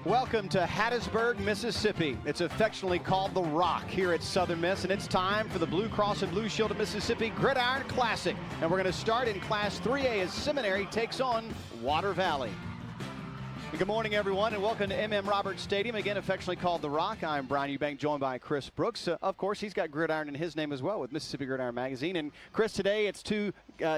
Welcome to Hattisburg, Mississippi. It's affectionately called The Rock here at Southern Miss, and it's time for the Blue Cross and Blue Shield of Mississippi Gridiron Classic. And we're going to start in Class 3A as Seminary takes on Water Valley. Good morning, everyone, and welcome to M.M. Roberts Stadium, again affectionately called The Rock. I'm Brian Eubank, joined by Chris Brooks. Of course, he's got Gridiron in his name as well with Mississippi Gridiron Magazine. And Chris, today it's two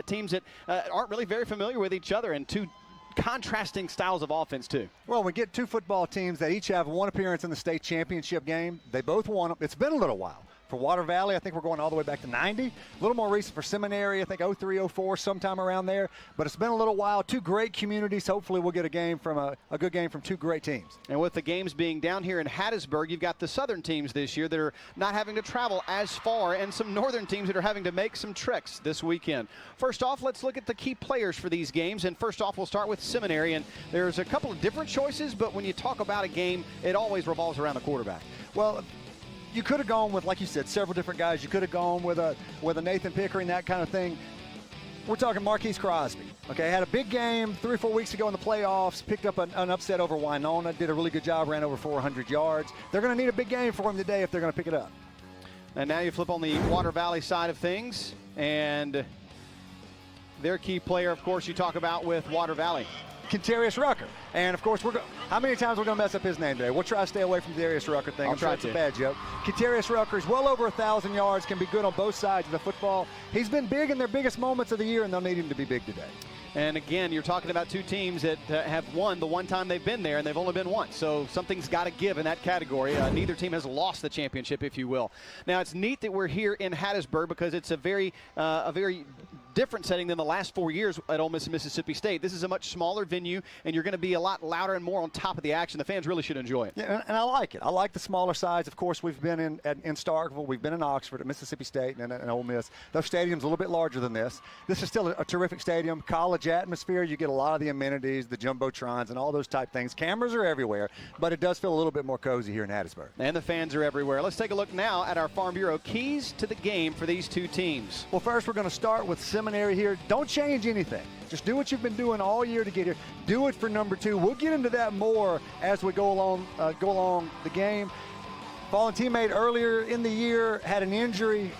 teams that aren't really very familiar with each other, and two contrasting styles of offense, too. Well, we get two football teams that each have one appearance in the state championship game. They both won them. It's been a little while. For Water Valley, I think we're going all the way back to 90. A little more recent for Seminary, I think 03, 04, sometime around there. But it's been a little while. Two great communities. Hopefully we'll get a game from a good game from two great teams. And with the games being down here in Hattisburg, you've got the southern teams this year that are not having to travel as far, and some northern teams that are having to make some treks this weekend. First off, let's look at the key players for these games. And first off, we'll start with Seminary. And there's a couple of different choices, but when you talk about a game, it always revolves around the quarterback. Well, you could have gone with, like you said, several different guys. You could have gone with a Nathan Pickering, that kind of thing. We're talking Marquise Crosby. Okay, had a big game 3 or 4 weeks ago in the playoffs, picked up an upset over Winona, did a really good job, ran over 400 yards. They're going to need a big game for him today if they're going to pick it up. And now you flip on the Water Valley side of things, and their key player, of course, you talk about with Water Valley. Darius Rucker. And, of course, how many times we're going to mess up his name today? We'll try to stay away from the Darius Rucker thing. I'm sure it's a bad joke. Darius Rucker is well over 1,000 yards, can be good on both sides of the football. He's been big in their biggest moments of the year, and they'll need him to be big today. And again, you're talking about two teams that have won the one time they've been there, and they've only been once. So something's got to give in that category. Neither team has lost the championship, if you will. Now, it's neat that we're here in Hattisburg because it's a very different setting than the last 4 years at Ole Miss and Mississippi State. This is a much smaller venue, and you're going to be a lot louder and more on top of the action. The fans really should enjoy it. Yeah, and I like it. I like the smaller size. Of course, we've been in Starkville, we've been in Oxford, at Mississippi State, and Ole Miss. Those stadiums a little bit larger than this. This is still a terrific stadium. College atmosphere. You get a lot of the amenities, the jumbotrons, and all those type things. Cameras are everywhere, but it does feel a little bit more cozy here in Hattisburg. And the fans are everywhere. Let's take a look now at our Farm Bureau keys to the game for these two teams. Well, first we're going to start with Seminary here. Don't change anything. Just do what you've been doing all year to get here. Do it for number 2. We'll get into that more as we go along the game. Fallen teammate earlier in the year had an injury.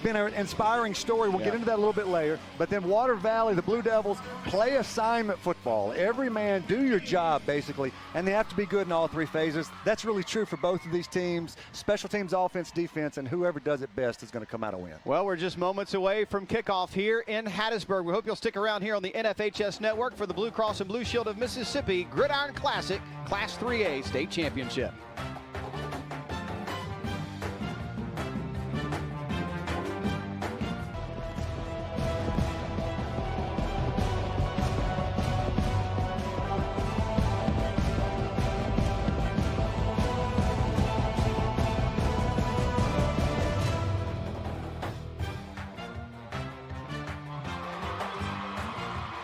Been an inspiring story. We'll get into that a little bit later. But then Water Valley, the Blue Devils, play assignment football. Every man, do your job, basically, and they have to be good in all 3 phases. That's really true for both of these teams, special teams, offense, defense, and whoever does it best is going to come out a win. Well, we're just moments away from kickoff here in Hattisburg. We hope you'll stick around here on the NFHS Network for the Blue Cross and Blue Shield of Mississippi Gridiron Classic Class 3A State Championship.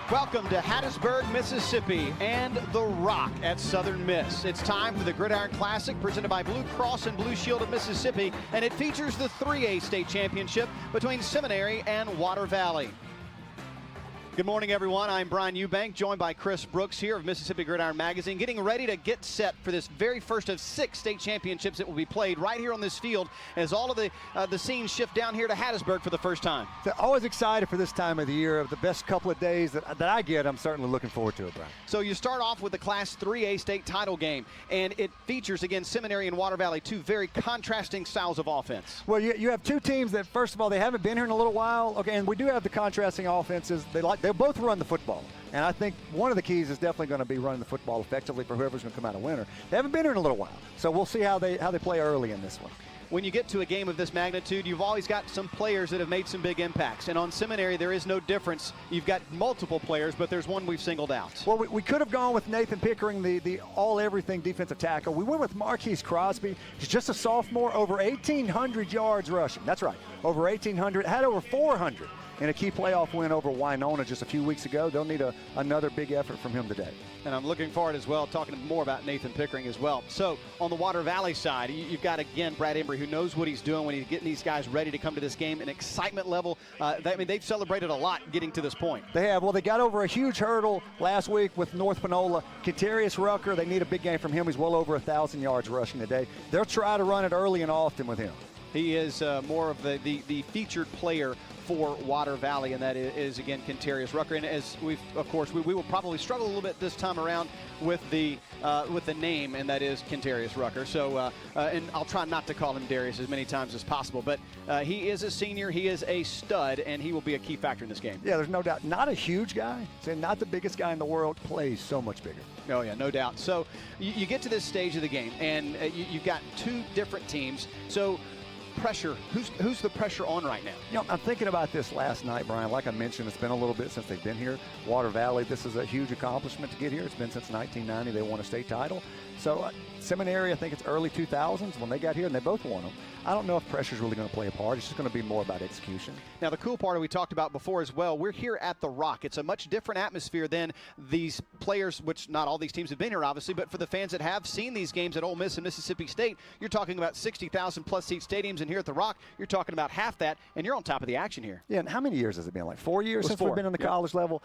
Welcome to Hattisburg, Mississippi, and The Rock at Southern Miss. It's time for the Gridiron Classic presented by Blue Cross and Blue Shield of Mississippi, and it features the 3A state championship between Seminary and Water Valley. Good morning, everyone. I'm Brian Eubank, joined by Chris Brooks here of Mississippi Gridiron Magazine, getting ready to get set for this very first of 6 state championships that will be played right here on this field as all of the scenes shift down here to Hattisburg for the first time. So always excited for this time of the year. The best couple of days that I get, I'm certainly looking forward to it, Brian. So you start off with the Class 3A state title game, and it features, again, Seminary and Water Valley, two very contrasting styles of offense. Well, you have two teams that, first of all, they haven't been here in a little while. Okay, and we do have the contrasting offenses. They both run the football. And I think one of the keys is definitely going to be running the football effectively for whoever's going to come out a winner. They haven't been here in a little while, so we'll see how they play early in this one. When you get to a game of this magnitude, you've always got some players that have made some big impacts. And on Seminary, there is no difference. You've got multiple players, but there's one we've singled out. Well, we could have gone with Nathan Pickering, the all-everything defensive tackle. We went with Marquise Crosby. He's just a sophomore, over 1,800 yards rushing. That's right, over 1,800. Had over 400 in a key playoff win over Winona just a few weeks ago. They'll need another big effort from him today. And I'm looking forward as well, talking more about Nathan Pickering as well. So on the Water Valley side, you've got, again, Brad Embry, who knows what he's doing when he's getting these guys ready to come to this game. An excitement level. They've celebrated a lot getting to this point. They have. Well, they got over a huge hurdle last week with North Panola. Ketarius Rucker, they need a big game from him. He's well over 1,000 yards rushing today. They'll try to run it early and often with him. He is more of the featured player for Water Valley, and that is again, Ketarius Rucker. And as we will probably struggle a little bit this time around with the name, and that is Ketarius Rucker. So, and I'll try not to call him Darius as many times as possible, but he is a senior, he is a stud, and he will be a key factor in this game. Yeah, there's no doubt. Not a huge guy, not the biggest guy in the world, plays so much bigger. Oh yeah, no doubt. So you get to this stage of the game, and you've got two different teams. So pressure, who's the pressure on right now? You know, I'm thinking about this last night, Brian. Like I mentioned, it's been a little bit since they've been here. Water Valley, this is a huge accomplishment to get here. It's been since 1990 they won a state title. So Seminary, I think it's early 2000s when they got here, and they both won them. I don't know if pressure's really going to play a part. It's just going to be more about execution. Now, the cool part we talked about before as well, we're here at the Rock. It's a much different atmosphere than these players, which not all these teams have been here, obviously, but for the fans that have seen these games at Ole Miss and Mississippi State, you're talking about 60,000 plus seat stadiums, and here at the Rock, you're talking about half that, and you're on top of the action here. Yeah, and how many years has it been? Like 4 years since 4. We've been in the college level?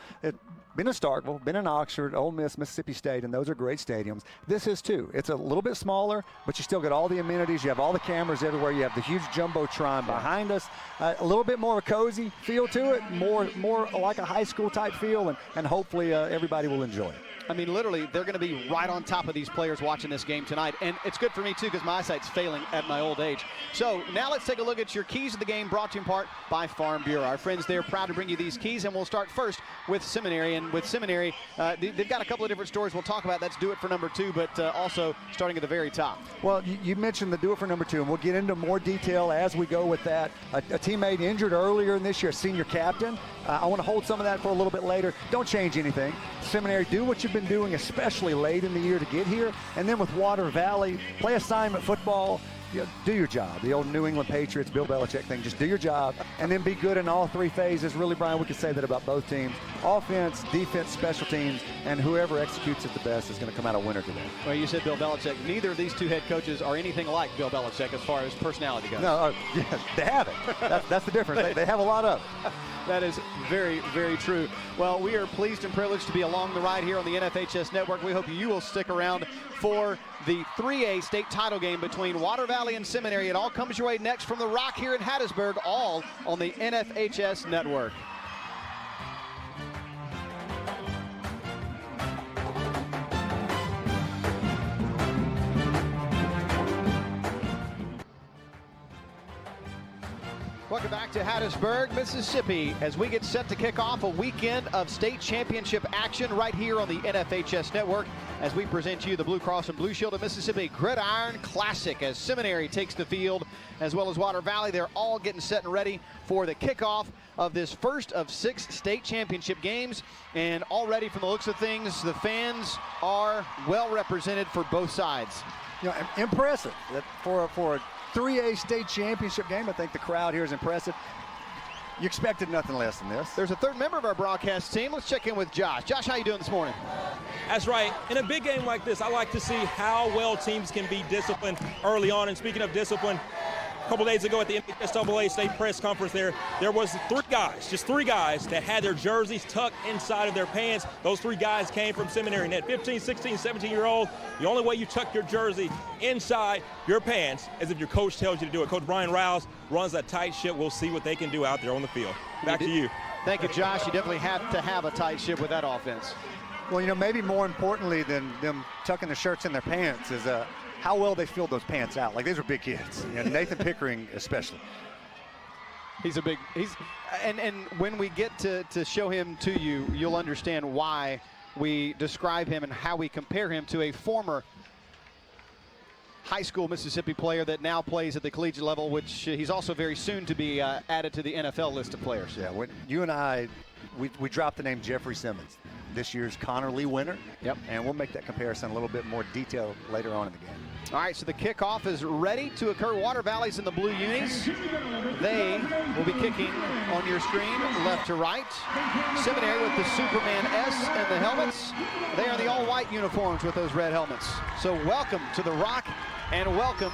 Been in Starkville, been in Oxford, Ole Miss, Mississippi State, and those are great stadiums. This is too. It's a little bit smaller, but you still get all the amenities. You have all the cameras everywhere. You have the huge jumbotron behind us. A little bit more of a cozy feel to it, more like a high school type feel, and hopefully everybody will enjoy it. I mean, literally, they're going to be right on top of these players watching this game tonight. And it's good for me, too, because my eyesight's failing at my old age. So now let's take a look at your keys of the game, brought to you in part by Farm Bureau. Our friends there proud to bring you these keys, and we'll start first with Seminary. And with Seminary, they've got a couple of different stories we'll talk about. That's Do It for number 2, but also starting at the very top. Well, you mentioned the Do It for number 2, and we'll get into more detail as we go with that. A teammate injured earlier in this year, senior captain. I want to hold some of that for a little bit later. Don't change anything. Seminary, do what you've been doing, especially late in the year to get here. And then with Water Valley, play assignment football. Do your job. The old New England Patriots, Bill Belichick thing. Just do your job and then be good in all three phases. Really, Brian, we can say that about both teams. Offense, defense, special teams, and whoever executes it the best is going to come out a winner today. Well, you said Bill Belichick. Neither of these two head coaches are anything like Bill Belichick as far as personality goes. No, yeah, they have it. That's the difference. They have a lot of it. That is very, very true. Well, we are pleased and privileged to be along the ride here on the NFHS Network. We hope you will stick around for the 3A state title game between Water Valley and Seminary. It all comes your way next from the Rock here in Hattisburg, all on the NFHS Network. Welcome back to Hattisburg, Mississippi, as we get set to kick off a weekend of state championship action right here on the NFHS Network as we present you the Blue Cross and Blue Shield of Mississippi Gridiron Classic as Seminary takes the field, as well as Water Valley. They're all getting set and ready for the kickoff of this first of 6 state championship games. And already from the looks of things, the fans are well represented for both sides. You know, impressive that for a 3A state championship game. I think the crowd here is impressive. You expected nothing less than this. There's a third member of our broadcast team. Let's check in with Josh. Josh, how you doing this morning? That's right. In a big game like this, I like to see how well teams can be disciplined early on. And speaking of discipline, a couple days ago at the NSAA state press conference there was 3 guys, just 3 guys that had their jerseys tucked inside of their pants. Those 3 guys came from Seminary. And at 15, 16, 17-year-old, the only way you tuck your jersey inside your pants is if your coach tells you to do it. Coach Brian Rouse runs a tight ship. We'll see what they can do out there on the field. Back to you. Thank you, Josh. You definitely have to have a tight ship with that offense. Well, you know, maybe more importantly than them tucking their shirts in their pants is how well they filled those pants out. Like, these are big kids. You know, Nathan Pickering especially. And when we get to show him to you, you'll understand why we describe him and how we compare him to a former high school Mississippi player that now plays at the collegiate level, which he's also very soon to be added to the NFL list of players. Yeah, when you and I, we dropped the name Jeffrey Simmons. this year's Connor Lee winner. Yep. And we'll make that comparison a little bit more detailed later on in the game. All right, so the kickoff is ready to occur. Water Valley's in the blue unis. They will be kicking on your screen, left to right. Seminary with the Superman S and the helmets. They are the all-white uniforms with those red helmets. So welcome to the Rock, and welcome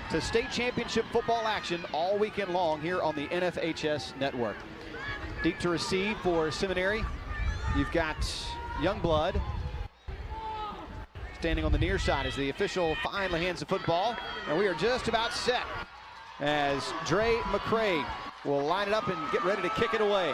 to state championship football action all weekend long here on the NFHS network. Deep to receive for Seminary. You've got Youngblood standing on the near side as the official finally hands the football. And we are just about set as Dre McCray will line it up and get ready to kick it away.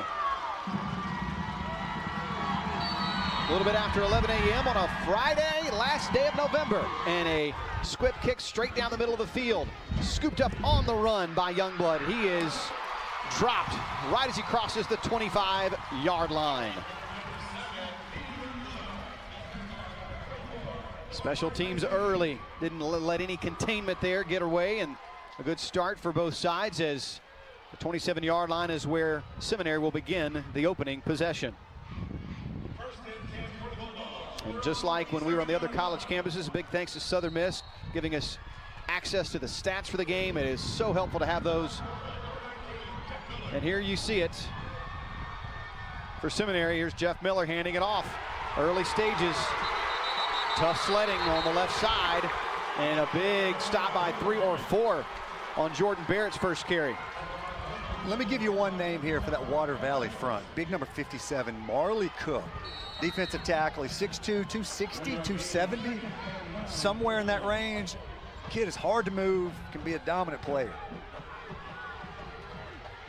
A little bit after 11 a.m. on a Friday, last day of November. And a squib kick straight down the middle of the field. Scooped up on the run by Youngblood. He is dropped right as he crosses the 25-yard line. Special teams early, didn't let any containment there get away, and a good start for both sides as the 27-yard line is where Seminary will begin the opening possession. And just like when we were on the other college campuses, a big thanks to Southern Miss giving us access to the stats for the game. It is so helpful to have those. And here you see it for Seminary. Here's Jeff Miller handing it off. Early stages. Tough sledding on the left side, and a big stop by 3 or 4 on Jordan Barrett's first carry. Let me give you one name here for that Water Valley front. Big number 57, Marley Cook. Defensive tackle, he's 6'2", 260, 270, somewhere in that range. Kid is hard to move, can be a dominant player.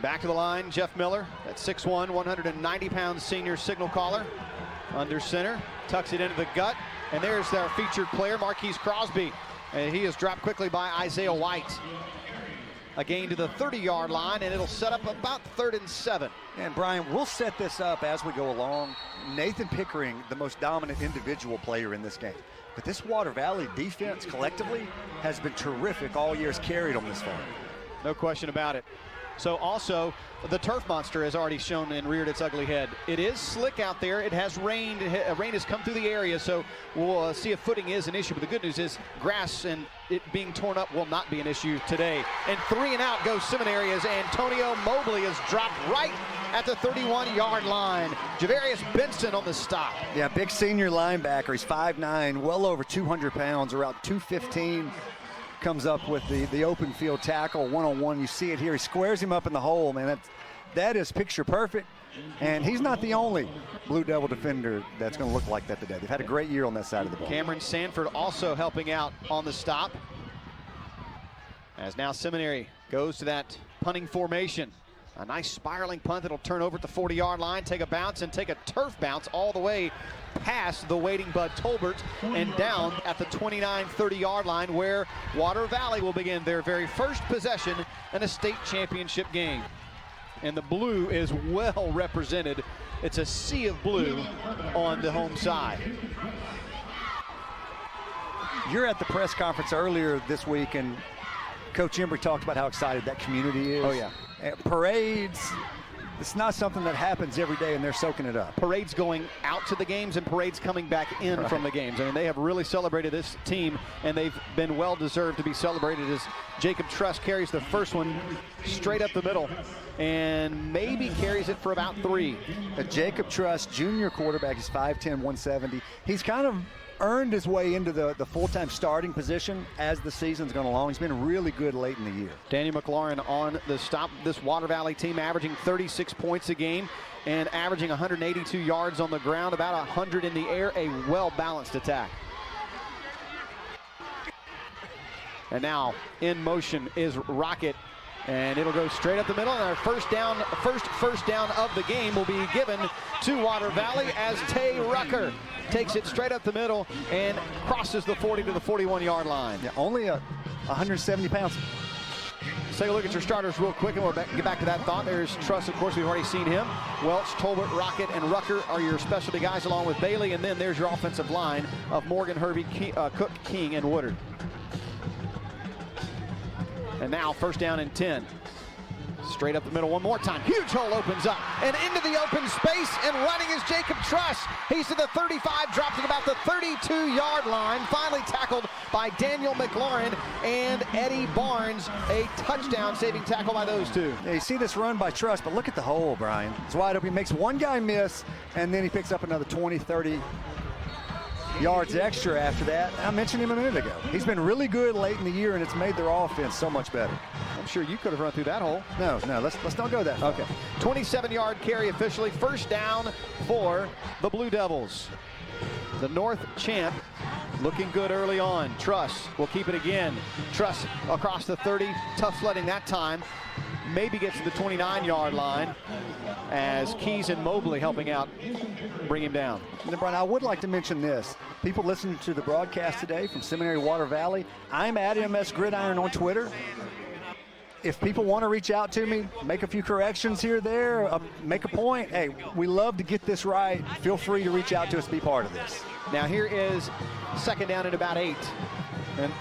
Back to the line, Jeff Miller, at 6'1", 190-pound senior signal caller. Under center, tucks it into the gut. And there's our featured player, Marquise Crosby. And he is dropped quickly by Isaiah White. A gain to the 30-yard line, and it'll set up about 3rd and 7. And Brian, we'll set this up as we go along. Nathan Pickering, the most dominant individual player in this game. But this Water Valley defense collectively has been terrific all year. Has carried them this far. No question about it. So also, the turf monster has already shown and reared its ugly head. It is slick out there. It has rained. Rain has come through the area, so we'll see if footing is an issue. But the good news is grass and it being torn up will not be an issue today. And 3 and out goes Seminary as Antonio Mobley is dropped right at the 31-yard line. Javarius Benson on the stop. Yeah, big senior linebacker. He's 5'9", well over 200 pounds, around 215. Comes up with the open field tackle, one-on-one. You see it here. He squares him up in the hole, man. That is picture perfect. And he's not the only Blue Devil defender that's going to look like that today. They've had a great year on that side of the ball. Cameron Sanford also helping out on the stop. As now Seminary goes to that punting formation. A nice spiraling punt that'll turn over at the 40-yard line, take a bounce, and take a turf bounce all the way past the waiting Bud Tolbert and down at the 29-30-yard line, where Water Valley will begin their very first possession in a state championship game. And the blue is well represented. It's a sea of blue on the home side. You're at the press conference earlier this week, and Coach Embry talked about how excited that community is. Oh, yeah. Parades, it's not something that happens every day, and they're soaking it up. Parades going out to the games and parades coming back in from the games. I mean, they have really celebrated this team, and they've been well-deserved to be celebrated as Jacob Truss carries the first one straight up the middle and maybe carries it for about 3. Jacob Truss, junior quarterback, he's 5'10", 170. He's kind of earned his way into the full-time starting position as the season's gone along. He's been really good late in the year. Daniel McLaurin on the stop. This Water Valley team averaging 36 points a game and averaging 182 yards on the ground, about 100 in the air, a well-balanced attack. And now in motion is Rocket, and it'll go straight up the middle, and our first down of the game will be given to Water Valley as Tay Rucker takes it straight up the middle and crosses the 40 to the 41-yard line. Yeah, only 170 pounds. Let's take a look at your starters real quick, and we'll get back to that thought. There's Truss, of course, we've already seen him. Welch, Tolbert, Rocket, and Rucker are your specialty guys, along with Bailey, and then there's your offensive line of Morgan, Hervey, Cook, King, and Woodard. And now first down and 10. Straight up the middle one more time. Huge hole opens up and into the open space, and running is Jacob Truss. He's to the 35, dropped at about the 32-yard line. Finally tackled by Daniel McLaurin and Eddie Barnes. A touchdown saving tackle by those two. Yeah, you see this run by Truss, but look at the hole, Brian. It's wide open. He makes one guy miss, and then he picks up another 20, 30 yards extra after that. I mentioned him a minute ago. He's been really good late in the year, and it's made their offense so much better. I'm sure you could have run through that hole. No, let's not go that far. Okay. 27-yard carry officially. First down for the Blue Devils. The North champ looking good early on. Truss will keep it again. Truss across the 30. Tough sledding that time. Maybe gets to the 29-yard line as Keys and Mobley helping out bring him down. And Brian, I would like to mention this. People listening to the broadcast today from Seminary Water Valley, I'm at MS Gridiron on Twitter. If people want to reach out to me, make a few corrections here or there, make a point, hey, we love to get this right. Feel free to reach out to us, be part of this. Now here is second down at about 8. And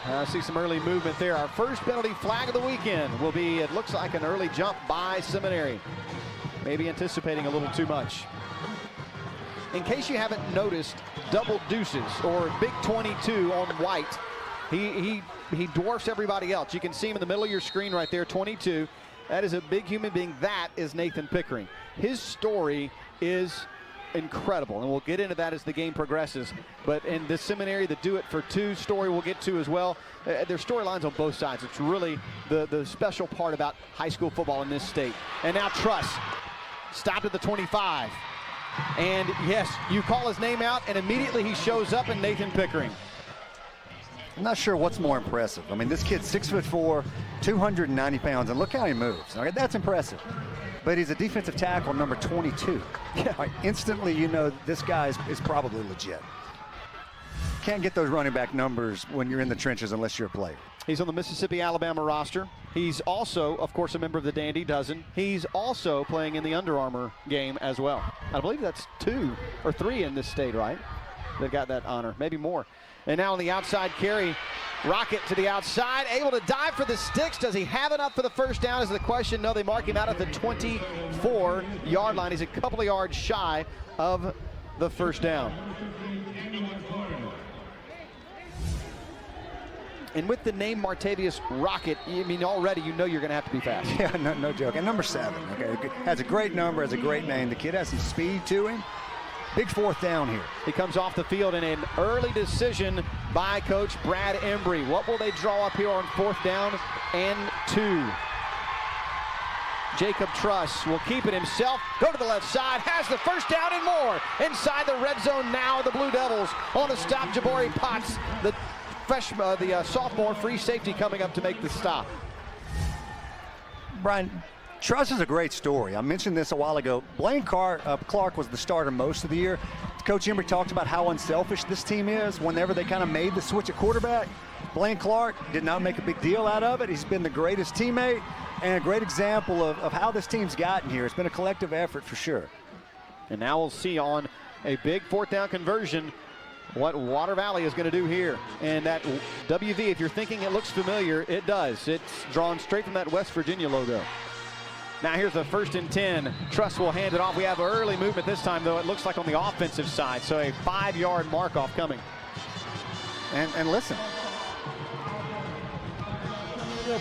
I see some early movement there. Our first penalty flag of the weekend will be, it looks like, an early jump by Seminary. Maybe anticipating a little too much. In case you haven't noticed, double deuces or big 22 on white. He dwarfs everybody else. You can see him in the middle of your screen right there, 22. That is a big human being. That is Nathan Pickering. His story is incredible, and we'll get into that as the game progresses. But in the Seminary, the Do It for Two story we'll get to as well. There's storylines on both sides. It's really the special part about high school football in this state. And now Truss stopped at the 25. And yes, you call his name out, and immediately he shows up in Nathan Pickering. I'm not sure what's more impressive. I mean, this kid's 6'4", 290 pounds, and look how he moves. Okay, that's impressive. But he's a defensive tackle, number 22. Yeah. Right, instantly, you know this guy is probably legit. Can't get those running back numbers when you're in the trenches unless you're a player. He's on the Mississippi-Alabama roster. He's also, of course, a member of the Dandy Dozen. He's also playing in the Under Armour game as well. I believe that's 2 or 3 in this state, right? They've got that honor, maybe more. And now on the outside carry, Rocket to the outside, able to dive for the sticks. Does he have enough for the first down is the question. No, they mark him out at the 24-yard line. He's a couple of yards shy of the first down. And with the name Martavius Rocket, I mean, already you know you're going to have to be fast. Yeah, no joke. And number 7, okay, has a great number, has a great name. The kid has some speed to him. Big fourth down here. He comes off the field in an early decision by Coach Brad Embry. What will they draw up here on 4th down and 2? Jacob Truss will keep it himself, go to the left side, has the first down and more. Inside the red zone now, the Blue Devils on a stop. Jabari Potts, the sophomore free safety, coming up to make the stop. Brian, Truss is a great story. I mentioned this a while ago. Blaine Clark was the starter most of the year. Coach Embry talked about how unselfish this team is whenever they kind of made the switch at quarterback. Blaine Clark did not make a big deal out of it. He's been the greatest teammate and a great example of how this team's gotten here. It's been a collective effort for sure. And now we'll see on a big 4th down conversion what Water Valley is going to do here. And that WV, if you're thinking it looks familiar, it does. It's drawn straight from that West Virginia logo. Now here's the 1st and 10. Truss will hand it off. We have early movement this time, though. It looks like on the offensive side. So a 5-yard mark-off coming. And listen.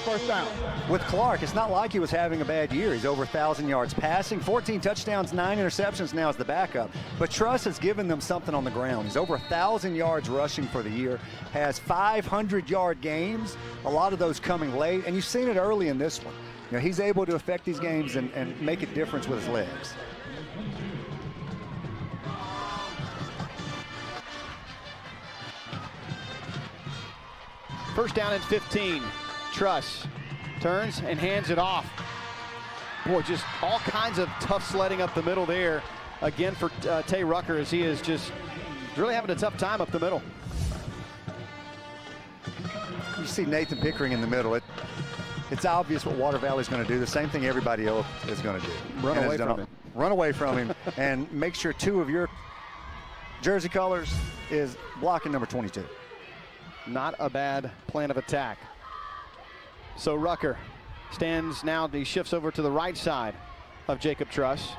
First down. With Clark, it's not like he was having a bad year. He's over 1,000 yards passing, 14 touchdowns, 9 interceptions now as the backup. But Truss has given them something on the ground. He's over 1,000 yards rushing for the year, has 500-yard games, a lot of those coming late. And you've seen it early in this one. You know, he's able to affect these games and make a difference with his legs. First down and 15. Truss turns and hands it off. Boy, just all kinds of tough sledding up the middle there. Again for Tay Rucker, as he is just really having a tough time up the middle. You see Nathan Pickering in the middle. It's obvious what Water Valley is going to do. The same thing everybody else is going to do. Run away from him and make sure 2 of your jersey colors is blocking number 22. Not a bad plan of attack. So Rucker stands now, he shifts over to the right side of Jacob Truss.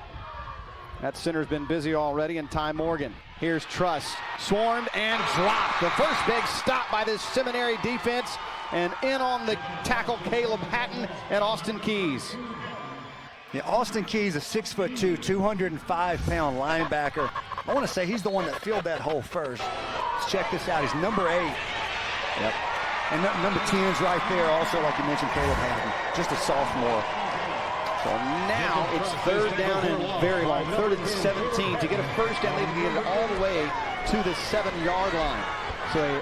That center's been busy already, and Ty Morgan. Here's Truss, swarmed and dropped. The first big stop by this Seminary defense, and in on the tackle, Caleb Hatton and Austin Keys. Yeah, Austin Keys, a 6'2", 205-pound linebacker. I want to say he's the one that filled that hole first. Let's check this out. He's number 8. Yep. And number 10's right there also, like you mentioned, Caleb Hatton, just a sophomore. So now it's 3rd down and very long, 3rd and 17. To get a first down, they need to get it all the way to the 7-yard line. So they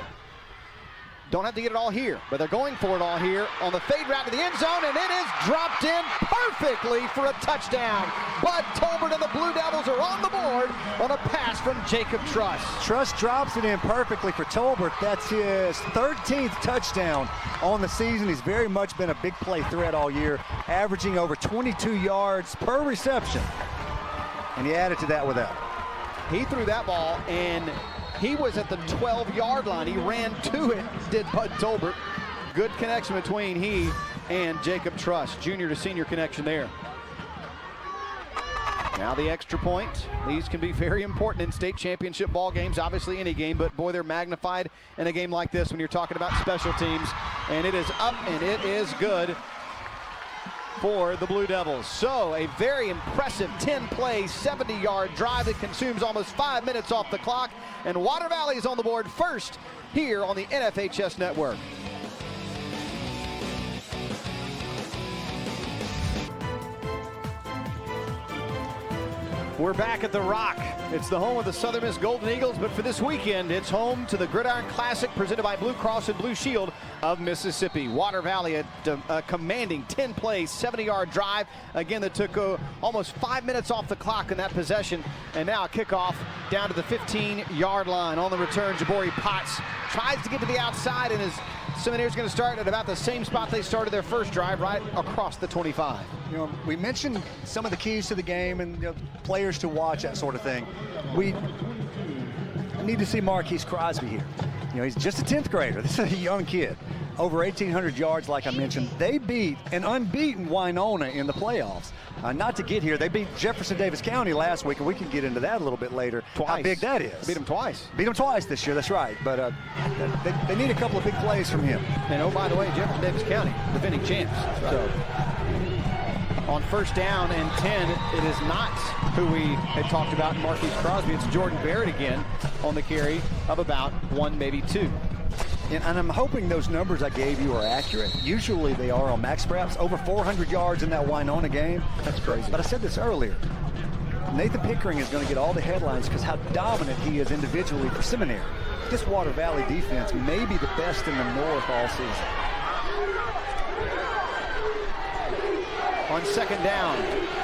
don't have to get it all here, but they're going for it all here on the fade route to the end zone, and it is dropped in perfectly for a touchdown. Bud Tolbert and the Blue Devils are on the board on a pass from Jacob Truss. Truss drops it in perfectly for Tolbert. That's his 13th touchdown on the season. He's very much been a big play threat all year, averaging over 22 yards per reception. And he added to that with that. He threw that ball, and he was at the 12-yard line. He ran to it, did Bud Tolbert. Good connection between he and Jacob Truss. Junior to senior connection there. Now the extra point. These can be very important in state championship ball games, obviously any game, but boy, they're magnified in a game like this when you're talking about special teams. And it is up, and it is good for the Blue Devils. So a very impressive 10-play, 70-yard drive that consumes almost 5 minutes off the clock, and Water Valley is on the board first here on the NFHS Network. We're back at the Rock. It's the home of the Southern Miss Golden Eagles, but for this weekend, it's home to the Gridiron Classic presented by Blue Cross and Blue Shield of Mississippi. Water Valley, a commanding 10-play, 70-yard drive. Again, that took almost 5 minutes off the clock in that possession. And now a kickoff down to the 15-yard line. On the return, Jabari Potts tries to get to the outside, and his Seminary's going to start at about the same spot they started their first drive, right across the 25. You know, we mentioned some of the keys to the game and players to watch, that sort of thing. We need to see Marquise Crosby here. You know, he's just a 10th grader. This is a young kid. Over 1,800 yards, like I mentioned. They beat an unbeaten Winona in the playoffs. Not to get here, they beat Jefferson Davis County last week, and we can get into that a little bit later. Twice. How big that is. Beat them twice. Beat them twice this year, that's right. But they need a couple of big plays from him. And oh, by the way, Jefferson Davis County, defending champs. Right. So on 1st down and 10, it is not who we had talked about in Marquise Crosby. It's Jordan Barrett again on the carry of about 1, maybe 2. And I'm hoping those numbers I gave you are accurate. Usually they are on Max Preps. Over 400 yards in that Winona game. That's crazy. But I said this earlier. Nathan Pickering is going to get all the headlines because how dominant he is individually for Seminary. This Water Valley defense may be the best in the North all season. On 2nd down.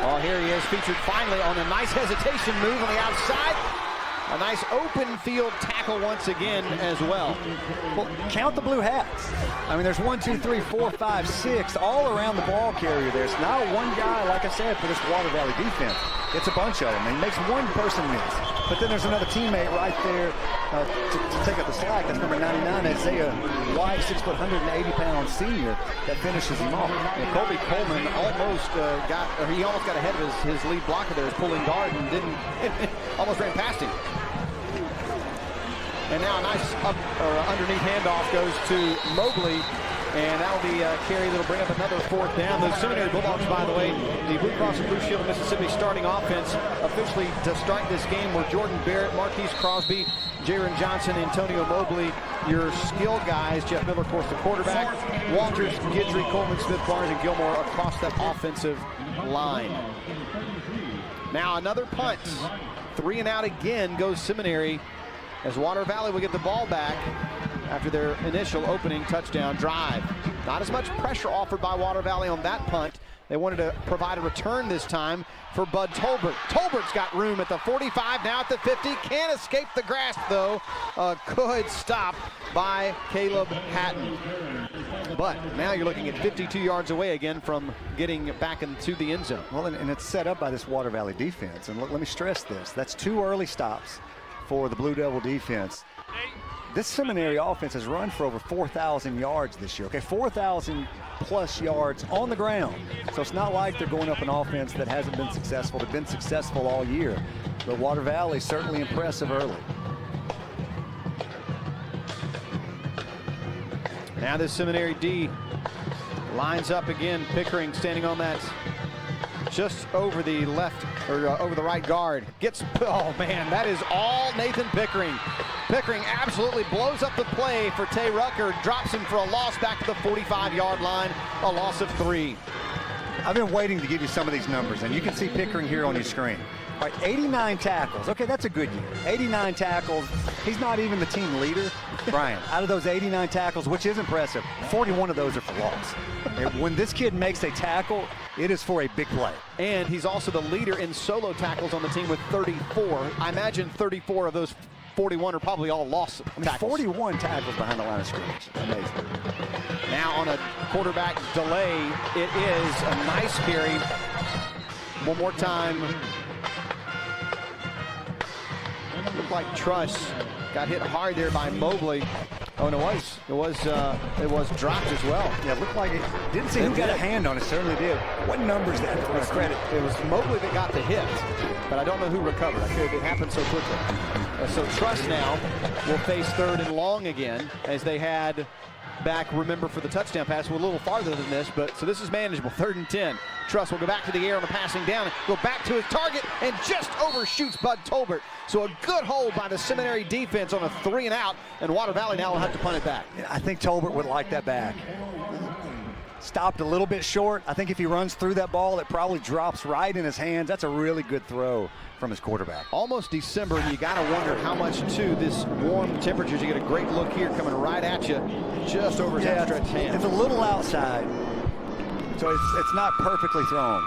Oh, here he is, featured finally on a nice hesitation move on the outside. A nice open field tackle once again as well. Well, count the blue hats. I mean, there's 1, 2, 3, 4, 5, 6 all around the ball carrier. There's not one guy, like I said, for this Water Valley defense. It's a bunch of them. He makes one person miss. But then there's another teammate right there to take up the slack. That's number 99, Isaiah White, 6 foot, 180-pound senior that finishes him off. And Colby Coleman almost he almost got ahead of his lead blocker there, his pulling guard, and didn't, almost ran past him. And now a nice underneath handoff goes to Mobley, and that'll be a carry that'll bring up another 4th down. The Seminary Bulldogs, by the way, the Blue Cross and Blue Shield of Mississippi starting offense officially to start this game were Jordan Barrett, Marquise Crosby, Jaron Johnson, Antonio Mobley, your skill guys. Jeff Miller, of course, the quarterback. Walters, Guidry, Coleman, Smith, Barnes, and Gilmore across that offensive line. Now another punt. 3 and out again goes Seminary, as Water Valley will get the ball back after their initial opening touchdown drive. Not as much pressure offered by Water Valley on that punt. They wanted to provide a return this time for Bud Tolbert. Tolbert's got room at the 45, now at the 50. Can't escape the grasp, though. A good stop by Caleb Hatton. But now you're looking at 52 yards away again from getting back into the end zone. Well, and it's set up by this Water Valley defense. And let me stress this. That's 2 early stops for the Blue Devil defense. This Seminary offense has run for over 4,000 yards this year, okay? 4,000 plus yards on the ground. So it's not like they're going up an offense that hasn't been successful. They've been successful all year. But Water Valley certainly impressive early. Now this Seminary D lines up again. Pickering standing on that just over the left, or over the right guard. Gets, oh man, that is all Nathan Pickering. Pickering absolutely blows up the play for Tay Rucker, drops him for a loss back to the 45-yard line, a loss of 3. I've been waiting to give you some of these numbers, and you can see Pickering here on your screen. All right, 89 tackles. Okay, that's a good year. 89 tackles. He's not even the team leader. Brian, out of those 89 tackles, which is impressive, 41 of those are for loss. And when this kid makes a tackle, it is for a big play. And he's also the leader in solo tackles on the team with 34. I imagine 34 of those 41 are probably all lost tackles. 41 tackles behind the line of scrimmage. Amazing. Now on a quarterback delay, it is a nice carry. One more time. Looked like Truss got hit hard there by Mobley. Oh, and it was dropped as well. Yeah, it looked like it. Didn't see who got a hand on it. Certainly did. What numbers that for his credit? It was Mobley that got the hit, but I don't know who recovered. It happened so quickly. So Truss now will face 3rd and long again, as they had back, remember, for the touchdown pass. We're a little farther than this, but so this is manageable. 3rd and 10. Truss will go back to the air on the passing down, go back to his target, and just overshoots Bud Tolbert. So a good hold by the Seminary defense on a 3 and out, and Water Valley now will have to punt it back. Yeah, I think Tolbert would like that back. Stopped a little bit short. I think if he runs through that ball, it probably drops right in his hands. That's a really good throw from his quarterback. Almost December, and you got to wonder how much, too, this warm temperatures. You get a great look here coming right at you, just over his outstretched hand. It's a little outside, so it's not perfectly thrown.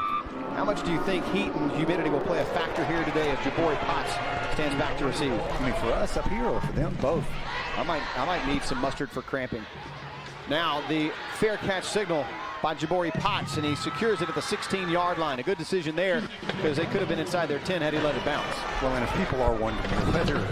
How much do you think heat and humidity will play a factor here today if Jabari Potts stands back to receive? I mean, for us up here or for them, both. I might need some mustard for cramping. Now the fair catch signal by Jabari Potts, and he secures it at the 16-yard line. A good decision there, because they could have been inside their 10 had he let it bounce. Well, and if people are wondering whether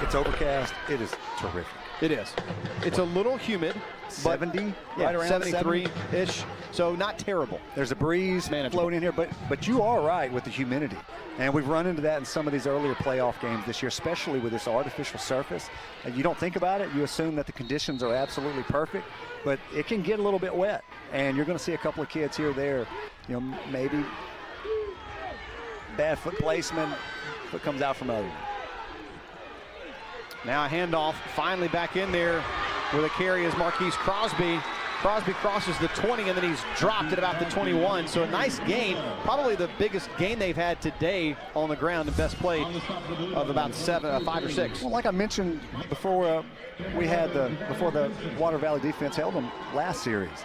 it's overcast, it is terrific. It is. It's a little humid. 70, right around 73-ish, so not terrible. There's a breeze floating in here, but you are right with the humidity. And we've run into that in some of these earlier playoff games this year, especially with this artificial surface. You don't think about it. You assume that the conditions are absolutely perfect, but it can get a little bit wet. And you're going to see a couple of kids here or there, you know, maybe bad foot placement, foot comes out from under. Now a handoff, finally back in there with a carry is Marquise Crosby. Crosby crosses the 20, and then he's dropped at about the 21. So a nice gain, probably the biggest gain they've had today on the ground, and best play of about 5 or 6. Well, like I mentioned before, before the Water Valley defense held them last series,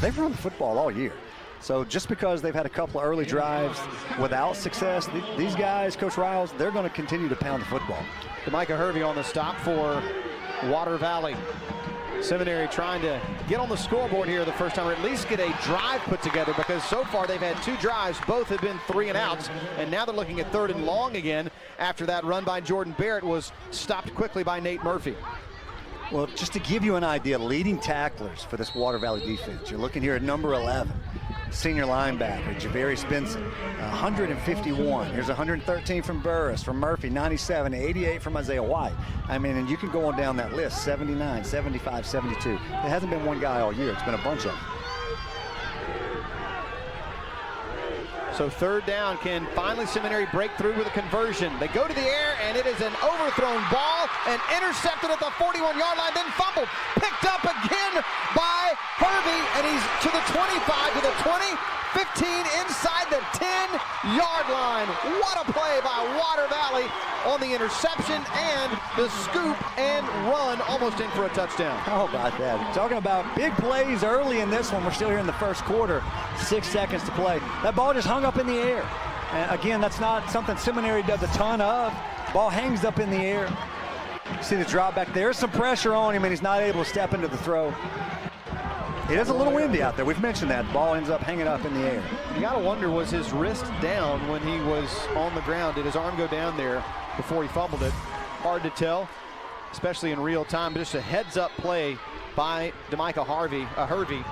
they've run the football all year. So just because they've had a couple of early drives without success, these guys, Coach Riles, they're going to continue to pound the football. Micah Hervey on the stop for Water Valley. Seminary trying to get on the scoreboard here the first time, or at least get a drive put together, because so far they've had 2 drives. Both have been 3 and outs, and now they're looking at 3rd and long again after that run by Jordan Barrett was stopped quickly by Nate Murphy. Well, just to give you an idea, leading tacklers for this Water Valley defense, you're looking here at number 11. Senior linebacker, Javeri Spencer, 151. Here's 113 from Burris, from Murphy, 97, 88 from Isaiah White. I mean, and you can go on down that list, 79, 75, 72. There hasn't been one guy all year. It's been a bunch of them. So 3rd down, can finally Seminary break through with a conversion? They go to the air, and it is an overthrown ball, and intercepted at the 41-yard line, then fumbled. Picked up again by Hervey, and he's to the 25, to the 20, 15, inside the 10-yard line. What a play by Water Valley on the interception and the scoop and run, almost in for a touchdown. How about that? Talking about big plays early in this one. We're still here in the first quarter, 6 seconds to play. That ball just hung up in the air. And again, that's not something Seminary does a ton of. Ball hangs up in the air. See the drop back. There's some pressure on him, and he's not able to step into the throw. It is a little windy out there. We've mentioned that. The ball ends up hanging up in the air. You got to wonder, was his wrist down when he was on the ground? Did his arm go down there before he fumbled it? Hard to tell. especially in real time. Just a heads-up play by DeMicah Hervey,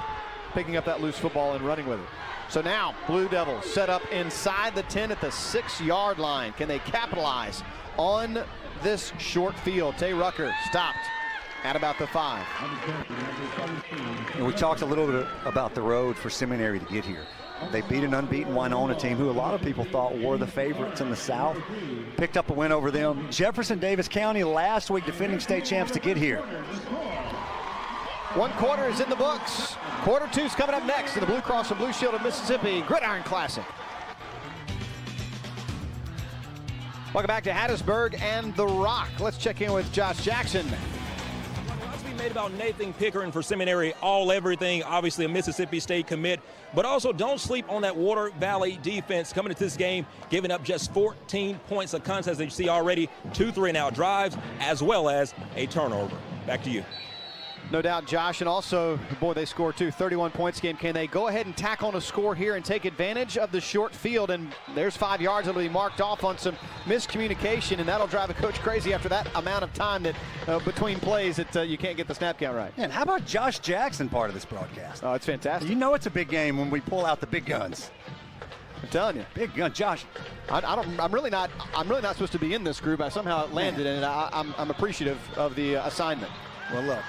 picking up that loose football and running with it. So now Blue Devils set up inside the 10 at the 6-yard line. Can they capitalize on this short field? Tay Rucker stopped at about the 5. And we talked a little bit about the road for Seminary to get here. They beat an unbeaten Winona team who a lot of people thought were the favorites in the South. Picked up a win over them. Jefferson Davis County last week defending state champs to get here. One quarter is in the books. Quarter 2's coming up next in the Blue Cross and Blue Shield of Mississippi Gridiron Classic. Welcome back to Hattisburg and The Rock. Let's check in with Josh Jackson. Lots to be made about Nathan Pickering for Seminary. Everything, obviously a Mississippi State commit. But also don't sleep on that Water Valley defense coming into this game, giving up just 14 points of contest that you see already. 2 3-and-out drives, as well as a turnover. Back to you. No doubt, Josh, and also, boy, they scored 31 points game. Can they go ahead and tack on a score here and take advantage of the short field? And there's 5 yards that'll be marked off on some miscommunication, and that'll drive a coach crazy after that amount of time that between plays that you can't get the snap count right. And how about Josh Jackson part of this broadcast? Oh, it's fantastic. You know it's a big game when we pull out the big guns. I'm telling you, big gun, Josh. I'm really not supposed to be in this group. I somehow landed, and I'm appreciative of the assignment. Well, look.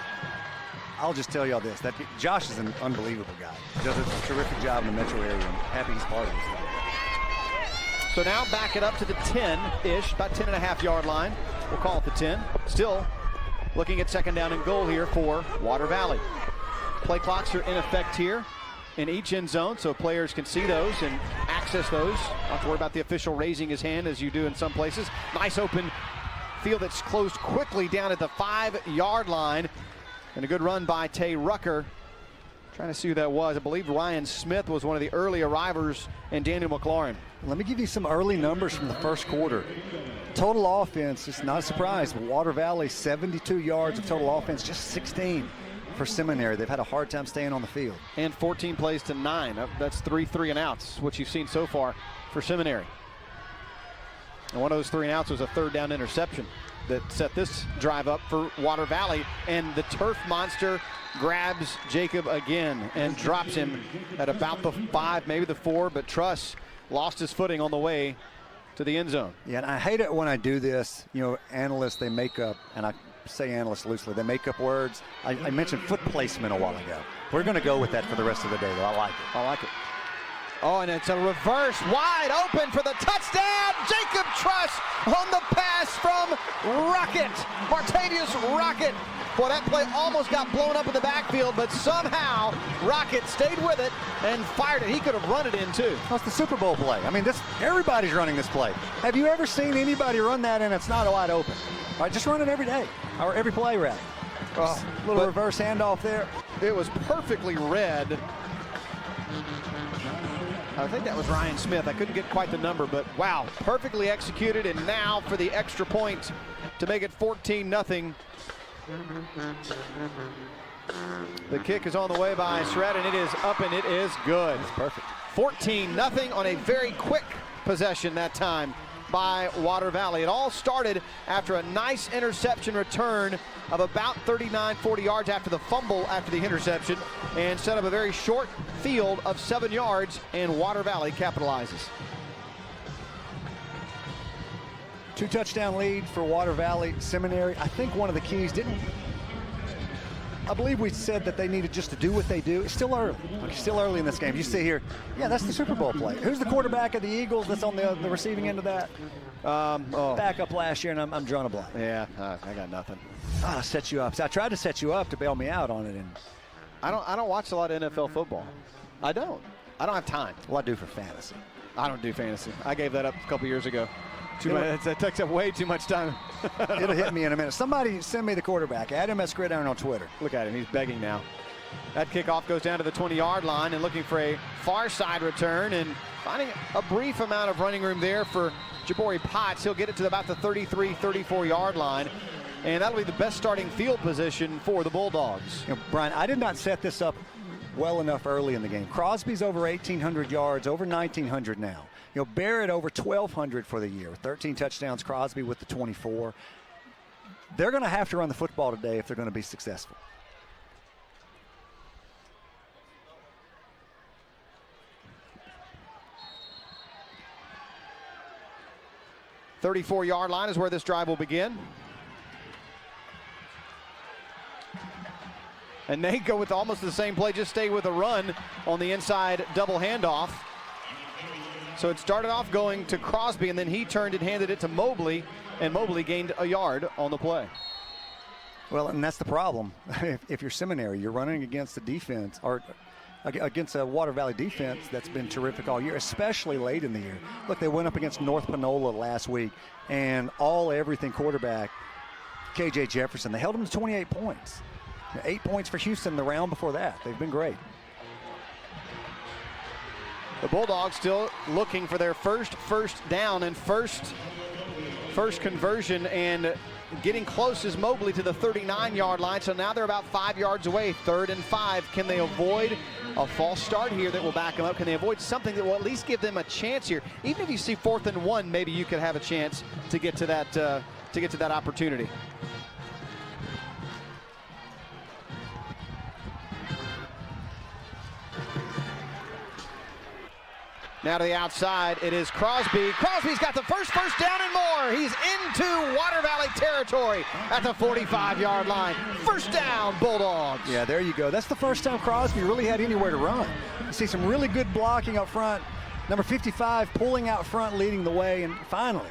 I'll just tell y'all this, that Josh is an unbelievable guy. He does a terrific job in the metro area. I'm happy he's part of this. So now back it up to the 10-ish, about 10.5-yard line. We'll call it the 10. Still looking at second down and goal here for Water Valley. Play clocks are in effect here in each end zone, so players can see those and access those. Not have to worry about the official raising his hand as you do in some places. Nice open field that's closed quickly down at the 5-yard line. And a good run by Tay Rucker. Trying to see who that was. I believe Ryan Smith was one of the early arrivers, and Daniel McLaurin. Let me give you some early numbers from the first quarter. Total offense, it's not a surprise. Water Valley, 72 yards of total offense, just 16 for Seminary. They've had a hard time staying on the field. And 14 plays to 9. That's 3 3-and-outs, what you've seen so far for Seminary. And one of those 3-and-outs was a third down interception that set this drive up for Water Valley. And the turf monster grabs Jacob again and drops him at about the 5, maybe the 4, but Truss lost his footing on the way to the end zone. Yeah, and I hate it when I do this. You know, analysts, they make up, and I say analysts loosely, they make up words. I mentioned foot placement a while ago. We're going to go with that for the rest of the day, though. I like it. I like it. Oh, and it's a reverse, wide open for the touchdown. Jacob Truss on the pass from Rocket, Martavius Rocket. Boy, that play almost got blown up in the backfield, but somehow Rocket stayed with it and fired it. He could have run it in, too. That's the Super Bowl play. I mean, everybody's running this play. Have you ever seen anybody run that and it's not wide open? All right, just run it every day, or every play, rather. Little reverse handoff there. It was perfectly read. I think that was Ryan Smith. I couldn't get quite the number, but wow, perfectly executed. And now for the extra point to make it 14-0. The kick is on the way by Surratt, and it is up and it is good. It's perfect. 14-0 on a very quick possession that time by Water Valley. It all started after a nice interception return of about 39, 40 yards after the fumble after the interception, and set up a very short field of 7 yards, and Water Valley capitalizes. 2-touchdown lead for Water Valley. Seminary, I think one of the keys I believe we said that they needed just to do what they do. It's still early. It's still early in this game. You see here, yeah, that's the Super Bowl play. Who's the quarterback of the Eagles that's on the receiving end of that? Back up last year, and I'm drawing a blank. Yeah, I got nothing. Set you up. So I tried to set you up to bail me out on it. And I don't watch a lot of NFL football. I don't have time. Well, I do for fantasy. I don't do fantasy. I gave that up a couple years ago. That takes up way too much time. It'll hit me in a minute. Somebody send me the quarterback. Adam S. Gridiron on Twitter. Look at him. He's begging now. That kickoff goes down to the 20-yard line and looking for a far side return and finding a brief amount of running room there for Jabori Potts. He'll get it to about the 33, 34-yard line. And that'll be the best starting field position for the Bulldogs. You know, Brian, I did not set this up well enough early in the game. Crosby's over 1,800 yards, over 1,900 now. You know, Barrett over 1,200 for the year. 13 touchdowns, Crosby with the 24. they're going to have to run the football today if they're going to be successful. The 34-yard line is where this drive will begin. And they go with almost the same play, just stay with a run on the inside double handoff. So it started off going to Crosby, and then he turned and handed it to Mobley, and Mobley gained a yard on the play. Well, and that's the problem. If you're Seminary, you're running against a defense, or against a Water Valley defense that's been terrific all year, especially late in the year. Look, they went up against North Panola last week, and everything quarterback, KJ Jefferson, they held him to 28 points. 8 points for Houston the round before that. They've been great. The Bulldogs still looking for their first down and first conversion, and getting close is Mobley to the 39-yard line. So now they're about 5 yards away, 3rd and 5. Can they avoid a false start here that will back them up? Can they avoid something that will at least give them a chance here? Even if you see 4th and 1, maybe you could have a chance to get to that opportunity. Now to the outside, it is Crosby. Crosby's got the first down and more. He's into Water Valley territory at the 45-yard line. First down, Bulldogs. Yeah, there you go. That's the first time Crosby really had anywhere to run. You see some really good blocking up front. Number 55 pulling out front, leading the way, and finally.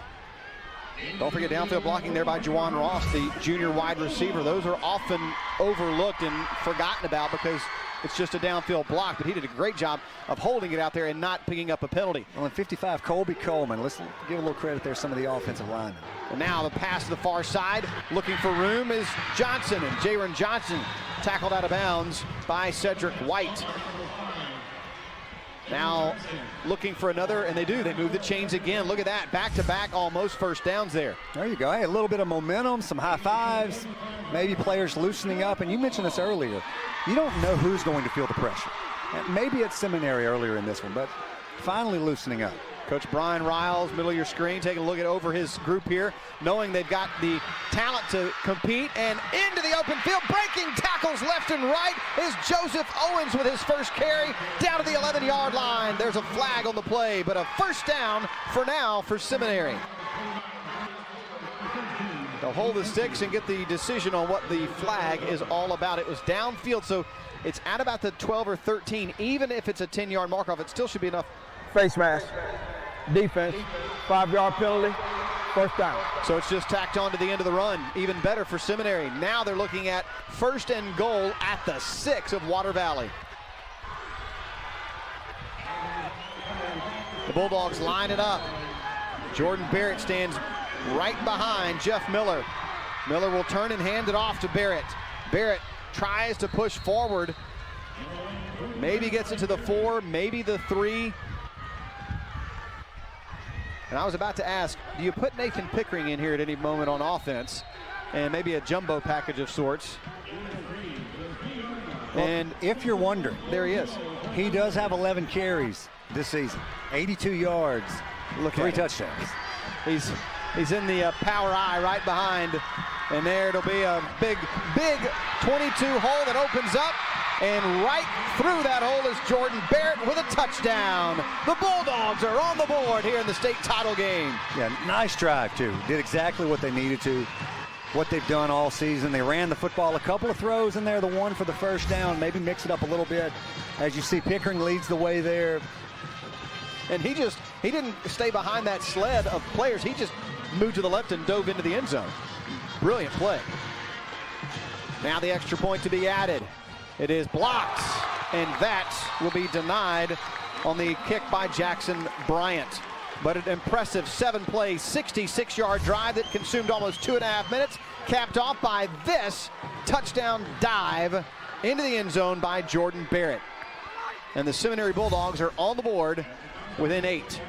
Don't forget downfield blocking there by Juwan Ross, the junior wide receiver. Those are often overlooked and forgotten about because it's just a downfield block, but he did a great job of holding it out there and not picking up a penalty. Well, in 55, Colby Coleman. Let's give a little credit there, some of the offensive linemen. And now the pass to the far side, looking for room is Johnson, and Jaron Johnson tackled out of bounds by Cedric White. Now looking for another, and they do. They move the chains again. Look at that, back-to-back almost first downs there. There you go. Hey, a little bit of momentum, some high fives, maybe players loosening up. And you mentioned this earlier. You don't know who's going to feel the pressure. And maybe it's Seminary earlier in this one, but finally loosening up. Coach Brian Riles, middle of your screen, taking a look at over his group here, knowing they've got the talent to compete, and into the open field, breaking tackles left and right is Joseph Owens with his first carry down to the 11-yard line. There's a flag on the play, but a first down for now for Seminary. They'll hold the sticks and get the decision on what the flag is all about. It was downfield, so it's at about the 12 or 13. Even if it's a 10-yard mark-off, it still should be enough. Face mask. Defense. 5-yard penalty. First down. So it's just tacked on to the end of the run. Even better for Seminary. Now they're looking at 1st and goal at the 6 of Water Valley. The Bulldogs line it up. Jordan Barrett stands right behind Jeff Miller. Miller will turn and hand it off to Barrett. Barrett tries to push forward. Maybe gets it to the 4, maybe the 3. And I was about to ask, do you put Nathan Pickering in here at any moment on offense? And maybe a jumbo package of sorts. Well, and if you're wondering, there he is. He does have 11 carries this season, 82 yards, Look 3 at him. touchdowns. He's in the power eye right behind. And there it'll be a big 22 hole that opens up. And right through that hole is Jordan Barrett with a touchdown. The Bulldogs are on the board here in the state title game. Yeah, nice drive, too. Did exactly what they needed to, what they've done all season. They ran the football, a couple of throws in there, the one for the first down, maybe mix it up a little bit. As you see, Pickering leads the way there. And he didn't stay behind that sled of players. He just moved to the left and dove into the end zone. Brilliant play. Now the extra point to be added. It is blocked, and that will be denied on the kick by Jackson Bryant. But an impressive 7-play, 66-yard drive that consumed almost 2.5 minutes, capped off by this touchdown dive into the end zone by Jordan Barrett. And the Seminary Bulldogs are on the board within 8.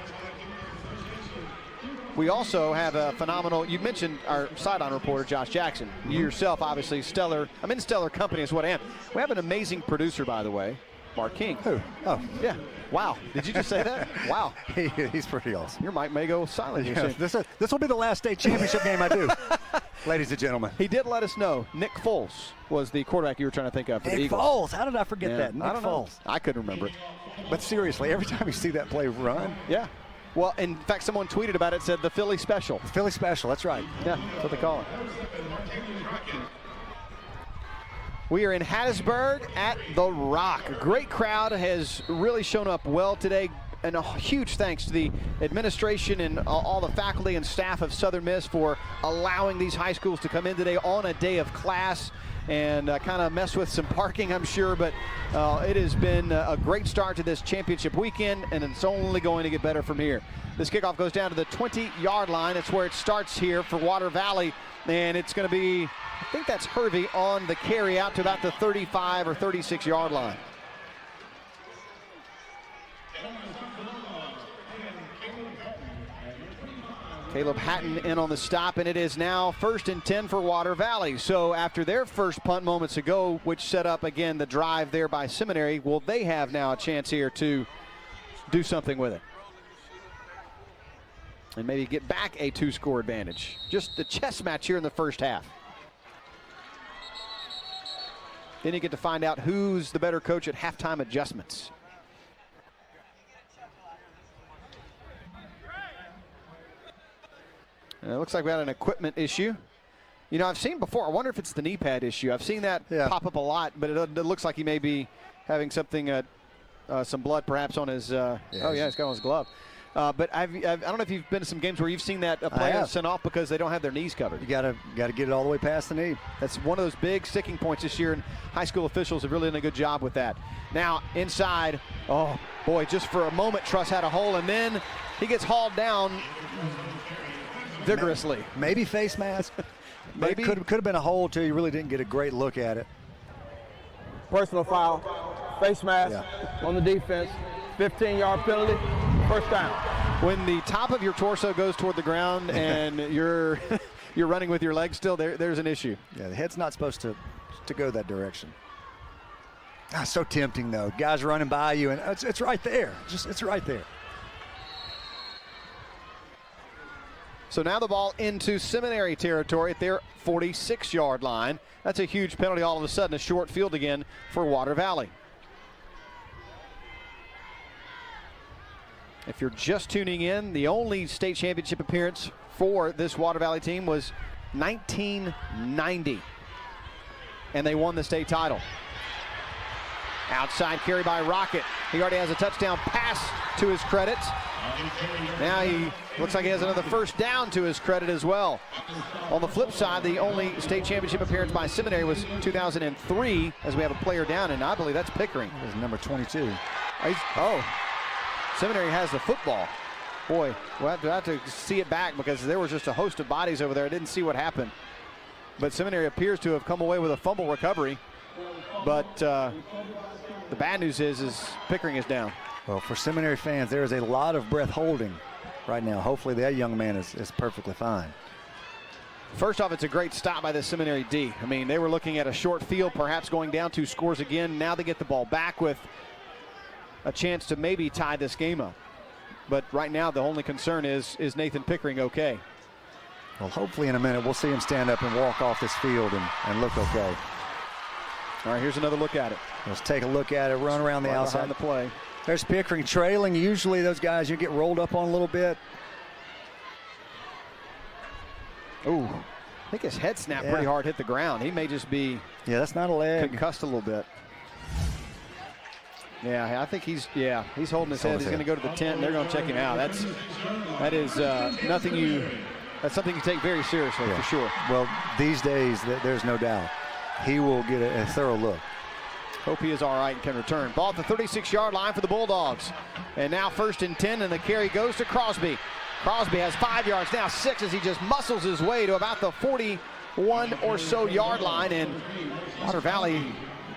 We also have a phenomenal, you mentioned our sideline reporter, Josh Jackson. You yourself, obviously, stellar. I'm in stellar company is what I am. We have an amazing producer, by the way. Mark King. Who? Oh, Yeah. Wow. Did you just say that? Wow. he's pretty awesome. Your mic may go silent. Yeah, this will be the last state championship game I do, ladies and gentlemen. He did let us know Nick Foles was the quarterback you were trying to think of for the Nick Eagles. Foles. How did I forget Yeah, that? Nick I don't know. Foles. I couldn't remember it. But seriously, every time you see that play run, Yeah. Well, in fact, someone tweeted about it, said the Philly special. Philly special. That's right. Yeah, that's what they call it. We are in Hattisburg at the Rock. A great crowd has really shown up well today, and a huge thanks to the administration and all the faculty and staff of Southern Miss for allowing these high schools to come in today on a day of class and kind of mess with some parking, I'm sure, but it has been a great start to this championship weekend, and it's only going to get better from here. This kickoff goes down to the 20-yard line. It's where it starts here for Water Valley, and it's going to be, I think that's Hervey on the carry out to about the 35 or 36-yard line. Caleb Hatton in on the stop, and it is now 1st and 10 for Water Valley. So after their first punt moments ago, which set up, again, the drive there by Seminary, will they have now a chance here to do something with it? And maybe get back a 2-score advantage. Just a chess match here in the first half. Then you get to find out who's the better coach at halftime adjustments. And it looks like we had an equipment issue. You know, I've seen before, I wonder if it's the knee pad issue. I've seen that pop up a lot, but it looks like he may be having something, some blood perhaps on his, he's got on his glove. But I don't know if you've been to some games where you've seen that a player sent off because they don't have their knees covered. You gotta get it all the way past the knee. That's one of those big sticking points this year, and high school officials have really done a good job with that. Now, inside, oh boy, just for a moment, Truss had a hole, and then he gets hauled down vigorously. Maybe face mask. Maybe. Could have been a hole, too. You really didn't get a great look at it. Personal foul, face mask on the defense, 15-yard penalty, first down. When the top of your torso goes toward the ground and you're running with your legs still, there's an issue. Yeah, the head's not supposed to go that direction. Ah, so tempting, though. Guys running by you, and it's right there. It's right there. So now the ball into Seminary territory at their 46-yard line. That's a huge penalty all of a sudden, a short field again for Water Valley. If you're just tuning in, the only state championship appearance for this Water Valley team was 1990. And they won the state title. Outside carry by Rocket. He already has a touchdown pass to his credit. Now he looks like he has another first down to his credit as well. On the flip side, the only state championship appearance by Seminary was 2003, as we have a player down, and I believe that's Pickering. That's number 22. Seminary has the football. Boy, we'll have to see it back because there was just a host of bodies over there. I didn't see what happened. But Seminary appears to have come away with a fumble recovery. But the bad news is Pickering is down. Well, for Seminary fans, there is a lot of breath holding right now. Hopefully that young man is perfectly fine. First off, it's a great stop by the Seminary D. I mean, they were looking at a short field, perhaps going down 2 scores again. Now they get the ball back with a chance to maybe tie this game up. But right now, the only concern is Nathan Pickering okay? Well, hopefully in a minute we'll see him stand up and walk off this field and look okay. All right, here's another look at it. Let's take a look at it, run around the outside. Behind the play. There's Pickering trailing. Usually those guys, you get rolled up on a little bit. Ooh, I think his head snapped pretty hard, hit the ground. He may just be that's not a leg. Concussed a little bit. Yeah, I think he's holding his head. He's going to go to the tent, and they're going to check him out. That's something you take very seriously for sure. Well, these days, there's no doubt. He will get a thorough look. Hope he is all right and can return. Ball at the 36-yard line for the Bulldogs. And now 1st and 10, and the carry goes to Crosby. Crosby has 5 yards, now 6 as he just muscles his way to about the 41 or so yard line. And Water Valley,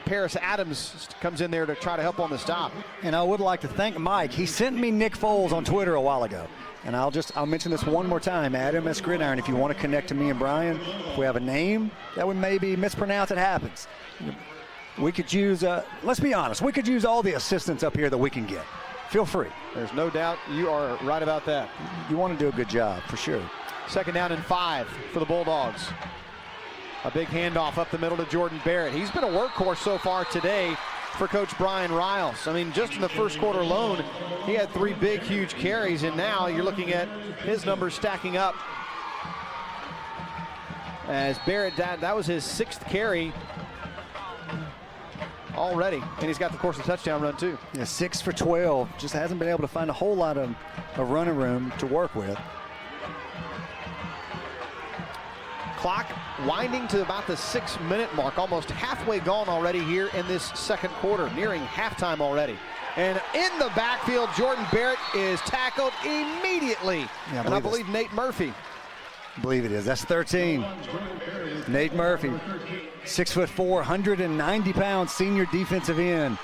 Paris Adams comes in there to try to help on the stop. And I would like to thank Mike. He sent me Nick Foles on Twitter a while ago. And I'll mention this one more time. Adam S. Gridiron, if you want to connect to me and Brian, if we have a name that we maybe mispronounce, it happens. we could use, let's be honest, we could use all the assistance up here that we can get. Feel free. There's no doubt you are right about that. You want to do a good job, for sure. 2nd down and 5 for the Bulldogs. A big handoff up the middle to Jordan Barrett. He's been a workhorse so far today for Coach Brian Riles. I mean, just in the first quarter alone, he had 3 big, huge carries, and now you're looking at his numbers stacking up. As Barrett, that was his 6th carry already, and he's got, of course, a touchdown run too. Yeah, 6 for 12. Just hasn't been able to find a whole lot of running room to work with. Clock winding to about the 6-minute mark, almost halfway gone already here in this second quarter, nearing halftime already. And in the backfield, Jordan Barrett is tackled immediately. Yeah, I believe Nate Murphy. I believe it is. That's 13. Nate Murphy, 6'4", 190 pounds, senior defensive end,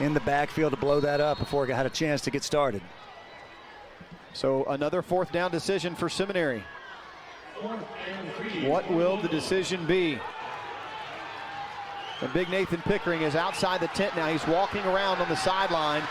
in the backfield to blow that up before it had a chance to get started. So another 4th down decision for Seminary. What will the decision be? The big Nathan Pickering is outside the tent now. He's walking around on the sideline,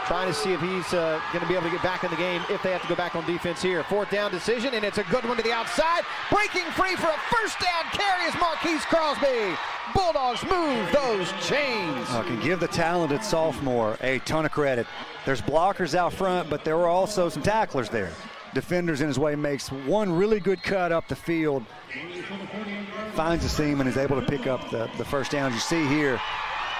trying to see if he's going to be able to get back in the game if they have to go back on defense here. 4th down decision, and it's a good one to the outside. Breaking free for a 1st down carry is Marquise Crosby. Bulldogs move those chains. I can give the talented sophomore a ton of credit. There's blockers out front, but there were also some tacklers there. Defenders in his way, makes one really good cut up the field, finds the seam, and is able to pick up the 1st down. You see here,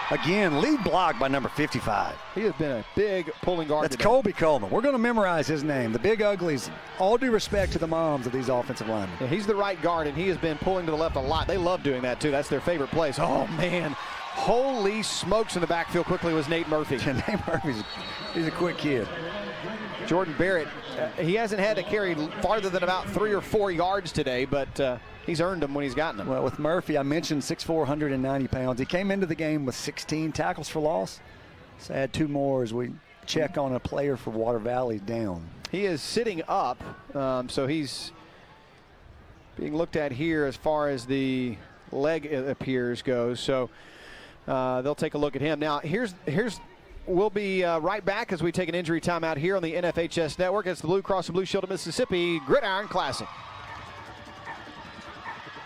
again, lead block by number 55. He has been a big pulling guard That's today. Colby Coleman. We're going to memorize his name. The Big Uglies, all due respect to the moms of these offensive linemen. Yeah, he's the right guard, and he has been pulling to the left a lot. They love doing that, too. That's their favorite place. Oh, man. Holy smokes, in the backfield quickly was Nate Murphy. Nate Murphy's he's a quick kid. Jordan Barrett, he hasn't had to carry farther than about 3 or 4 yards today, but he's earned them when he's gotten them. Well, with Murphy, I mentioned 6'4", 190 pounds. He came into the game with 16 tackles for loss. So add 2 more as we check on a player for Water Valley down. He is sitting up, so he's being looked at here as far as the leg, it appears, goes. So they'll take a look at him. Now, we'll be right back as we take an injury timeout here on the NFHS Network. It's the Blue Cross and Blue Shield of Mississippi Gridiron Classic.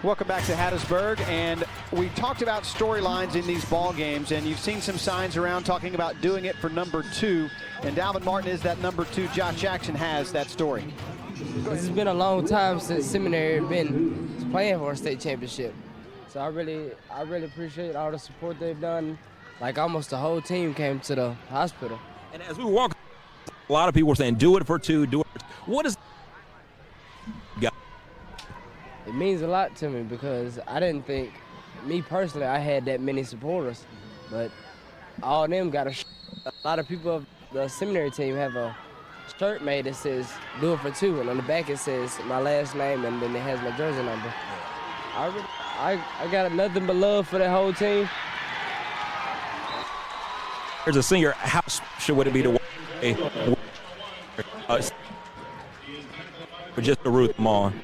Welcome back to Hattisburg, and we talked about storylines in these ball games, and you've seen some signs around talking about doing it for number 2, and Dalvin Martin is that number 2. Josh Jackson has that story. This has been a long time since Seminary been playing for a state championship, so I really appreciate all the support they've done. Like almost the whole team came to the hospital. And as we walk, a lot of people were saying, do it for 2, do it for 2. What is It means a lot to me because I didn't think, me personally, I had that many supporters. But all of them got a lot of people of the Seminary team have a shirt made that says, do it for 2. And on the back it says my last name, and then it has my jersey number. I got nothing but love for that whole team. As a senior, how special would it be to just to root them on?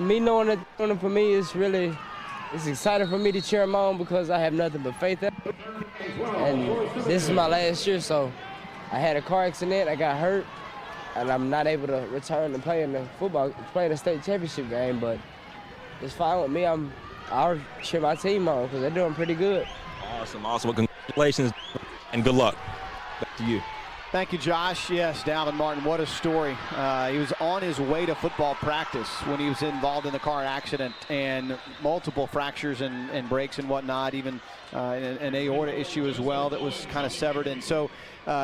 Me knowing that for me is it's exciting for me to cheer them on because I have nothing but faith in them. And this is my last year, so I had a car accident, I got hurt, and I'm not able to return and play in the state championship game, but it's fine with me. I'll cheer my team on because they're doing pretty good. Awesome. Well, congratulations and good luck. Back to you. Thank you, Josh. Yes, Dalvin Martin, what a story. He was on his way to football practice when he was involved in the car accident, and multiple fractures and breaks and whatnot, even an aorta issue as well that was kind of severed. And so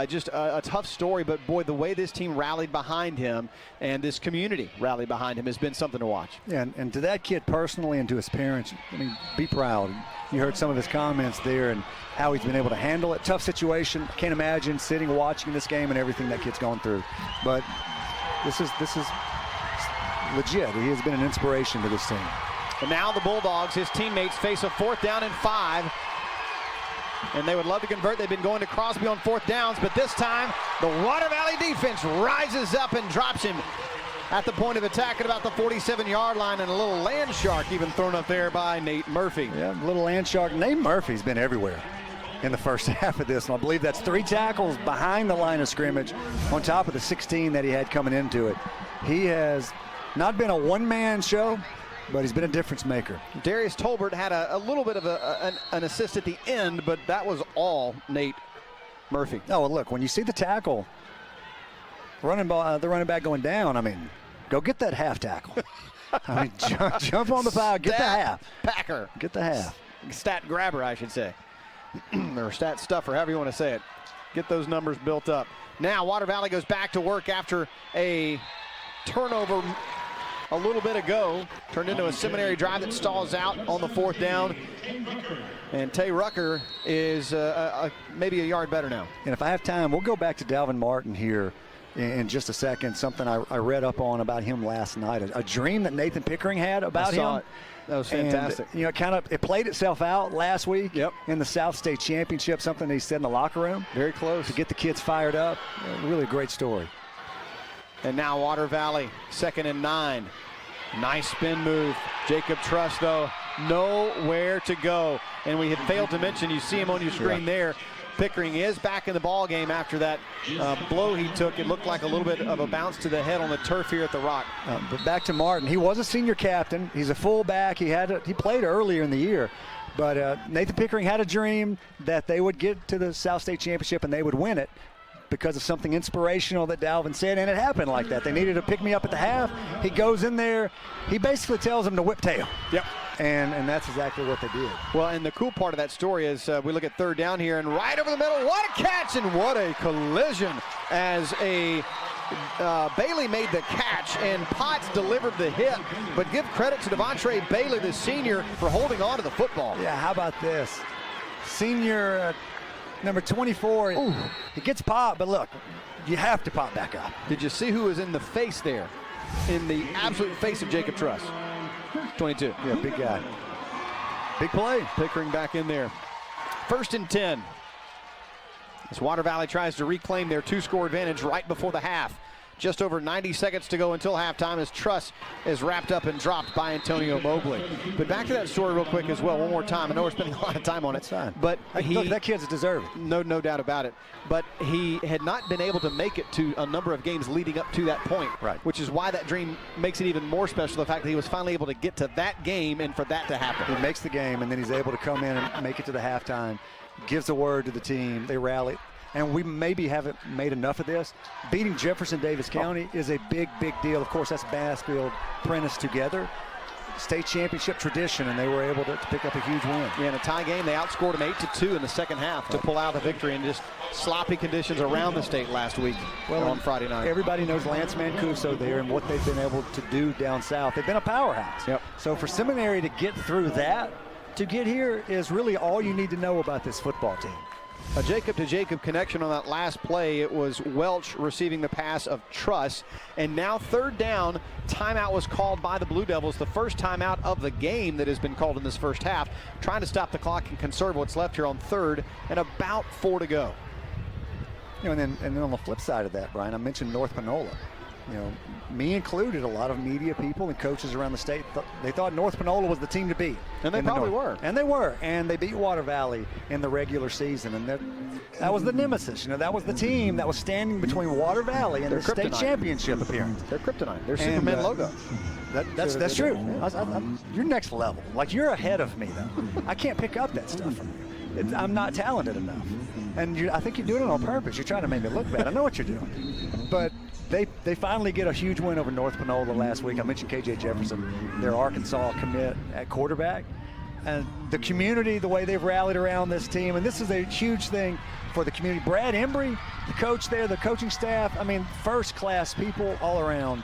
just a tough story, but boy, the way this team rallied behind him and this community rallied behind him has been something to watch. Yeah, and to that kid personally and to his parents, I mean, be proud. You heard some of his comments there and how he's been able to handle it. Tough situation. Can't imagine sitting watching this game and everything that kid's going through. But this is legit. He has been an inspiration to this team. And now the Bulldogs, his teammates, face a 4th down and 5. And they would love to convert. They've been going to Crosby on 4th downs, but this time the Water Valley defense rises up and drops him at the point of attack at about the 47-yard line, and a little land shark even thrown up there by Nate Murphy. Yeah, little land shark. Nate Murphy's been everywhere in the first half of this, and I believe that's 3 tackles behind the line of scrimmage on top of the 16 that he had coming into it. He has not been a one-man show, but he's been a difference maker. Darius Tolbert had a little bit of an assist at the end, but that was all Nate Murphy. Oh, well, look, when you see the tackle, the running back going down, I mean, go get that half tackle. I mean, jump on the pile, get the half. Packer. Get the half. Stat grabber, I should say. Or stat stuffer, however you want to say it. Get those numbers built up. Now, Water Valley goes back to work after a turnover a little bit ago. Turned into a Seminary drive that stalls out on the 4th down. And Tay Rucker is maybe a yard better now. And if I have time, we'll go back to Dalvin Martin here in just a second. Something I read up on about him last night. A dream that Nathan Pickering had about him. It. That was fantastic. And, you know, it played itself out last week in the South State Championship, something they said in the locker room. Very close. To get the kids fired up. Really a great story. And now Water Valley, 2nd and 9. Nice spin move. Jacob Truss, though, nowhere to go. And we had failed to mention, you see him on your screen there, Pickering is back in the ball game after that blow he took. It looked like a little bit of a bounce to the head on the turf here at the Rock. But back to Martin. He was a senior captain. He's a fullback. He played earlier in the year. But Nathan Pickering had a dream that they would get to the South State Championship and they would win it because of something inspirational that Dalvin said, and it happened like that. They needed to pick me up at the half. He goes in there. He basically tells them to whip tail. Yep. And that's exactly what they did. Well, and the cool part of that story is we look at 3rd down here, and right over the middle, what a catch and what a collision as Bailey made the catch and Potts delivered the hit. But give credit to Devontre Bailey, the senior, for holding on to the football. Yeah, how about this? Senior number 24, ooh, he gets popped, but look, you have to pop back up. Did you see who was in the face there? In the absolute face of Jacob Truss. 22. Yeah, big guy. Big play. Pickering back in there. 1st and 10. As Water Valley tries to reclaim their 2-score advantage right before the half. Just over 90 seconds to go until halftime as Truss is wrapped up and dropped by Antonio Mobley. But back to that story real quick as well, one more time. I know we're spending a lot of time on it. That's fine. But look, that kid's deserved. No doubt about it. But he had not been able to make it to a number of games leading up to that point. Right. Which is why that dream makes it even more special, the fact that he was finally able to get to that game and for that to happen. He makes the game, and then he's able to come in and make it to the halftime, gives a word to the team, they rally. And we maybe haven't made enough of this. Beating Jefferson Davis County is a big, big deal. Of course, that's Bassfield, Prentice together. State championship tradition, and they were able to pick up a huge win. Yeah, in a tie game, they outscored them 8-2 in the second half to pull out the victory in just sloppy conditions around the state last week on Friday night. Everybody knows Lance Mancuso there and what they've been able to do down south. They've been a powerhouse. Yep. So for Seminary to get through that, to get here is really all you need to know about this football team. A Jacob-to-Jacob connection on that last play. It was Welch receiving the pass of Truss. And now 3rd down, timeout was called by the Blue Devils. The first timeout of the game that has been called in this first half. Trying to stop the clock and conserve what's left here on 3rd and about 4 to go. You know, and then on the flip side of that, Brian, I mentioned North Panola. You know, me included, a lot of media people and coaches around the state, they thought North Panola was the team to beat. And they probably were. And they were. And they beat Water Valley in the regular season. And that was the nemesis. You know, that was the team that was standing between Water Valley and the state championship appearance. Their kryptonite. Their Superman logo. That's true. You're next level. Like, you're ahead of me, though. I can't pick up that stuff from you. I'm not talented enough. And I think you're doing it on purpose. You're trying to make me look bad. I know what you're doing. But they finally get a huge win over North Panola last week. I mentioned KJ Jefferson, their Arkansas commit at quarterback. And the community, the way they've rallied around this team, and this is a huge thing for the community. Brad Embry, the coach there, the coaching staff, I mean, first-class people all around.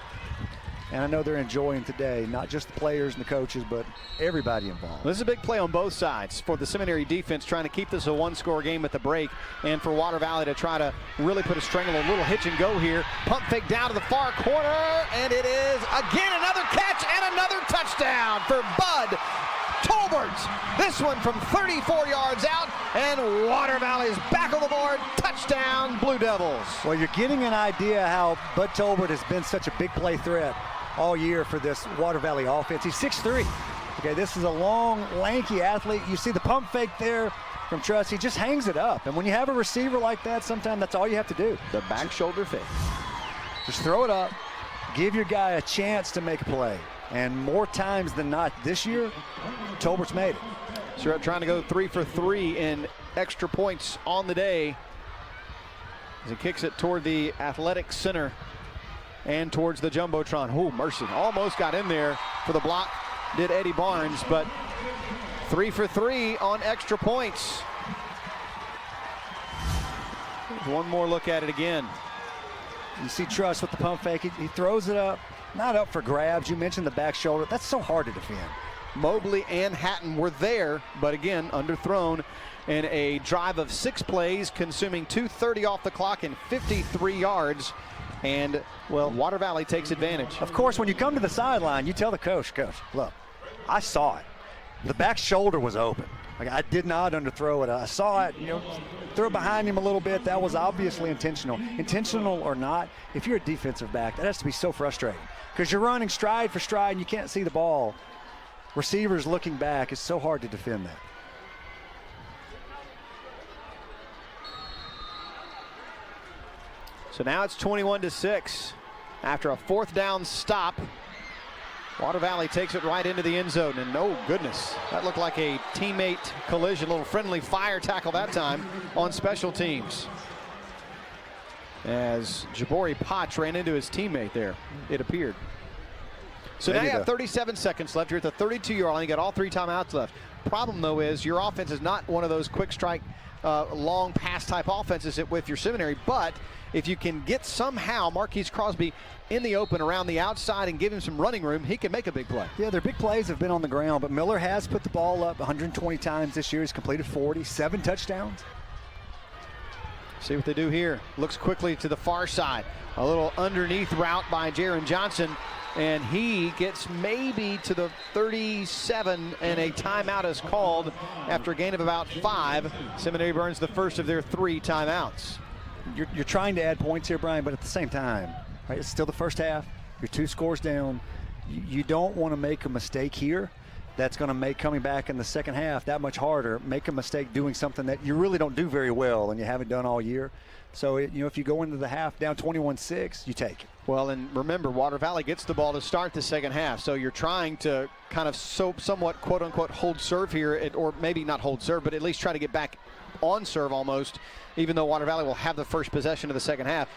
And I know they're enjoying today, not just the players and the coaches, but everybody involved. This is a big play on both sides for the Seminary defense, trying to keep this a 1-score game at the break, and for Water Valley to try to really put a strangle, a little hitch and go here. Pump fake down to the far corner, and it is again another catch and another touchdown for Bud Tolbert. yards. This one from 34 yards out, and Water Valley's back on the board. Touchdown, Blue Devils. Well, you're getting an idea how Bud Tolbert has been such a big play threat all year for this Water Valley offense. He's 6'3". Okay, this is a long, lanky athlete. You see the pump fake there from Truss. He just hangs it up. And when you have a receiver like that, sometimes that's all you have to do. The back shoulder fake. Just throw it up. Give your guy a chance to make a play. And more times than not this year, Tolbert's made it. Surratt trying to go 3 for 3 in extra points on the day as he kicks it toward the athletic center and towards the Jumbotron. Oh, mercy. Almost got in there for the block, did Eddie Barnes, but 3 for 3 on extra points. One more look at it again. You see Truss with the pump fake. He throws it up. Not up for grabs. You mentioned the back shoulder. That's so hard to defend. Mobley and Hatton were there, but again, underthrown in a drive of 6 plays, consuming 2:30 off the clock and 53 yards. And, well, Water Valley takes advantage. Of course, when you come to the sideline, you tell the coach, look, I saw it. The back shoulder was open. Like, I did not underthrow it. I saw it, threw it behind him a little bit. That was obviously intentional. Intentional or not, if you're a defensive back, that has to be so frustrating because you're running stride for stride and you can't see the ball. Receivers looking back, it's so hard to defend that. So now it's 21-6 after a 4th down stop. Water Valley takes it right into the end zone, and oh goodness, that looked like a teammate collision, a little friendly fire tackle that time on special teams. As Jabori Potts ran into his teammate there, it appeared. So now you have 37 seconds left. You're at the 32-yard line. You got all 3 timeouts left. Problem, though, is your offense is not one of those quick strike, long pass type offenses with your Seminary, but if you can get somehow Marquise Crosby in the open around the outside and give him some running room, he can make a big play. Yeah, their big plays have been on the ground, but Miller has put the ball up 120 times this year. He's completed 40, 7 touchdowns. See what they do here. Looks quickly to the far side. A little underneath route by Jaron Johnson, and he gets maybe to the 37, and a timeout is called after a gain of about 5. Seminary burns the first of their 3 timeouts. You're trying to add points here, Brian, but at the same time, right, it's still the first half. You're 2 scores down. You don't want to make a mistake here that's going to make coming back in the second half that much harder. Make a mistake doing something that you really don't do very well and you haven't done all year. So, if you go into the half down 21-6, you take it. Well, and remember, Water Valley gets the ball to start the second half, so you're trying to kind of somewhat, quote-unquote, hold serve here, or maybe not hold serve, but at least try to get back on serve almost, even though Water Valley will have the first possession of the second half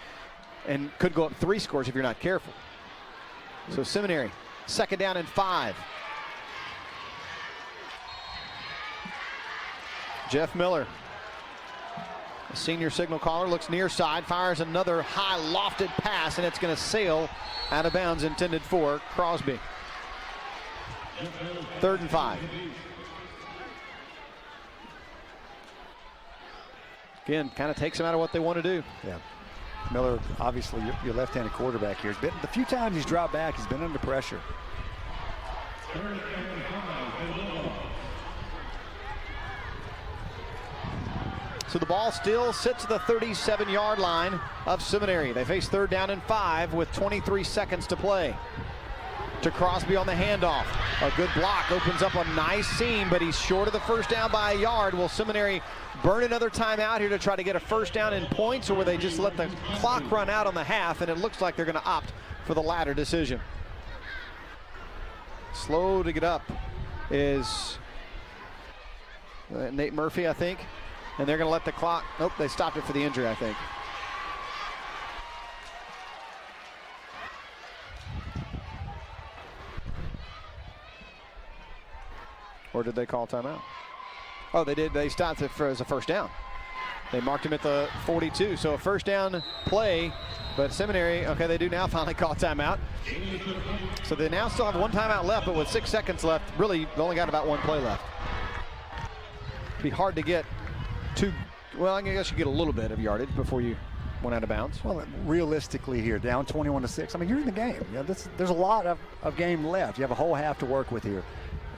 and could go up 3 scores if you're not careful. So Seminary, 2nd down and 5. Jeff Miller, a senior signal caller, looks near side, fires another high lofted pass, and it's going to sail out of bounds, intended for Crosby. 3rd and 5. Again, kind of takes them out of what they want to do. Yeah. Miller, obviously, your left-handed quarterback here. The few times he's dropped back, he's been under pressure. So the ball still sits at the 37-yard line of Seminary. They face 3rd down and 5 with 23 seconds to play. To Crosby on the handoff. A good block opens up a nice seam, but he's short of the first down by a yard. Will Seminary burn another timeout here to try to get a first down in points, or will they just let the clock run out on the half? And it looks like they're going to opt for the latter decision. Slow to get up is Nate Murphy, I think. And they're going to let the clock, nope, they stopped it for the injury, I think. Or did they call timeout? Oh, they did. They stopped it as a first down. They marked him at the 42. So a first down play, but Seminary, okay, they do now finally call timeout. So they now still have 1 timeout left, but with 6 seconds left, really, they only got about 1 play left. It'd be hard to get well, I guess you get a little bit of yardage before you went out of bounds. Well, realistically here, down 21-6. I mean, you're in the game. There's a lot of game left. You have a whole half to work with here.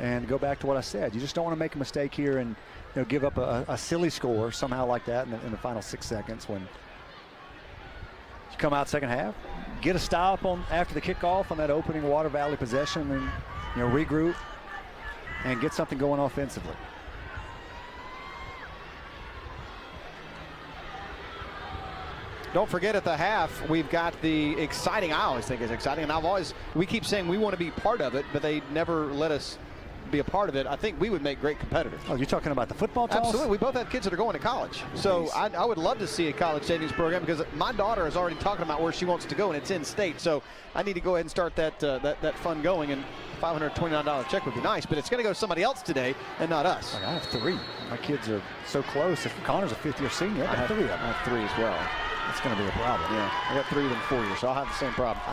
And go back to what I said. You just don't want to make a mistake here and give up a silly score somehow like that in the final 6 seconds when you come out second half. Get a stop on after the kickoff on that opening Water Valley possession and regroup and get something going offensively. Don't forget at the half, we've got the exciting, I always think it's exciting, and we keep saying we want to be part of it, but they never let us be a part of it. I think we would make great competitors. Oh, you're talking about the football toss? Absolutely. We both have kids that are going to college. So I would love to see a college savings program because my daughter is already talking about where she wants to go, and it's in state. So I need to go ahead and start that fund going, and $529 check would be nice, but it's going to go to somebody else today and not us. I have 3. My kids are so close. If Connor's a fifth-year senior, I have 3 of them. I have 3 as well. It's going to be a problem. Yeah, I got 3 of them 4 years, so I'll have the same problem.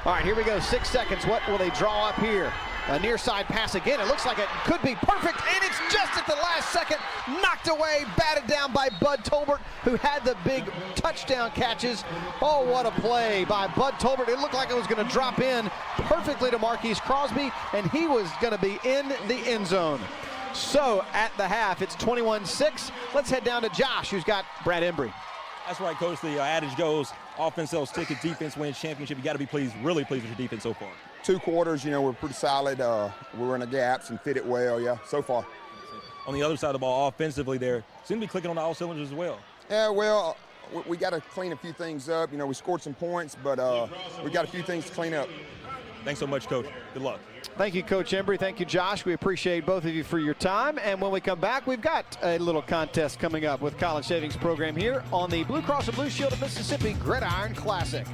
All right, here we go. 6 seconds. What will they draw up here? A near side pass again. It looks like it could be perfect, and it's just at the last second, knocked away, batted down by Bud Tolbert, who had the big touchdown catches. Oh, what a play by Bud Tolbert. It looked like it was going to drop in perfectly to Marquise Crosby, and he was going to be in the end zone. So at the half, it's 21-6. Let's head down to Josh, who's got Brad Embry. That's right, Coach. The adage goes, offense sells tickets, defense wins championship. You got to be pleased, really pleased with your defense so far. 2 quarters, we're pretty solid. We were in the gaps and fit it well, so far. On the other side of the ball, offensively there, seem to be clicking on all cylinders as well. Yeah, well, we got to clean a few things up. We scored some points, but we got a few things to clean up. Thanks so much, Coach. Good luck. Thank you, Coach Embry. Thank you, Josh. We appreciate both of you for your time. And when we come back, we've got a little contest coming up with College Savings Program here on the Blue Cross and Blue Shield of Mississippi Gridiron Classic.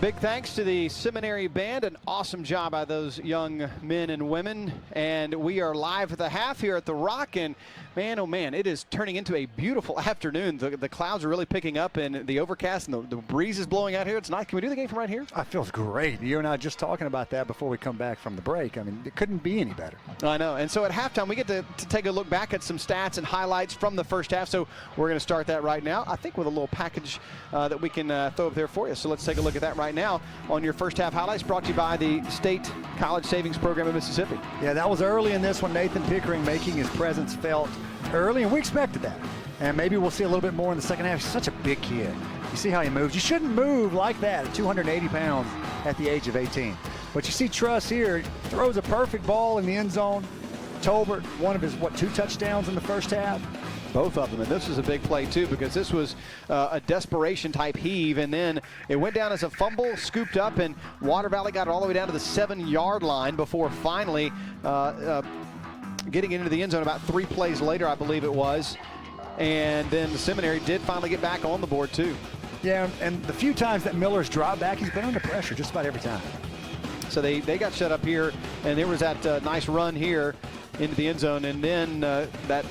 Big thanks to the Seminary Band. An awesome job by those young men and women. And we are live at the half here at the Rock. And man, oh man, it is turning into a beautiful afternoon. The clouds are really picking up and the overcast and the breeze is blowing out here. It's nice. Can we do the game from right here? It feels great. You and I just talking about that before we come back from the break. I mean, it couldn't be any better. I know. And so at halftime, we get to take a look back at some stats and highlights from the first half. So we're going to start that right now, I think with a little package that we can throw up there for you. So let's take a look at that right now on your first half highlights, brought to you by the State College Savings Program of Mississippi. Yeah, that was early in this one. Nathan Pickering making his presence felt early, and we expected that. And maybe we'll see a little bit more in the second half. He's such a big kid. You see how he moves. You shouldn't move like that at 280 pounds at the age of 18. But you see Truss here, throws a perfect ball in the end zone. Tolbert, one of his, 2 touchdowns in the first half? Both of them, and this was a big play too because this was a desperation type heave, and then it went down as a fumble, scooped up, and Water Valley got it all the way down to the 7-yard line before finally getting into the end zone about 3 plays later, I believe it was. And then the Seminary did finally get back on the board too. Yeah, and the few times that Miller's dropped back, he's been under pressure just about every time. So they got shut up here, and there was that nice run here into the end zone, and then that.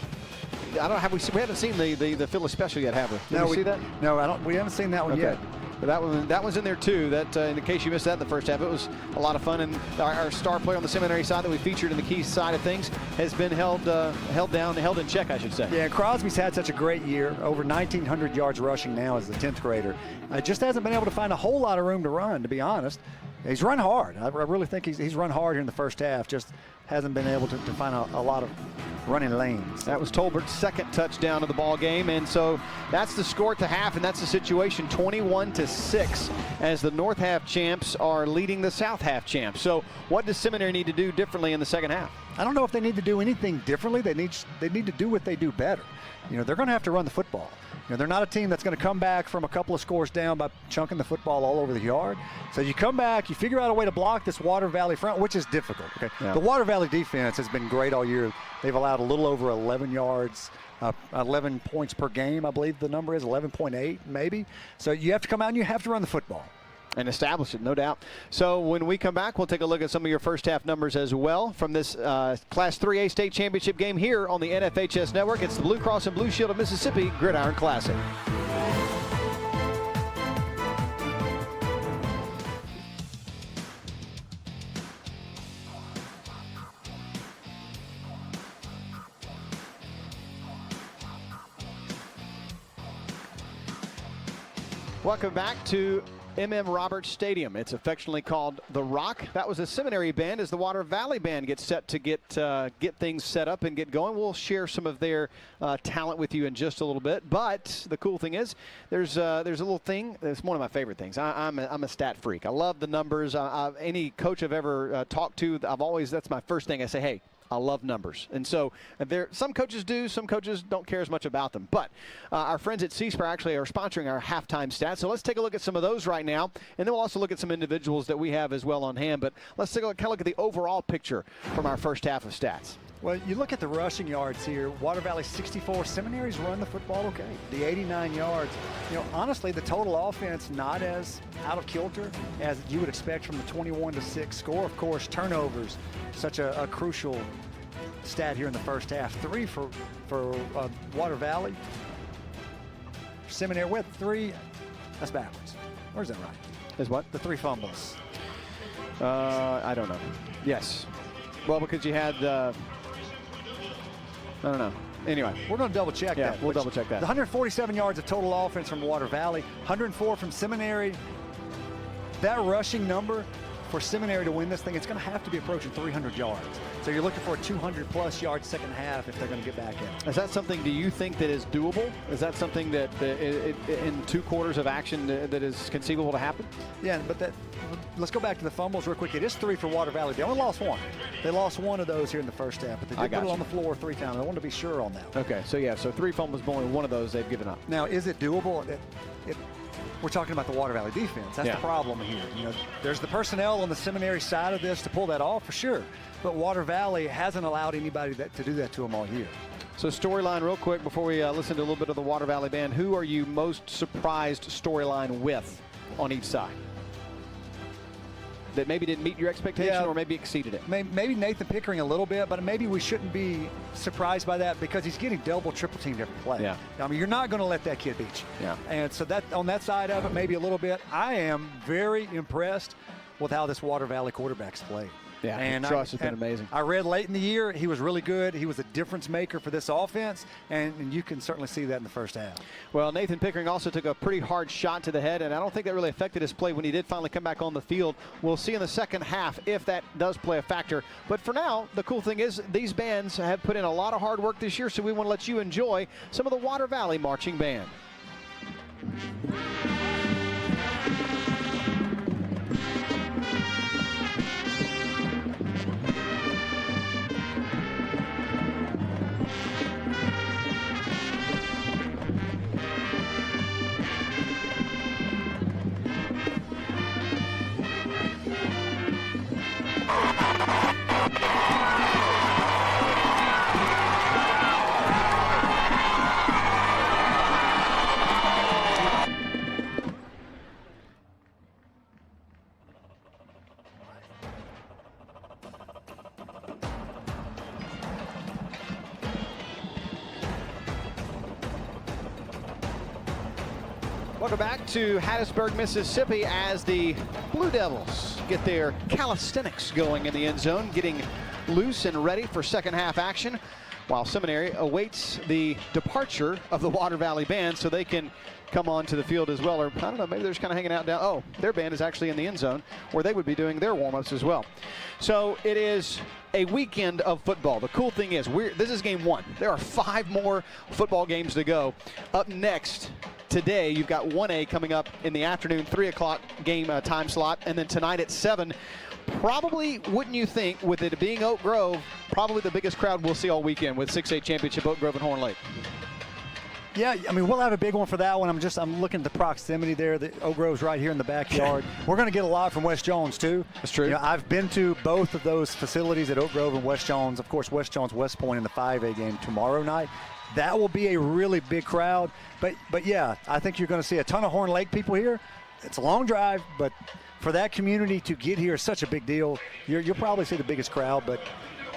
I don't know, we haven't seen the Philly special yet, have we? Did we see that? No, we haven't seen that one yet. But that one's in there too. That in case you missed that in the first half, it was a lot of fun. And our star player on the Seminary side that we featured in the key side of things has been held in check, I should say. Yeah, Crosby's had such a great year, over 1,900 yards rushing now as the 10th grader. Just hasn't been able to find a whole lot of room to run, to be honest. He's run hard. I really think he's run hard here in the first half. Just hasn't been able to find a lot of running lanes. That was Tolbert's second touchdown of the ball game, and so that's the score at the half, and that's the situation, 21-6, as the North half champs are leading the South half champs. So what does Seminary need to do differently in the second half? I don't know if they need to do anything differently. They need to do what they do better. They're going to have to run the football. They're not a team that's going to come back from a couple of scores down by chunking the football all over the yard. So you come back, you figure out a way to block this Water Valley front, which is difficult. Okay, yeah. The Water Valley defense has been great all year. They've allowed a little over 11 yards, 11 points per game, I believe the number is 11.8 maybe. So you have to come out and you have to run the football. And establish it, no doubt. So when we come back, we'll take a look at some of your first half numbers as well from this Class 3A state championship game here on the NFHS Network. It's the Blue Cross and Blue Shield of Mississippi Gridiron Classic. Welcome back to M.M. Roberts Stadium. It's affectionately called The Rock. That was a Seminary band as the Water Valley band gets set to get things set up and get going. We'll share some of their talent with you in just a little bit. But the cool thing is there's a little thing. It's one of my favorite things. I'm a stat freak. I love the numbers. Any coach I've ever talked to, that's my first thing. I say, hey, I love numbers. And so some coaches do, some coaches don't care as much about them. But our friends at C-Spire actually are sponsoring our halftime stats. So let's take a look at some of those right now. And then we'll also look at some individuals that we have as well on hand. But let's take a look at the overall picture from our first half of stats. Well, you look at the rushing yards here. Water Valley 64. Seminary's run the football okay. The 89 yards. Honestly, the total offense not as out of kilter as you would expect from the 21-6 score. Of course, turnovers, such a crucial stat here in the first half. 3 for Water Valley. Seminary with 3. That's backwards. Where's that right? Is what? The 3 fumbles. I don't know. Yes. Well, because you had I don't know. Anyway, we're going to double check that. We'll double check that. The 147 yards of total offense from Water Valley, 104 from Seminary. That rushing number for Seminary to win this thing, it's going to have to be approaching 300 yards. So you're looking for a 200-plus yard second half if they're going to get back in. Is that something, do you think, that is doable? Is that something that in 2 quarters of action that is conceivable to happen? Yeah, but let's go back to the fumbles real quick. It is 3 for Water Valley. They only lost 1. They lost 1 of those here in the first half, but they did put it on the floor 3 times. I wanted to be sure on that. Okay, so 3 fumbles, but only 1 of those they've given up. Now, is it doable? We're talking about the Water Valley defense. That's the problem here. There's the personnel on the Seminary side of this to pull that off for sure, but Water Valley hasn't allowed anybody to do that to them all year. So storyline real quick before we listen to a little bit of the Water Valley band. Who are you most surprised storyline with on each side? That maybe didn't meet your expectation or maybe exceeded it? Maybe Nathan Pickering a little bit, but maybe we shouldn't be surprised by that because he's getting double, triple teamed every play. Yeah. I mean, you're not going to let that kid beat you. Yeah. And so that on that side of it, maybe a little bit. I am very impressed with how this Water Valley quarterback's played. Yeah, and Truss has been amazing. I read late in the year he was really good. He was a difference maker for this offense, and you can certainly see that in the first half. Well, Nathan Pickering also took a pretty hard shot to the head, and I don't think that really affected his play when he did finally come back on the field. We'll see in the second half if that does play a factor. But for now, the cool thing is these bands have put in a lot of hard work this year, so we want to let you enjoy some of the Water Valley Marching Band. Welcome back to Hattisburg, Mississippi, as the Blue Devils get their calisthenics going in the end zone, getting loose and ready for second half action, while Seminary awaits the departure of the Water Valley band so they can come on to the field as well. Or I don't know, maybe they're just kind of hanging out down. Oh, their band is actually in the end zone where they would be doing their warm-ups as well. So it is a weekend of football. The cool thing is this is game 1. There are 5 more football games to go. Up next today, you've got 1A coming up in the afternoon, 3 o'clock game time slot, and then tonight at 7. Probably, wouldn't you think, with it being Oak Grove, probably the biggest crowd we'll see all weekend with 6A championship Oak Grove and Horn Lake. Yeah, I mean, we'll have a big one for that one. I'm looking at the proximity there. The Oak Grove's right here in the backyard. We're going to get a lot from West Jones, too. That's true. I've been to both of those facilities at Oak Grove and West Jones. Of course, West Jones, West Point in the 5A game tomorrow night. That will be a really big crowd. But yeah, I think you're going to see a ton of Horn Lake people here. It's a long drive, but for that community to get here is such a big deal. You'll probably see the biggest crowd, but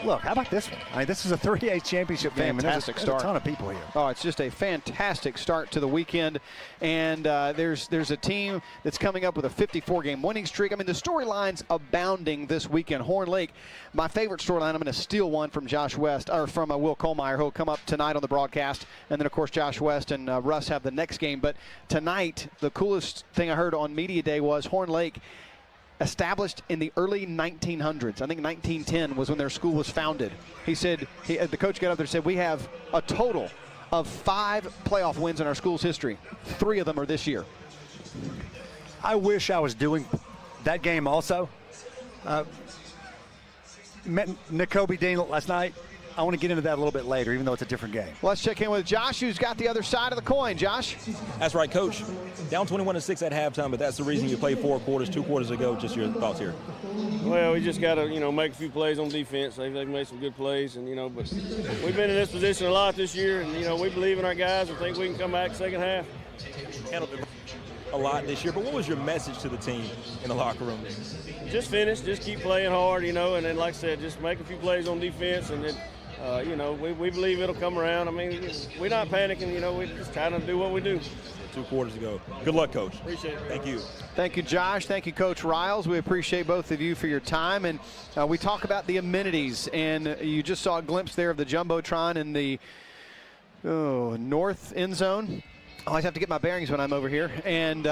look, how about this one? I mean, this is a 3A championship game, and there's a ton of people here. Oh, it's just a fantastic start to the weekend, and there's a team that's coming up with a 54-game winning streak. I mean, the storylines abounding this weekend. Horn Lake, my favorite storyline, I'm going to steal one from Josh West, or from Will Kohlmeyer, who'll come up tonight on the broadcast, and then, of course, Josh West and Russ have the next game. But tonight, the coolest thing I heard on Media Day was Horn Lake, established in the early 1900s. I think 1910 was when their school was founded. He said, the coach got up there and said, we have a total of 5 playoff wins in our school's history. 3 of them are this year. I wish I was doing that game also. Met Nakobe Dean last night. I want to get into that a little bit later, even though it's a different game. Let's check in with Josh, who's got the other side of the coin. Josh? That's right, Coach. Down 21-6 at halftime, but that's the reason you played 4 quarters, 2 quarters ago. Just your thoughts here. Well, we just got to, make a few plays on defense. They've made some good plays, and but we've been in this position a lot this year, and we believe in our guys and think we can come back second half. Handled it a lot this year, but what was your message to the team in the locker room? Just finish, just keep playing hard, and then, like I said, just make a few plays on defense, and then. We believe it'll come around. I mean, we're not panicking. We're just trying to do what we do. 2 quarters ago. Good luck, Coach. Appreciate it. Thank you. Thank you, Josh. Thank you, Coach Riles. We appreciate both of you for your time. And we talk about the amenities. And you just saw a glimpse there of the Jumbotron in the north end zone. I always have to get my bearings when I'm over here. And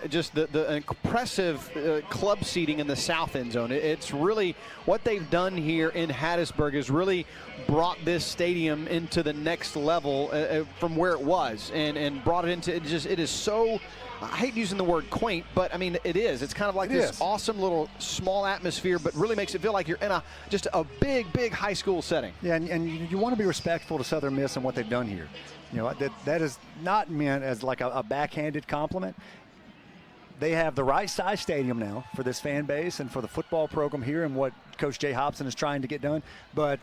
just the impressive club seating in the south end zone. It's really what they've done here in Hattisburg has really brought this stadium into the next level from where it was and brought it into it is so, I hate using the word quaint, but I mean it is. It's kind of like this awesome little small atmosphere, but really makes it feel like you're in just a big high school setting. Yeah, and you want to be respectful to Southern Miss and what they've done here. That is not meant as like a backhanded compliment. They have the right size stadium now for this fan base and for the football program here and what Coach Jay Hobson is trying to get done. But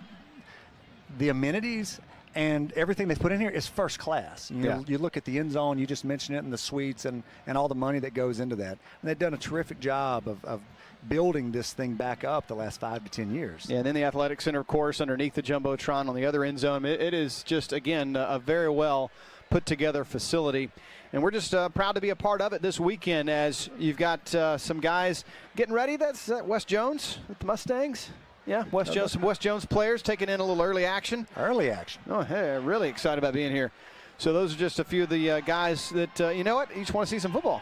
the amenities and everything they've put in here is first class. You look at the end zone, you just mentioned it, and the suites and all the money that goes into that. And they've done a terrific job of building this thing back up the last 5 to 10 years. Yeah, and then the athletic center, of course, underneath the Jumbotron on the other end zone. It is just, again, a very well put together facility. And we're just proud to be a part of it this weekend as you've got some guys getting ready. That's West Jones with the Mustangs. Yeah, some West Jones players taking in a little early action. Early action. Oh, hey, really excited about being here. So those are just a few of the guys that, you know what, each want to see some football.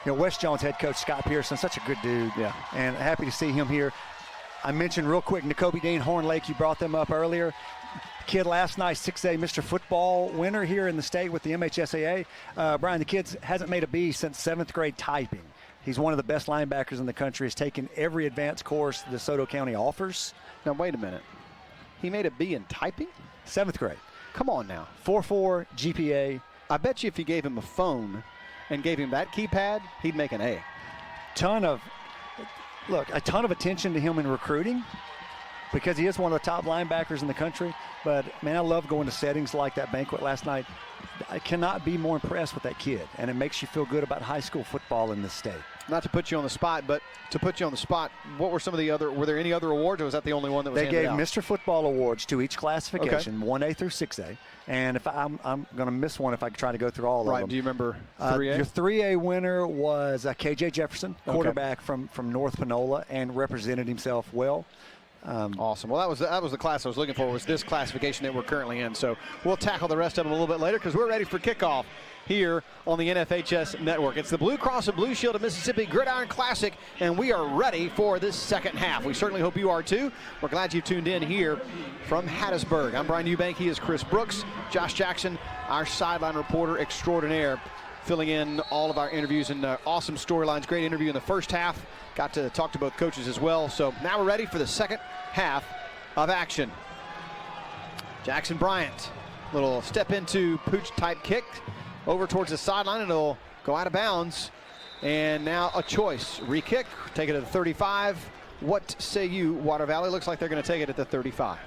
West Jones head coach Scott Pearson, such a good dude. Yeah. And happy to see him here. I mentioned real quick, Nakobe Dean, Horn Lake, you brought them up earlier. Kid last night, 6A Mr. Football winner here in the state with the MHSAA. Brian, the kid hasn't made a B since 7th grade typing. He's one of the best linebackers in the country. He's taken every advanced course DeSoto County offers. Now, wait a minute. He made a B in typing? 7th grade. Come on now. 4.4 GPA. I bet you if you gave him a phone and gave him that keypad, he'd make an A. A ton of attention to him in recruiting because he is one of the top linebackers in the country. But, man, I love going to settings like that banquet last night. I cannot be more impressed with that kid, and it makes you feel good about high school football in this state. Not to put you on the spot, but to put you on the spot, what were some of the other, were there any other awards, or was that the only one that was handed out? They gave Mr. Football awards to each classification, 1A through 6A. And if I'm going to miss one if I try to go through all of them. Right, do you remember 3A? Your 3A winner was KJ Jefferson, quarterback from North Panola, and represented himself well. Awesome. Well, that was the class I was looking for, was this classification that we're currently in. So we'll tackle the rest of them a little bit later because we're ready for kickoff here on the NFHS Network. It's the Blue Cross and Blue Shield of Mississippi Gridiron Classic, and we are ready for this second half. We certainly hope you are too. We're glad you tuned in here from Hattisburg. I'm Brian Eubank. He is Chris Brooks. Josh Jackson, our sideline reporter extraordinaire, filling in all of our interviews and awesome storylines. Great interview in the first half. Got to talk to both coaches as well. So now we're ready for the second half of action. Jackson Bryant, little step into pooch type kick over towards the sideline, and it'll go out of bounds. And now a choice. Re-kick, take it to the 35. What say you, Water Valley? Looks like they're going to take it at the 35.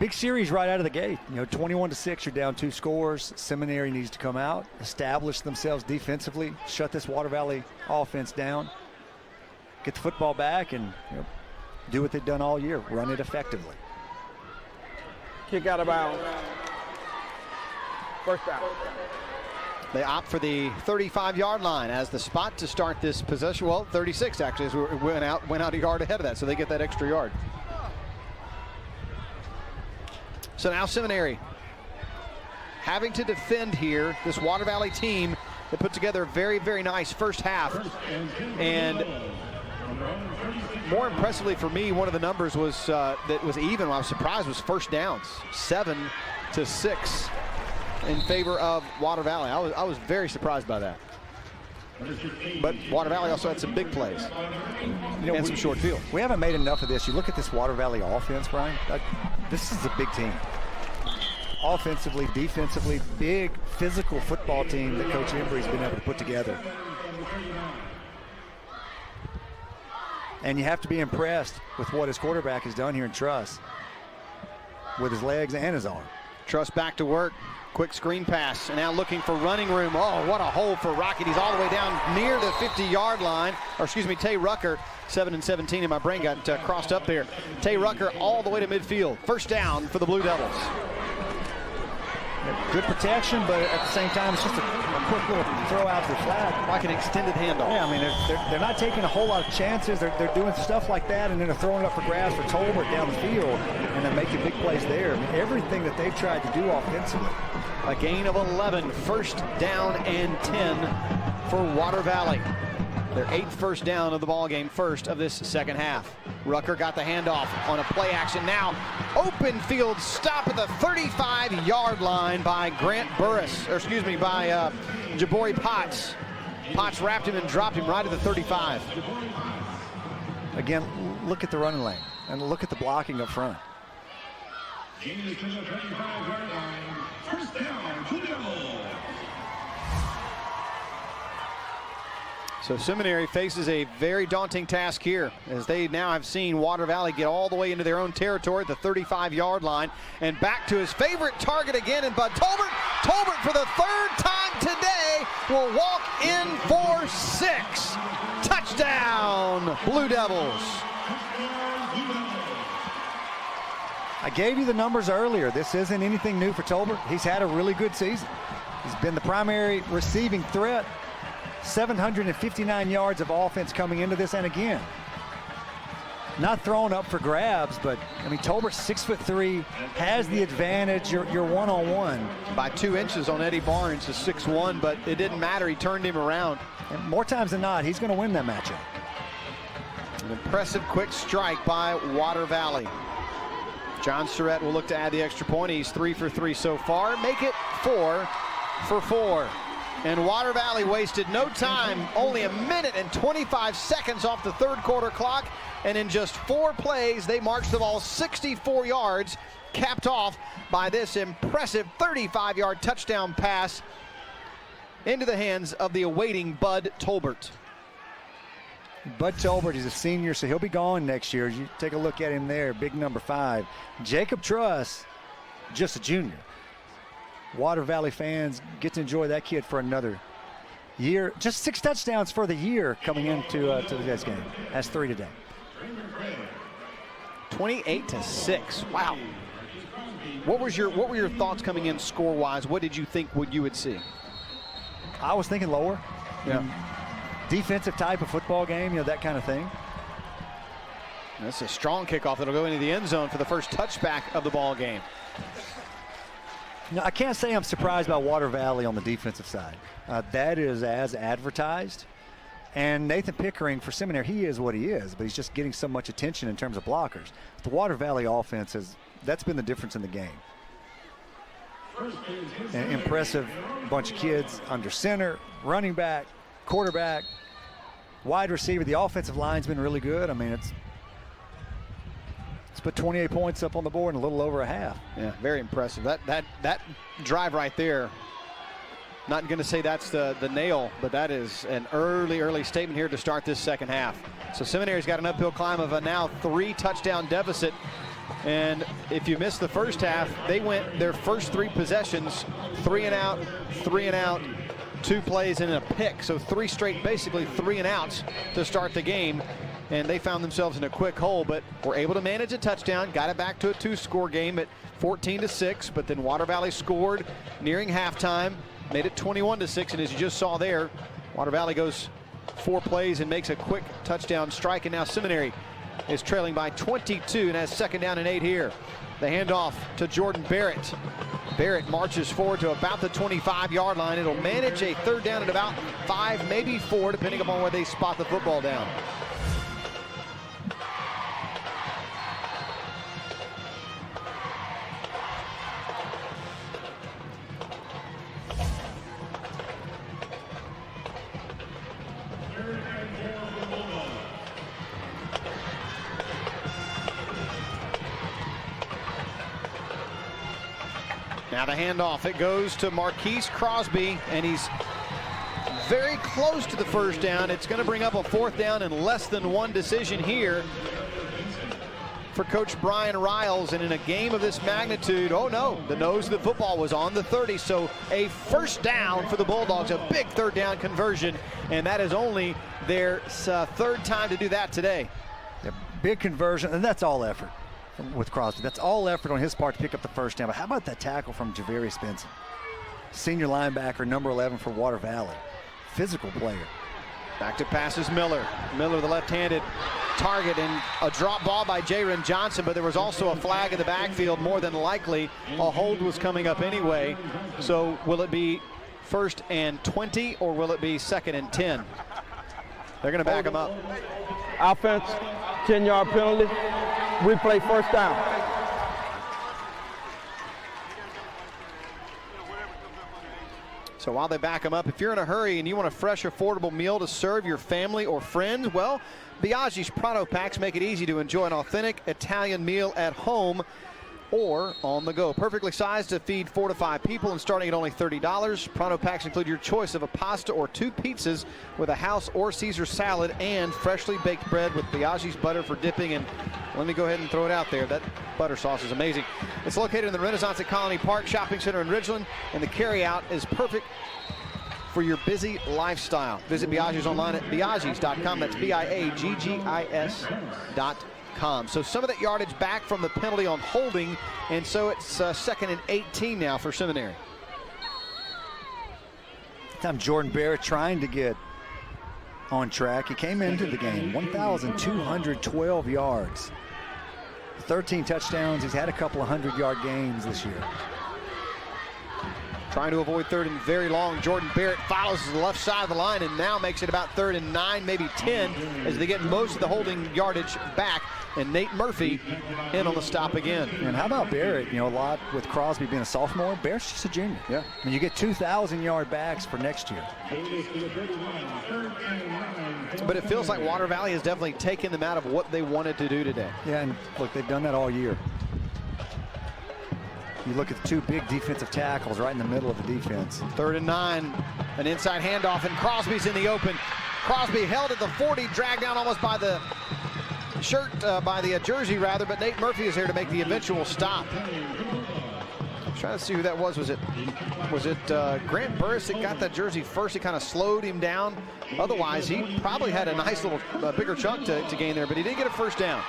Big series right out of the gate. 21-6, you're down 2 scores. Seminary needs to come out, establish themselves defensively, shut this Water Valley offense down, get the football back, and do what they've done all year, run it effectively. Kick out of bounds. First down. They opt for the 35-yard line as the spot to start this possession. Well, 36 actually, as we went out a yard ahead of that, so they get that extra yard. So now Seminary having to defend here. This Water Valley team that put together a very, very nice first half. And more impressively for me, one of the numbers was that was even. I was surprised was first downs, 7-6 in favor of Water Valley. I was very surprised by that. But Water Valley also had some big plays and some short field. We haven't made enough of this. You look at this Water Valley offense, Brian. This is a big team. Offensively, defensively, big physical football team that Coach Embry's been able to put together. And you have to be impressed with what his quarterback has done here in Truss with his legs and his arm. Truss back to work. Quick screen pass, and now looking for running room. Oh, what a hole for Rocket. He's all the way down near the 50-yard line. Or excuse me, Tay Rucker, 7-17, and my brain got crossed up there. Tay Rucker all the way to midfield. First down for the Blue Devils. Good protection, but at the same time, it's just a quick little throw out to the flat. Like an extended handoff. Yeah, I mean, they're not taking a whole lot of chances. They're doing stuff like that, and then they're throwing it up for grabs for Tolbert down the field, and they're making big plays there. I mean, everything that they've tried to do offensively. A gain of 11, first down and 10 for Water Valley. Their 8th first down of the ball game, first of this second half. Rucker got the handoff on a play action now. Open field stop at the 35-yard line by Grant Burris, or excuse me, by Jabori Potts. Potts wrapped him and dropped him right at the 35. Again, look at the running lane and look at the blocking up front. First down, Blue Devils. So Seminary faces a very daunting task here, as they now have seen Water Valley get all the way into their own territory at the 35-yard line, and back to his favorite target again, and Bud Tolbert. Tolbert for the 3rd time today will walk in for 6. Touchdown, Blue Devils. I gave you the numbers earlier. This isn't anything new for Tolbert. He's had a really good season. He's been the primary receiving threat. 759 yards of offense coming into this, and again, not thrown up for grabs, but I mean, Tolbert's 6'3", has the advantage. You're one-on-one. By 2 inches on Eddie Barnes, is 6'1", but it didn't matter. He turned him around. And more times than not, he's going to win that matchup. An impressive quick strike by Water Valley. John Surratt will look to add the extra point. He's 3 for 3 so far. Make it 4 for 4. And Water Valley wasted no time, only 1 minute and 25 seconds off the 3rd quarter clock. And in just 4 plays, they marched the ball 64 yards, capped off by this impressive 35-yard touchdown pass into the hands of the awaiting Bud Tolbert. Bud Tolbert is a senior, so he'll be gone next year. You take a look at him there, big number 5. Jacob Truss, just a junior. Water Valley fans get to enjoy that kid for another year. Just 6 touchdowns for the year coming into to this game. That's 3 today. 28-6. Wow. What were your thoughts coming in score-wise? What did you think you would see? I was thinking lower. Yeah. Defensive type of football game, that kind of thing. That's a strong kickoff that'll go into the end zone for the first touchback of the ball game. No, I can't say I'm surprised by Water Valley on the defensive side. That is as advertised. And Nathan Pickering for Seminary, he is what he is, but he's just getting so much attention in terms of blockers. The Water Valley offense, that's been the difference in the game. An impressive bunch of kids under center, running back, quarterback, wide receiver. The offensive line's been really good. I mean, it's put 28 points up on the board in a little over a half. Yeah, very impressive. That drive right there, not going to say that's the nail, but that is an early statement here to start this second half. So Seminary's got an uphill climb of a now 3 touchdown deficit. And if you missed the first half, they went their first 3 possessions, 3 and out, 3 and out, 2 plays and a pick. So 3 straight, basically 3 and outs to start the game. and they found themselves in a quick hole, but were able to manage a touchdown, got it back to a 2-score game at 14-6, but then Water Valley scored nearing halftime, made it 21-6, and as you just saw there, Water Valley goes 4 plays and makes a quick touchdown strike, and now Seminary is trailing by 22 and has 2nd down and 8 here. The handoff to Jordan Barrett. Barrett marches forward to about the 25-yard line. It'll manage a 3rd down at about 5, maybe 4, depending upon where they spot the football down. Now the handoff, it goes to Marquise Crosby, and he's very close to the 1st down. It's going to bring up a 4th down and less than 1 decision here for Coach Brian Riles. And in a game of this magnitude, oh no, the nose of the football was on the 30. So a 1st down for the Bulldogs, a big 3rd down conversion. And that is only their 3rd time to do that today. Yeah, big conversion, and that's all effort with Crosby. That's all effort on his part to pick up the 1st down. But how about that tackle from Javarius Benson? Senior linebacker, number 11 for Water Valley. Physical player. Back to passes Miller. Miller, the left-handed target, and a drop ball by Jaron Johnson, but there was also a flag in the backfield. More than likely, a hold was coming up anyway. So will it be 1st and 20, or will it be 2nd and 10? They're going to back him up. Offense, 10-yard penalty. Replay 1st down. So while they back them up, if you're in a hurry and you want a fresh, affordable meal to serve your family or friends, well, Biaggi's Pronto Packs make it easy to enjoy an authentic Italian meal at home or on the go. Perfectly sized to feed 4 to 5 people and starting at only $30. Pronto Packs include your choice of a pasta or 2 pizzas with a house or Caesar salad and freshly baked bread with Biaggi's butter for dipping. And let me go ahead and throw it out there. That butter sauce is amazing. It's located in the Renaissance at Colony Park Shopping Center in Ridgeland, and the carryout is perfect for your busy lifestyle. Visit Biaggi's online at biaggis.com. That's biaggis.com. So some of that yardage back from the penalty on holding, and so it's 2nd and 18 now for Seminary. Time Jordan Barrett trying to get on track. He came into the game 1,212 yards, 13 touchdowns. He's had a couple of 100-yard games this year. Trying to avoid 3rd and very long. Jordan Barrett follows the left side of the line and now makes it about 3rd and 9, maybe 10, as they get most of the holding yardage back. And Nate Murphy in on the stop again. And how about Barrett? You know, a lot with Crosby being a sophomore. Barrett's just a junior. Yeah. I mean, you get 2,000-yard backs for next year. But it feels like Water Valley has definitely taken them out of what they wanted to do today. Yeah, and look, they've done that all year. You look at the 2 big defensive tackles right in the middle of the defense. 3rd and 9, an inside handoff, and Crosby's in the open. Crosby held at the 40, dragged down almost by the jersey rather, but Nate Murphy is here to make the eventual stop. I'm trying to see who that was. Was it Grant Burris that got that jersey first? It kind of slowed him down. Otherwise, he probably had a nice little bigger chunk to gain there, but he did get a 1st down.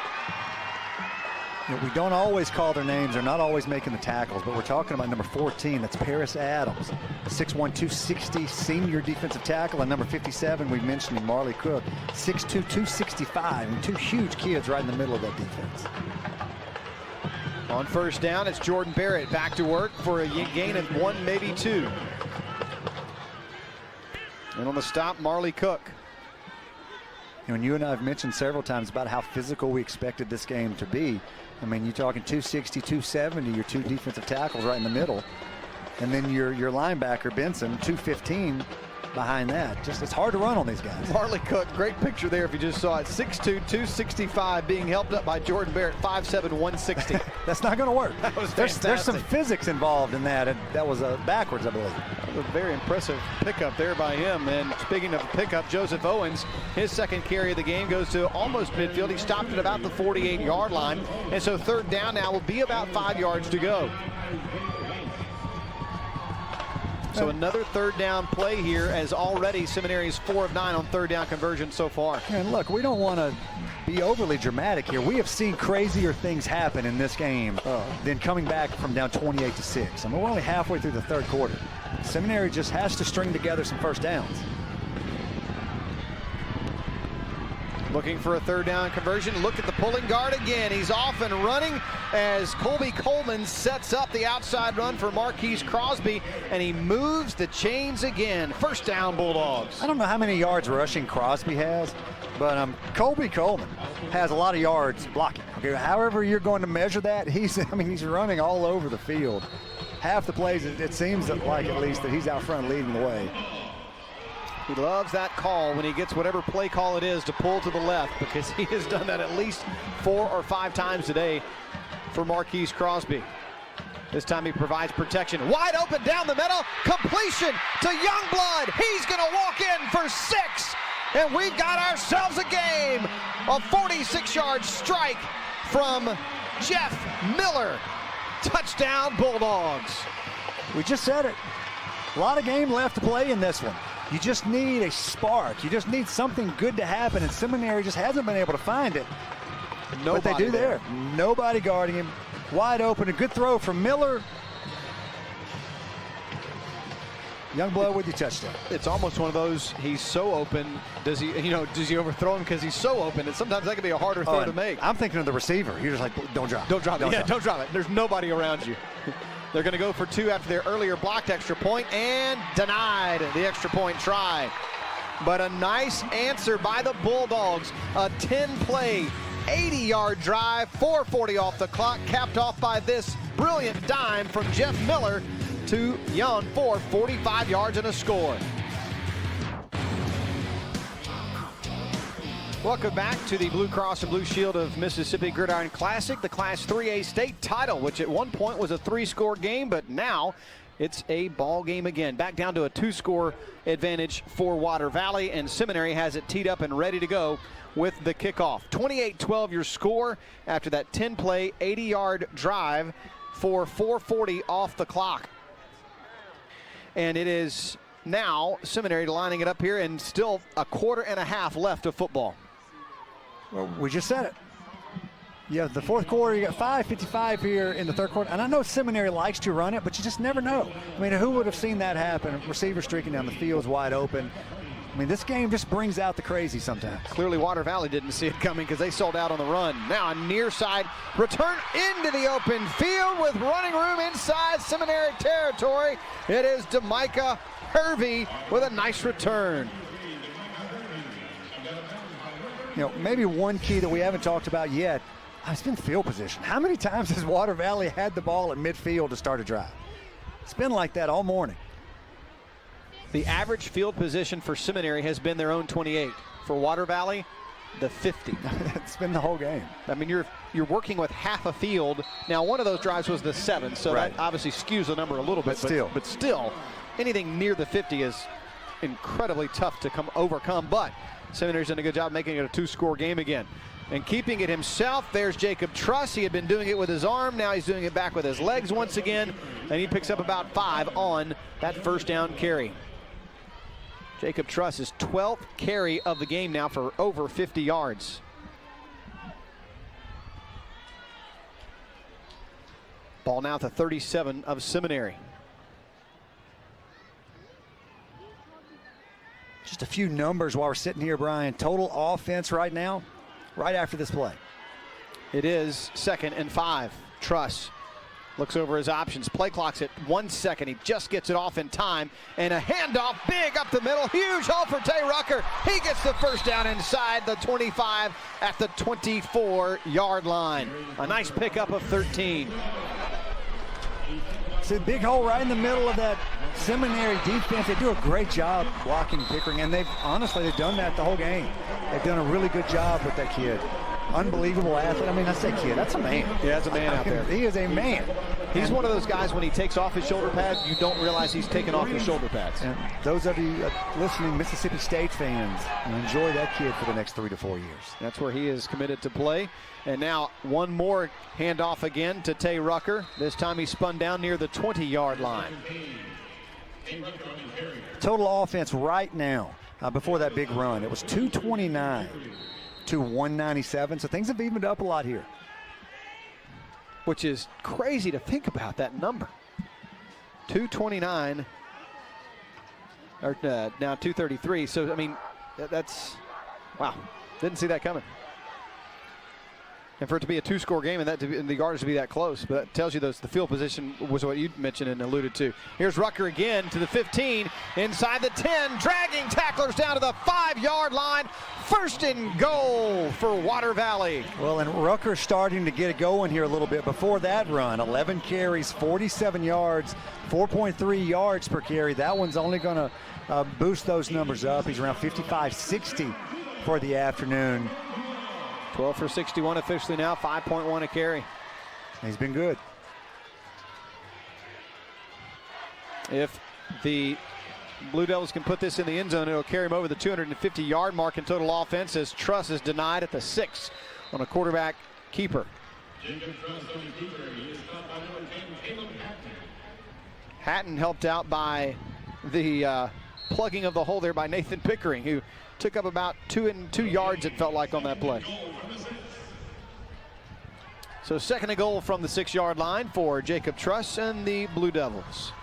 You know, we don't always call their names. They're not always making the tackles, but we're talking about number 14. That's Paris Adams, 6'1", 260 senior defensive tackle, and number 57, we mentioned him, Marley Cook, 6'2", 265, and 2 huge kids right in the middle of that defense. On 1st down, it's Jordan Barrett back to work for a gain of 1, maybe 2. And on the stop, Marley Cook. You know, and you and I have mentioned several times about how physical we expected this game to be. I mean, you're talking 260, 270, your 2 defensive tackles right in the middle. And then your linebacker, Benson, 215 behind that. Just, it's hard to run on these guys. Marley Cook, great picture there if you just saw it. 6'2", 265, being helped up by Jordan Barrett, 5'7", 160. That's not going to work. That was there's some physics involved in that, and that was backwards, I believe. That was a very impressive pickup there by him. And speaking of pickup, Joseph Owens, his 2nd carry of the game goes to almost midfield. He stopped at about the 48-yard line. And so 3rd down now will be about 5 yards to go. So another third down play here, as already Seminary is 4 of 9 on third down conversion so far. And look, we don't want to be overly dramatic here. We have seen crazier things happen in this game than coming back from down 28-6. I mean, we're only halfway through the third quarter. Seminary just has to string together some first downs. Looking for a third down conversion. Look at the pulling guard again. He's off and running as Colby Coleman sets up the outside run for Marquise Crosby, and he moves the chains again. First down, Bulldogs. I don't know how many yards rushing Crosby has, but Colby Coleman has a lot of yards blocking. Okay, however you're going to measure that, he's running all over the field. Half the plays, it seems like at least that he's out front leading the way. He loves that call when he gets whatever play call it is to pull to the left, because he has done that at least 4 or 5 times today for Marquise Crosby. This time he provides protection. Wide open down the middle. Completion to Youngblood. He's going to walk in for 6. And we've got ourselves a game. A 46-yard strike from Jeff Miller. Touchdown, Bulldogs. We just said it. A lot of game left to play in this one. You just need a spark. You just need something good to happen, and Seminary just hasn't been able to find it. Nobody but they do there. Nobody guarding him. Wide open. A good throw from Miller. Youngblood with the touchdown. It's almost one of those, he's so open. Does he overthrow him because he's so open? And sometimes that can be a harder throw to make. I'm thinking of the receiver. You're just like, don't drop it. Don't drop it. Don't drop it. There's nobody around you. They're going to go for 2 after their earlier blocked extra point, and denied the extra point try. But a nice answer by the Bulldogs. A 10-play, 80-yard drive, 4:40 off the clock, capped off by this brilliant dime from Jeff Miller to Young for 45 yards and a score. Welcome back to the Blue Cross and Blue Shield of Mississippi Gridiron Classic, the Class 3A state title, which at one point was a 3-score game, but now it's a ball game again. Back down to a 2-score advantage for Water Valley, and Seminary has it teed up and ready to go with the kickoff. 28-12 your score after that 10-play, 80-yard drive for 4:40 off the clock. And it is now Seminary lining it up here, and still a quarter and a half left of football. Well, we just said it. Yeah, the fourth quarter, you got 5:55 here in the third quarter. And I know Seminary likes to run it, but you just never know. I mean, who would have seen that happen? Receiver streaking down the field's wide open. I mean, this game just brings out the crazy sometimes. Clearly, Water Valley didn't see it coming because they sold out on the run. Now a near side return into the open field with running room inside Seminary territory. It is Demicah Hervey with a nice return. You know, maybe one key that we haven't talked about yet, it's been field position. How many times has Water Valley had the ball at midfield to start a drive? It's been like that all morning. The average field position for Seminary has been their own 28. For Water Valley, the 50. It's been the whole game. I mean, you're working with half a field. Now, one of those drives was the 7, so that obviously skews the number a little bit. But still, anything near the 50 is incredibly tough to overcome. But Seminary's done a good job making it a 2-score game again. And keeping it himself, there's Jacob Truss. He had been doing it with his arm. Now he's doing it back with his legs once again. And he picks up about 5 on that first down carry. Jacob Truss is 12th carry of the game now for over 50 yards. Ball now at the 37 of Seminary. Just a few numbers while we're sitting here, Brian. Total offense right now, right after this play. It is 2nd and 5. Truss looks over his options. Play clock's at 1 second. He just gets it off in time. And a handoff big up the middle. Huge haul for Tay Rucker. He gets the first down inside the 25 at the 24-yard line. A nice pickup of 13. It's a big hole right in the middle of that Seminary defense. They do a great job blocking Pickering, and they've done that the whole game. They've done a really good job with that kid. Unbelievable athlete. I mean, I say kid, that's a man. Yeah, that's a man out there. He is a man. He's one of those guys, when he takes off his shoulder pads, you don't realize he's taking off his shoulder pads. And those of you listening, Mississippi State fans, enjoy that kid for the next 3 to 4 years. That's where he is committed to play. And now one more handoff again to Tay Rucker. This time he spun down near the 20-yard line. Total offense right now, before that big run, it was 229 to 197. So things have evened up a lot here. Which is crazy to think about, that number. 229, or now 233. So, I mean, that's, wow, didn't see that coming. And for it to be a two-score game and the yardage to be that close, but that tells you the field position was what you mentioned and alluded to. Here's Rucker again to the 15, inside the 10, dragging tacklers down to the 5-yard line. First and goal for Water Valley. Well, and Rucker's starting to get it going here a little bit before that run. 11 carries, 47 yards, 4.3 yards per carry. That one's only going to boost those numbers up. He's around 55-60 for the afternoon. 12 for 61 officially now, 5.1 a carry. He's been good. If the Blue Devils can put this in the end zone, it'll carry him over the 250-yard mark in total offense, as Truss is denied at the 6 on a quarterback keeper. Hatton helped out by the plugging of the hole there by Nathan Pickering, who took up about 2 yards, it felt like, on that play. So second and goal from the 6-yard line for Jacob Truss and the Blue Devils.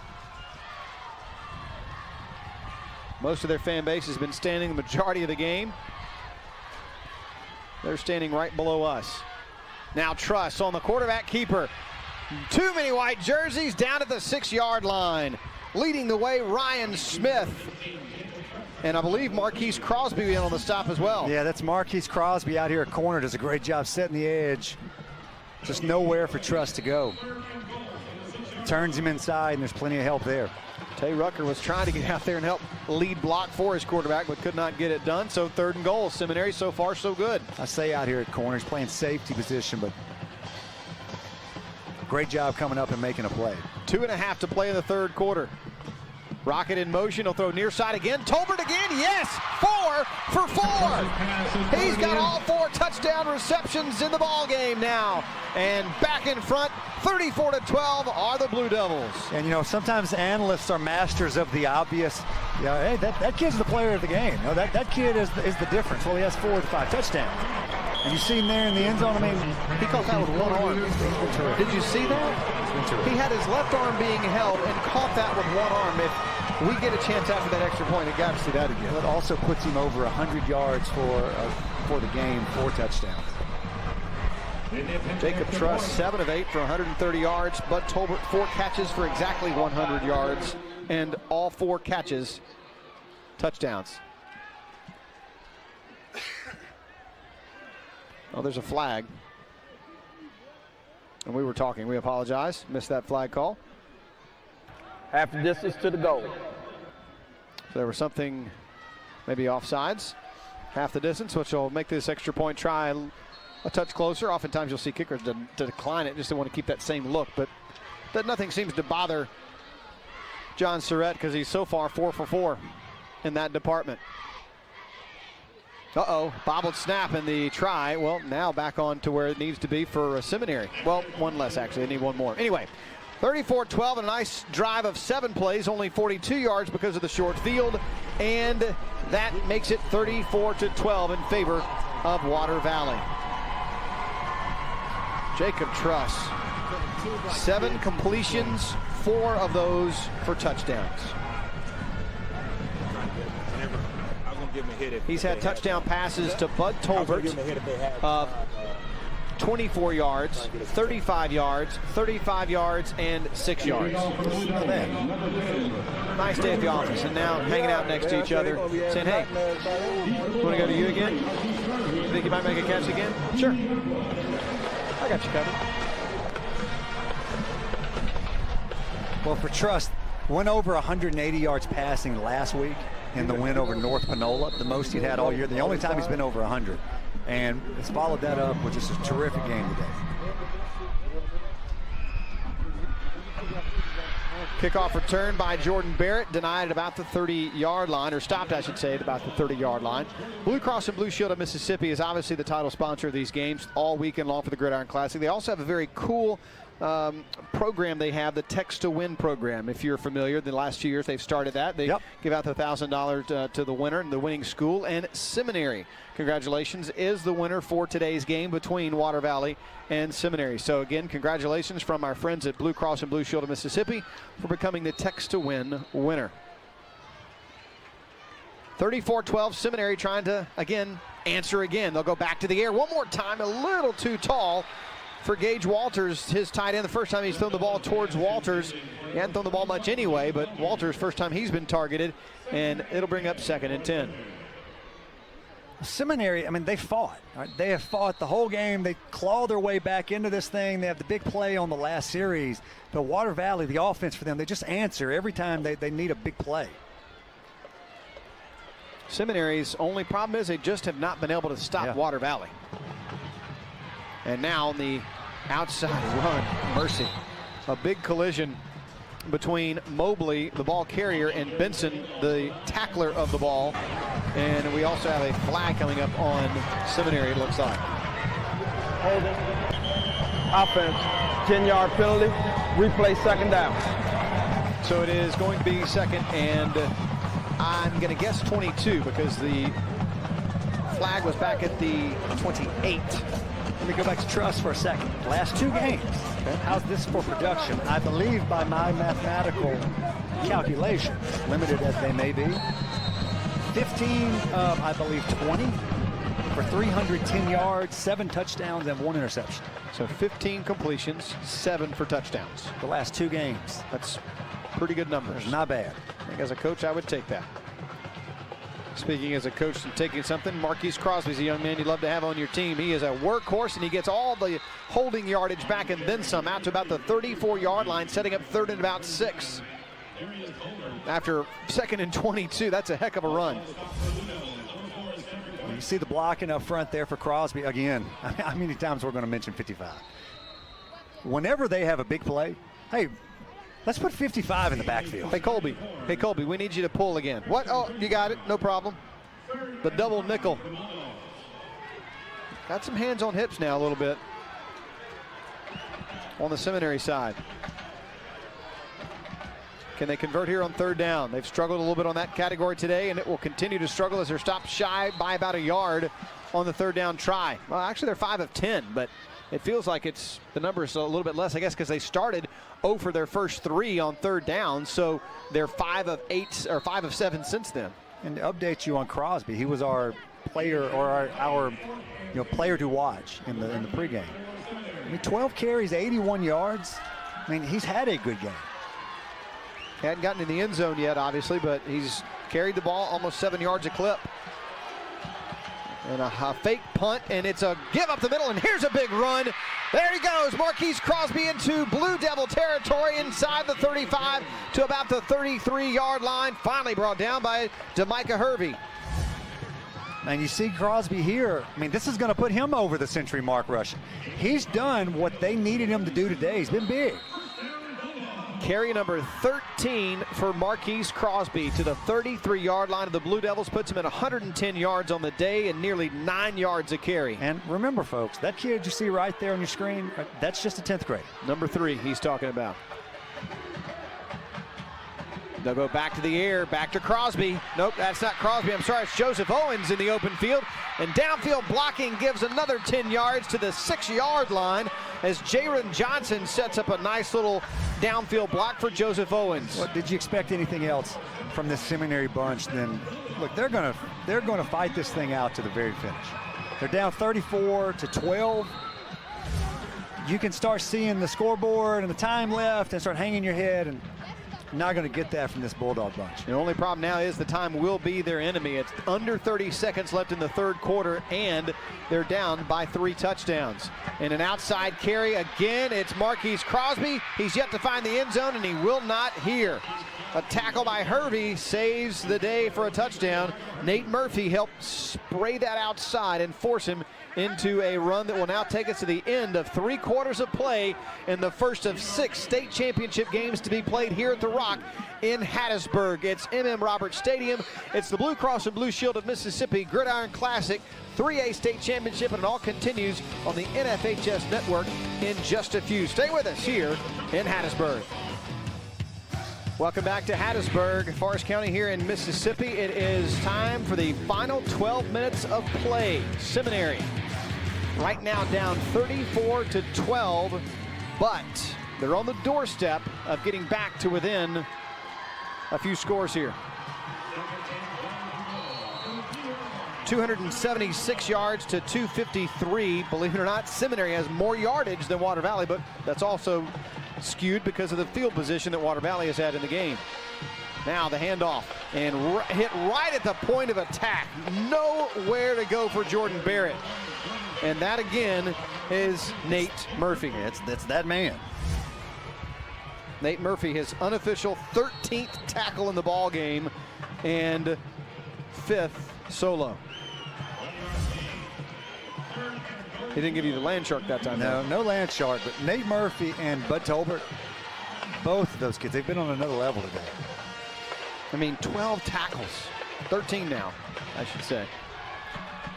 Most of their fan base has been standing the majority of the game. They're standing right below us. Now Truss on the quarterback keeper. Too many white jerseys down at the 6-yard line. Leading the way, Ryan Smith. And I believe Marquise Crosby in on the stop as well. Yeah, that's Marquise Crosby out here at corner. Does a great job setting the edge. Just nowhere for Truss to go. Turns him inside, and there's plenty of help there. Tay Rucker was trying to get out there and help lead block for his quarterback, but could not get it done. So third and goal. Seminary so far so good. I say out here at corner, he's playing safety position, but great job coming up and making a play. 2.5 to play in the third quarter. Rocket in motion, he'll throw near side again. Tolbert again, yes! 4 for 4. He's got all 4 touchdown receptions in the ball game now. And back in front, 34-12 are the Blue Devils. And you know, sometimes analysts are masters of the obvious. Yeah, hey, that kid's the player of the game. You know, that kid is the difference. Well, he has 4 to 5 touchdowns. And you see him there in the end zone. I mean, he caught that with one arm. Did you see that? He had his left arm being held and caught that with one arm. If we get a chance after that extra point, we got to see that again. It also puts him over 100 yards for the game, 4 touchdowns. Jacob Truss, 7 of 8 for 130 yards. Bud Tolbert, 4 catches for exactly 100 yards, and all 4 catches touchdowns. Oh, there's a flag. And we were talking. We apologize. Missed that flag call. Half the distance to the goal. So there was something maybe offsides. Half the distance, which will make this extra point try a touch closer. Oftentimes you'll see kickers to decline it, just to want to keep that same look. But nothing seems to bother John Surratt, because he's so far 4 for 4 in that department. Uh-oh, bobbled snap in the try. Well, now back on to where it needs to be for Seminary. Well, one less, actually. They need one more. Anyway, 34-12, and a nice drive of 7 plays, only 42 yards because of the short field, and that makes it 34-12 in favor of Water Valley. Jacob Truss, 7 completions, 4 of those for touchdowns. He's had touchdown passes to Bud Tolbert of 24 yards, 35 yards, 35 yards, and 6 yards. Nice day at the office, and now hanging out next to each other, saying, hey, want to go to you again? You think you might make a catch again? Sure. I got you covered. Well, for Truss, went over 180 yards passing last week in the win over North Panola, the most he'd had all year, the only time he's been over 100. And it's followed that up with just a terrific game today. Kickoff return by Jordan Barrett, denied at about the 30-yard line, or stopped, I should say, at about the 30-yard line. Blue Cross and Blue Shield of Mississippi is obviously the title sponsor of these games all weekend long for the Gridiron Classic. They also have a very cool program they have, the Text to Win program. If you're familiar, the last 2 years they've started that. They give out the $1,000 to the winner and the winning school. And Seminary, congratulations, is the winner for today's game between Water Valley and Seminary. So again, congratulations from our friends at Blue Cross and Blue Shield of Mississippi for becoming the Text to Win winner. 34-12, Seminary trying to, again, answer again. They'll go back to the air one more time, a little too tall for Gage Walters, his tight end. The first time he's thrown the ball towards Walters. He hadn't thrown the ball much anyway, but Walters, first time he's been targeted, and it'll bring up 2nd and 10. Seminary, I mean, they fought. Right? They have fought the whole game. They claw their way back into this thing. They have the big play on the last series. But Water Valley, the offense for them, they just answer every time they need a big play. Seminary's only problem is they just have not been able to stop Water Valley. And now on the outside run, Mercy. A big collision between Mobley, the ball carrier, and Benson, the tackler of the ball. And we also have a flag coming up on Seminary, it looks like. Holding. Offense. 10-yard penalty. Replay 2nd down. So it is going to be 2nd and I'm going to guess 22 because the flag was back at the 28. Let me go back to Truss for a second. Last 2 games. Okay. How's this for production? I believe by my mathematical calculations, limited as they may be, 15 of, I believe, 20 for 310 yards, 7 touchdowns, and 1 interception. So 15 completions, 7 for touchdowns. The last 2 games. That's pretty good numbers. Not bad. I think as a coach, I would take that. Speaking as a coach and taking something, Marquise Crosby's a young man you'd love to have on your team. He is a workhorse, and he gets all the holding yardage back and then some out to about the 34-yard line, setting up 3rd and about 6. After 2nd and 22, that's a heck of a run. You see the blocking up front there for Crosby. Again, how many times we're going to mention 55? Whenever they have a big play, hey, let's put 55 in the backfield. Hey, Colby, we need you to pull again. What? Oh, you got it. No problem. The double nickel. Got some hands on hips now a little bit on the Seminary side. Can they convert here on 3rd down? They've struggled a little bit on that category today, and it will continue to struggle as they're stopped shy by about a yard on the 3rd down try. Well, actually, they're 5 of 10, but it feels like the number is a little bit less, I guess, because they started 0 for their first 3 on 3rd down, so they're 5 of 8 or 5 of 7 since then. And to update you on Crosby, he was our player or our player to watch in the pregame. I mean, 12 carries, 81 yards. I mean, he's had a good game. He hadn't gotten in the end zone yet, obviously, but he's carried the ball almost 7 yards a clip. And a fake punt, and it's a give up the middle, and here's a big run. There he goes, Marquise Crosby into Blue Devil territory inside the 35 to about the 33-yard line. Finally brought down by Jamaica Hervey. And you see Crosby here. I mean, this is going to put him over the century mark rushing. He's done what they needed him to do today. He's been big. Carry number 13 for Marquise Crosby to the 33-yard line of the Blue Devils, puts him at 110 yards on the day and nearly 9 yards a carry. And remember, folks, that kid you see right there on your screen, that's just a 10th grade. Number 3 he's talking about. They'll go back to the air, back to Crosby. Nope, that's not Crosby. I'm sorry, it's Joseph Owens in the open field. And downfield blocking gives another 10 yards to the 6-yard line as Jaron Johnson sets up a nice little downfield block for Joseph Owens. Well, did you expect anything else from this Seminary bunch? Then look, they're gonna fight this thing out to the very finish. They're down 34-12. You can start seeing the scoreboard and the time left and start hanging your head, and not going to get that from this Bulldog bunch. The only problem now is the time will be their enemy. It's under 30 seconds left in the 3rd quarter, and they're down by 3 touchdowns. And an outside carry again. It's Marquise Crosby. He's yet to find the end zone, and he will not here. A tackle by Hervey saves the day for a touchdown. Nate Murphy helped spray that outside and force him into a run that will now take us to the end of 3 quarters of play in the first of 6 state championship games to be played here at the Rock in Hattisburg. It's M.M. Roberts Stadium. It's the Blue Cross and Blue Shield of Mississippi Gridiron Classic 3A state championship, and it all continues on the NFHS network in just a few. Stay with us here in Hattisburg. Welcome back to Hattisburg, Forest County here in Mississippi. It is time for the final 12 minutes of play. Seminary right now down 34-12, but they're on the doorstep of getting back to within a few scores here. 276 yards to 253. Believe it or not, Seminary has more yardage than Water Valley, but that's also skewed because of the field position that Water Valley has had in the game. Now the handoff and hit right at the point of attack. Nowhere to go for Jordan Barrett. And that again is Nate Murphy. That's that man. Nate Murphy, his unofficial 13th tackle in the ball game and 5th solo. He didn't give you the land shark that time. No land shark, but Nate Murphy and Bud Tolbert, both of those kids, they've been on another level today. I mean, 12 tackles, 13 now, I should say.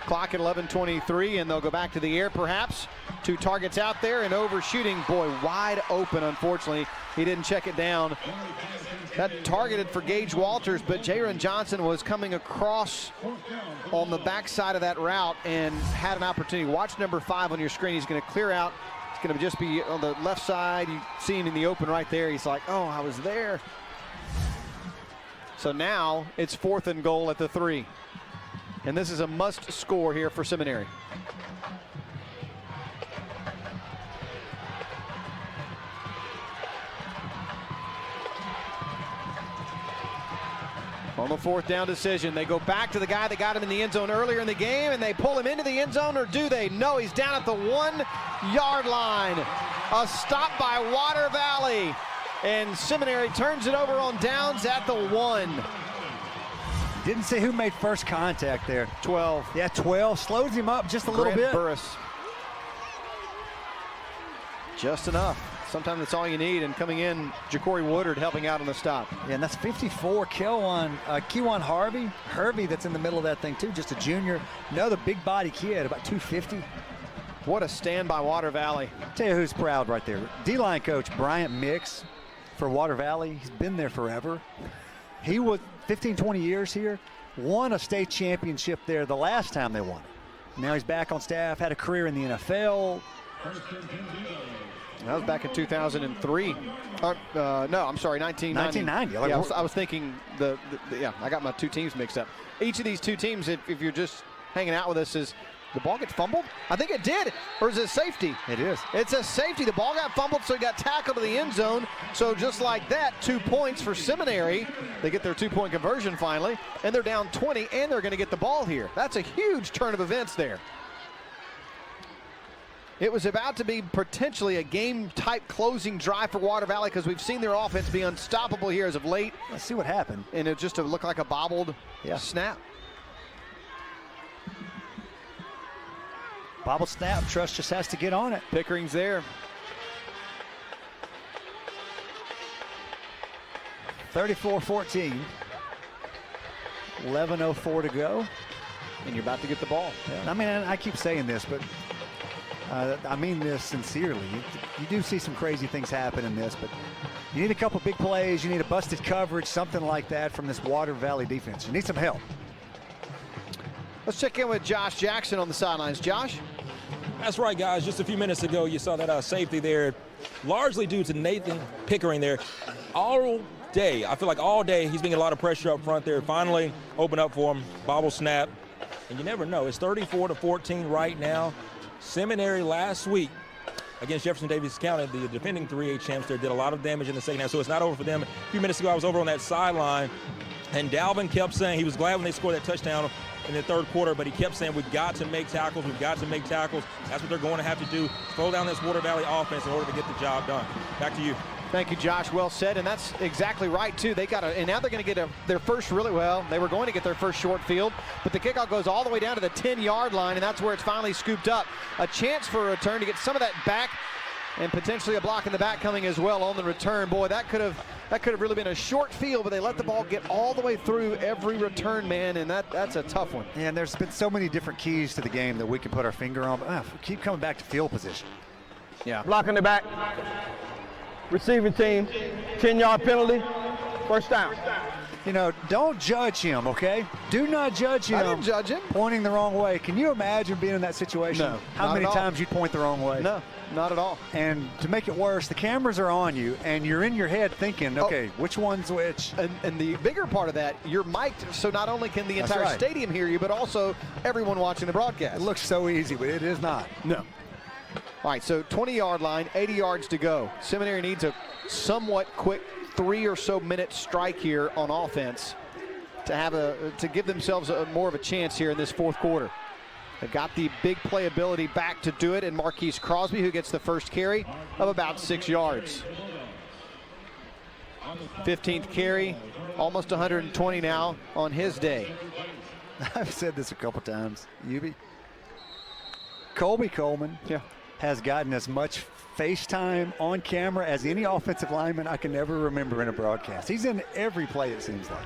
Clock at 11:23, and they'll go back to the air perhaps. 2 targets out there and overshooting. Boy, wide open, unfortunately. He didn't check it down. That targeted for Gage Walters, but Jaron Johnson was coming across on the backside of that route and had an opportunity. Watch number 5 on your screen. He's going to clear out. It's going to just be on the left side. You see him in the open right there. He's like, oh, I was there. So now it's 4th and goal at the 3. And this is a must score here for Seminary. On the 4th down decision, they go back to the guy that got him in the end zone earlier in the game, and they pull him into the end zone, or do they? No, he's down at the 1-yard line. A stop by Water Valley, and Seminary turns it over on downs at the 1. Didn't say who made first contact there. 12. Yeah, 12. Slows him up just a little bit. Burris. Just enough. Sometimes that's all you need, and coming in, Ja'Cory Woodard helping out on the stop. Yeah, and that's 54, Kewan Hervey that's in the middle of that thing too, just a junior. Another big body kid, about 250. What a stand by Water Valley. Tell you who's proud right there. D-line coach Bryant Mix for Water Valley. He's been there forever. He was 15, 20 years here, won a state championship there the last time they won it. Now he's back on staff, had a career in the NFL. That was back in 2003. No, I'm sorry, 1990. 1990. Yeah, I was thinking yeah, I got my 2 teams mixed up. Each of these 2 teams, if you're just hanging out with us, is the ball get fumbled? I think it did, or is it safety? It is. It's a safety. The ball got fumbled, so he got tackled to the end zone. So just like that, 2 points for Seminary. They get their 2-point conversion finally, and they're down 20, and they're going to get the ball here. That's a huge turn of events there. It was about to be potentially a game-type closing drive for Water Valley because we've seen their offense be unstoppable here as of late. Let's see what happened. And it just looked like a bobbled snap. Bobble snap, Truss just has to get on it. Pickering's there. 34-14. 11:04 to go. And you're about to get the ball. Yeah. I mean, I keep saying this, but I mean this sincerely. You do see some crazy things happen in this, but you need a couple big plays. You need a busted coverage, something like that from this Water Valley defense. You need some help. Let's check in with Josh Jackson on the sidelines. Josh? That's right, guys. Just a few minutes ago, you saw that safety there, largely due to Nathan Pickering there. All day, I feel like all day, he's been getting a lot of pressure up front there. Finally, open up for him, bobble snap. And you never know. It's 34-14 right now. Seminary last week against Jefferson Davis County, the defending 3A champs there, did a lot of damage in the second half, so it's not over for them. A few minutes ago, I was over on that sideline, and Dalvin kept saying he was glad when they scored that touchdown in the 3rd quarter, but he kept saying, we've got to make tackles, we've got to make tackles. That's what they're going to have to do, slow down this Water Valley offense in order to get the job done. Back to you. Thank you, Josh. Well said, and that's exactly right too. They got and now they're going to get their first they were going to get their first short field, but the kickoff goes all the way down to the 10-yard line, and that's where it's finally scooped up. A chance for a return to get some of that back, and potentially a block in the back coming as well on the return. Boy, that could have really been a short field, but they let the ball get all the way through every return man, and that's a tough one. And there's been so many different keys to the game that we can put our finger on, but we keep coming back to field position. Yeah. Block in the back. Receiving team, 10-yard penalty, first down. You know, don't judge him, okay? Do not judge him. I didn't judge him. Pointing the wrong way. Can you imagine being in that situation? No. How not many at all. times you'd point the wrong way? No, not at all. And to make it worse, the cameras are on you, and you're in your head thinking, okay, which one's which? And the bigger part of that, you're mic'd, so not only can the entire right. stadium hear you, but also everyone watching the broadcast. It looks so easy, but it is not. No. All right, so 20-yard line, 80 yards to go. Seminary needs a somewhat quick 3 or so minute strike here on offense to give themselves more of a chance here in this fourth quarter. They've got the big playability back to do it, and Marquise Crosby, who gets the first carry of about 6 yards. 15th carry, almost 120 now on his day. I've said this a couple times, Yubi. Colby Coleman has gotten as much FaceTime on camera as any offensive lineman I can ever remember in a broadcast. He's in every play, it seems like.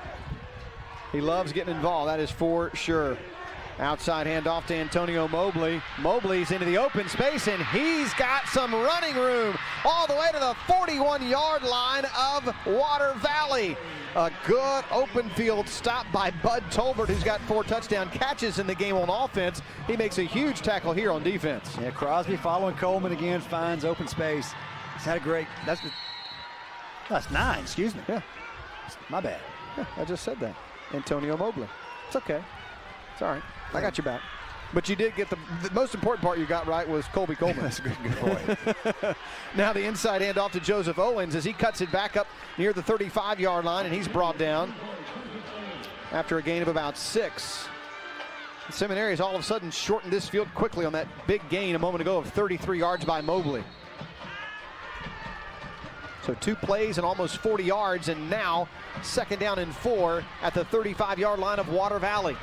He loves getting involved, that is for sure. Outside handoff to Antonio Mobley. Mobley's into the open space, and he's got some running room all the way to the 41-yard line of Water Valley. A good open field stop by Bud Tolbert, who's got 4 touchdown catches in the game on offense. He makes a huge tackle here on defense. Yeah, Crosby following Coleman again, finds open space. He's had a great, that's 9, excuse me. Yeah. My bad. Yeah, I just said that. Antonio Mobley. It's okay. It's all right. I got your back. But you did get the most important part you got right was Colby Coleman. That's a good point. Now the inside handoff to Joseph Owens as he cuts it back up near the 35-yard line, and he's brought down after a gain of about 6. The Seminary has all of a sudden shortened this field quickly on that big gain a moment ago of 33 yards by Mobley. So 2 plays and almost 40 yards, and now 2nd down and 4 at the 35-yard line of Water Valley.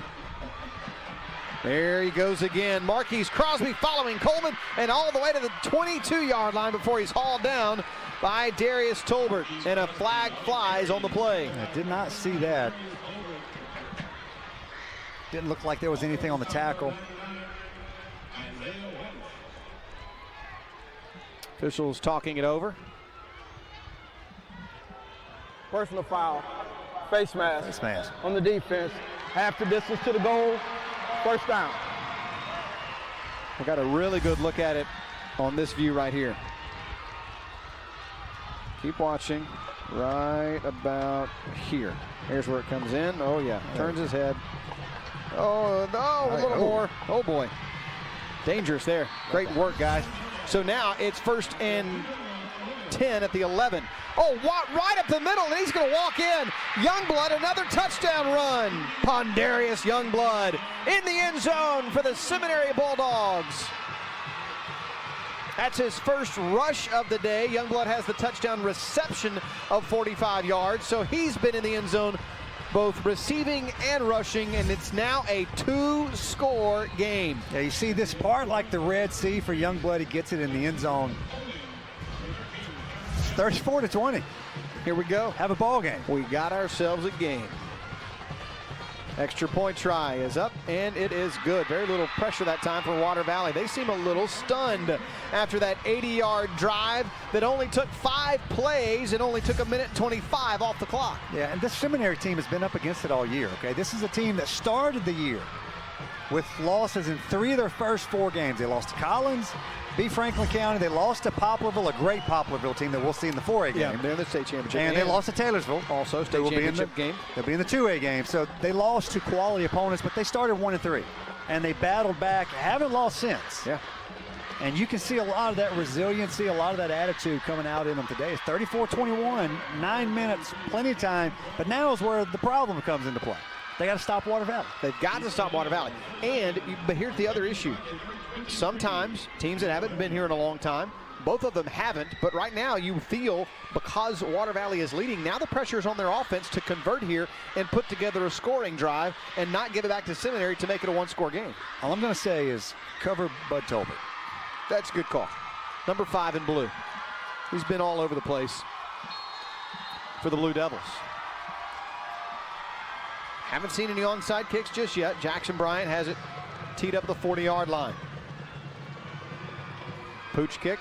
There he goes again. Marquise Crosby following Coleman and all the way to the 22-yard line before he's hauled down by Darius Tolbert, and a flag flies on the play. I did not see that. Didn't look like there was anything on the tackle. Officials talking it over. Personal foul, face mask. Face mask. On the defense, half the distance to the goal, first down. I got a really good look at it on this view right here. Keep watching right about here. Here's where it comes in. Oh yeah, turns his head. Oh no, a little more. Oh boy, dangerous there. Great work, guys. So now it's 1st and 10 at the 11. Oh, right up the middle, and he's going to walk in. Youngblood, another touchdown run. Pondarius Youngblood in the end zone for the Seminary Bulldogs. That's his first rush of the day. Youngblood has the touchdown reception of 45 yards, so he's been in the end zone both receiving and rushing, and it's now a 2-score game. Yeah, you see this part like the Red Sea for Youngblood. He gets it in the end zone. 34-20. Here we go. Have a ball game. We got ourselves a game. Extra point try is up, and it is good. Very little pressure that time for Water Valley. They seem a little stunned after that 80-yard drive that only took 5 plays and only took 1:25 off the clock. Yeah, and this Seminary team has been up against it all year, okay? This is a team that started the year with losses in 3 of their first 4 games. They lost to Collins, beat Franklin County. They lost to Poplarville, a great Poplarville team that we'll see in the 4A game. Yeah, they're in the state championship. And they lost to Taylorsville. Also state championship game. They'll be in the 2A game. So they lost to quality opponents, but they started 1-3. And they battled back, haven't lost since. Yeah. And you can see a lot of that resiliency, a lot of that attitude coming out in them today. It's 34-21, 9 minutes, plenty of time. But now is where the problem comes into play. They got to stop Water Valley. They've got to stop Water Valley. But here's the other issue. Sometimes teams that haven't been here in a long time Both of them haven't, but right now you feel because Water Valley is leading, now the pressure is on their offense to convert here and put together a scoring drive and not give it back to Seminary to make it a one-score game. All I'm going to say is cover Bud Tolbert. That's a good call. Number 5 in blue. He's been all over the place for the Blue Devils. Haven't seen any onside kicks just yet. Jackson Bryant has it teed up the 40-yard line. Pooch kick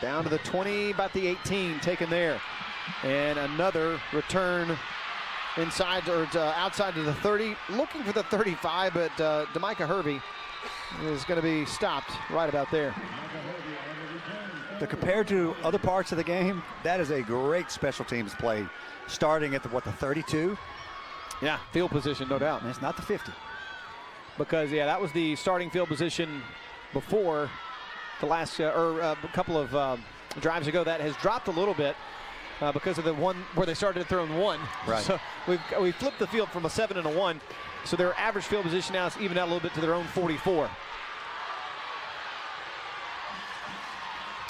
down to the 20, about the 18, taken there. And another return inside or outside to the 30, looking for the 35, but Demika Hervey is going to be stopped right about there. Compared to other parts of the game, that is a great special teams play, starting at the 32? Yeah, field position, no doubt. And it's not the 50. Because, yeah, that was the starting field position before the last, a couple of drives ago. That has dropped a little bit because of the one where they started throwing 1. Right. So we flipped the field from a 7 and a 1. So their average field position now is even out a little bit to their own 44.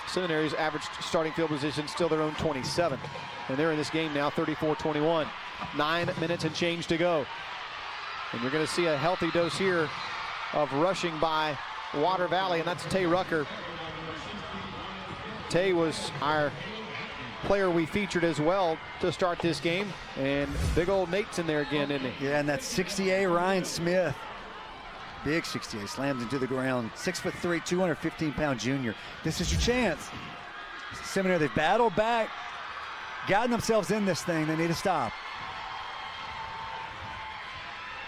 Seminary's average starting field position still their own 27. And they're in this game now 34-21. 9 minutes and change to go. And you're going to see a healthy dose here of rushing by Water Valley, and that's Tay Rucker. Tay was our player we featured as well to start this game. And big old Nate's in there again, isn't he? Yeah, and that 68 Ryan Smith. Big 68, slams into the ground. 6'3", 215-pound junior. This is your chance. Seminary, they've battled back, gotten themselves in this thing. They need to stop.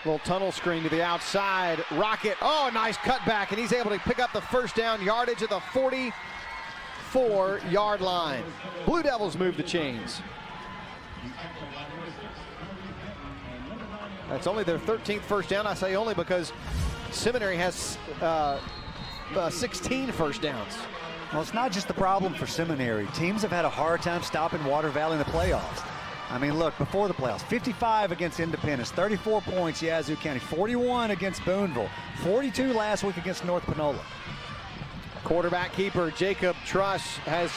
Little tunnel screen to the outside. Rocket, oh, nice cutback, and he's able to pick up the first down yardage at the 44-yard line. Blue Devils move the chains. That's only their 13th first down. I say only because Seminary has 16 first downs. Well, it's not just the problem for Seminary. Teams have had a hard time stopping Water Valley in the playoffs. I mean, look, before the playoffs, 55 against Independence, 34 points, Yazoo County, 41 against Booneville, 42 last week against North Panola. Quarterback Keeper Jacob Truss has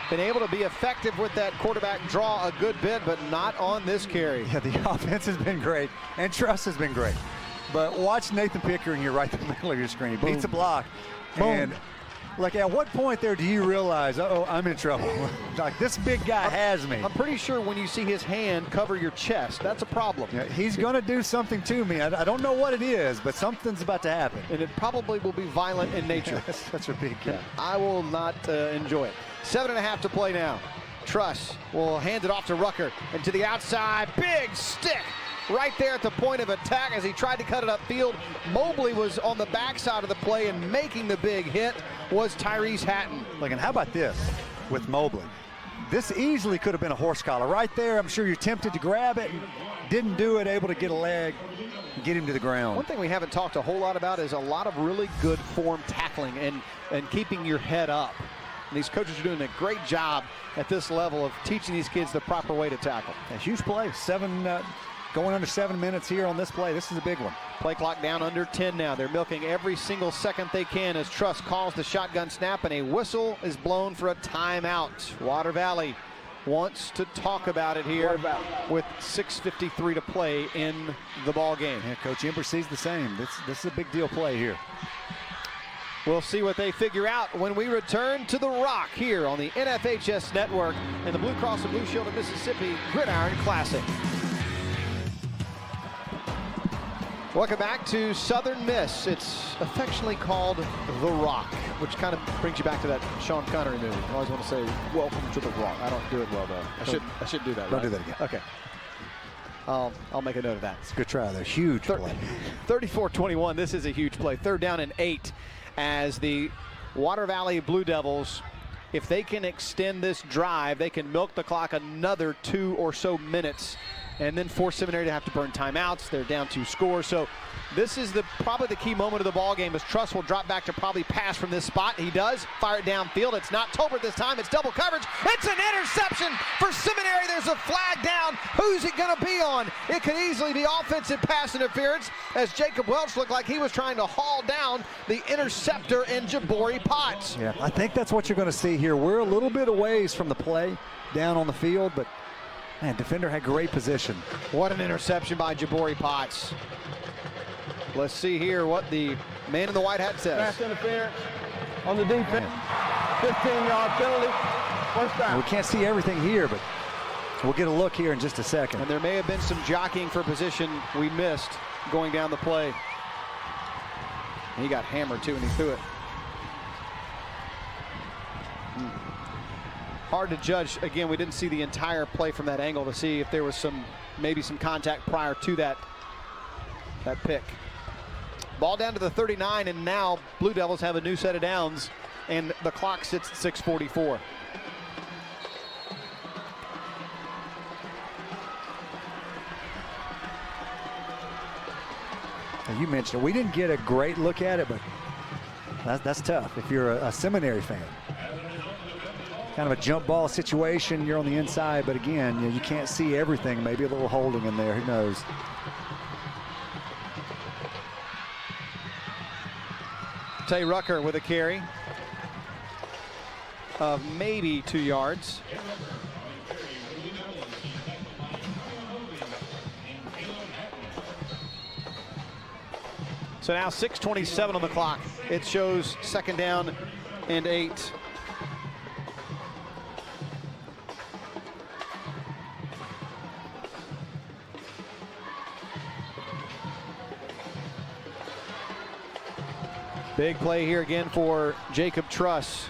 been able to be effective with that quarterback draw a good bit, but not on this carry. Yeah, the offense has been great, and Truss has been great. But watch Nathan Pickering here right in the middle of your screen. He beats a block. Boom. And, like, at what point there do you realize, uh-oh, I'm in trouble? Like, this big guy has me. I'm pretty sure when you see his hand cover your chest, that's a problem. Yeah, he's going to do something to me. I don't know what it is, but something's about to happen. And it probably will be violent in nature. Such a big guy. I will not enjoy it. 7.5 to play now. Truss will hand it off to Rucker and to the outside. Big stick right there at the point of attack as he tried to cut it upfield. Mobley was on the backside of the play, and making the big hit was Tyrese Hatton. Look, and how about this with Mobley? This easily could have been a horse collar right there. I'm sure you're tempted to grab it and didn't do it, able to get a leg and get him to the ground. One thing we haven't talked a whole lot about is a lot of really good form tackling and keeping your head up. And these coaches are doing a great job at this level of teaching these kids the proper way to tackle. A huge play, going under 7 minutes here on this play. This is a big one. Play clock down under 10 now. They're milking every single second they can as Truss calls the shotgun snap, and a whistle is blown for a timeout. Water Valley wants to talk about it here with 6:53 to play in the ball game. Yeah, Coach Ember sees the same. This is a big deal play here. We'll see what they figure out when we return to the Rock here on the NFHS Network and the Blue Cross and Blue Shield of Mississippi Gridiron Classic. Welcome back to Southern Miss. It's affectionately called The Rock, which kind of brings you back to that Sean Connery movie. I always want to say, welcome to The Rock. I don't do it well, though. I should do that, Don't right? do that again. Okay. I'll make a note of that. It's a good try there. Huge play. 34-21. This is a huge play. 3rd down and 8 as the Water Valley Blue Devils, if they can extend this drive, they can milk the clock another 2 or so minutes and then force Seminary to have to burn timeouts. They're down 2 scores. So this is probably the key moment of the ball game, as Truss will drop back to probably pass from this spot. He does fire it downfield. It's not Tolbert this time. It's double coverage. It's an interception for Seminary. There's a flag down. Who's it going to be on? It could easily be offensive pass interference, as Jacob Welch looked like he was trying to haul down the interceptor in Jabari Potts. Yeah, I think that's what you're going to see here. We're a little bit away from the play down on the field, but man, defender had great position. What an interception by Jabari Potts. Let's see here what the man in the white hat says. Pass interference on the defense. 15-yard penalty. First down. We can't see everything here, but we'll get a look here in just a second. And there may have been some jockeying for position we missed going down the play. He got hammered too, and he threw it. Hard to judge. Again, we didn't see the entire play from that angle to see if there was maybe some contact prior to that pick. Ball down to the 39, and now Blue Devils have a new set of downs, and the clock sits at 6:44. You mentioned it. We didn't get a great look at it, but that's tough if you're a Seminary fan. Kind of a jump ball situation. You're on the inside, but again, you can't see everything. Maybe a little holding in there. Who knows? Tay Rucker with a carry of maybe 2 yards. So now 6:27 on the clock. It shows 2nd down and 8. Big play here again for Jacob Truss.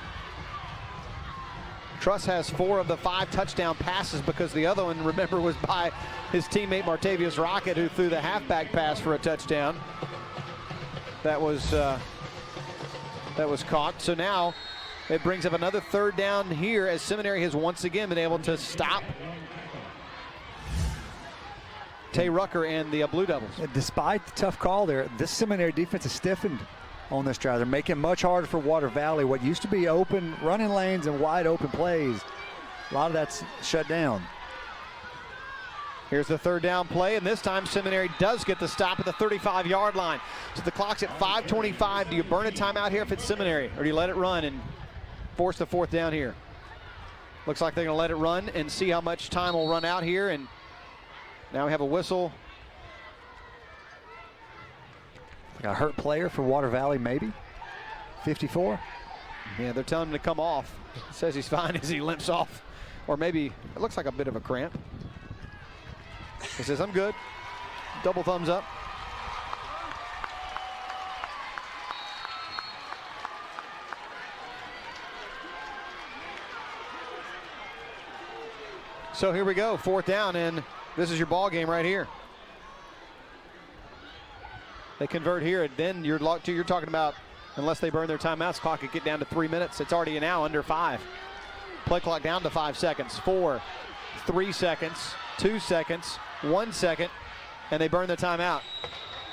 Truss has 4 of the 5 touchdown passes, because the other one, remember, was by his teammate Martavius Rocket, who threw the halfback pass for a touchdown. That was caught. So now it brings up another 3rd down here, as Seminary has once again been able to stop Tay Rucker and the Blue Devils. Despite the tough call there, this Seminary defense is stiffened on this drive. They're making it much harder for Water Valley. What used to be open running lanes and wide open plays, a lot of that's shut down. Here's the 3rd down play, and this time Seminary does get the stop at the 35-yard line. So the clock's at 5:25. Do you burn a timeout here if it's Seminary, or do you let it run and force the 4th down here? Looks like they're going to let it run and see how much time will run out here. And now we have a whistle. Like a hurt player for Water Valley, maybe. 54. Yeah, they're telling him to come off. He says he's fine as he limps off. Or maybe it looks like a bit of a cramp. He says, I'm good. Double thumbs up. So here we go, 4th down, and this is your ball game right here. They convert here, and then you're talking about, unless they burn their timeouts, clock could get down to 3 minutes. It's already now under 5. Play clock down to 5 seconds. 4, 3 seconds, 2 seconds, 1 second, and they burn their timeout.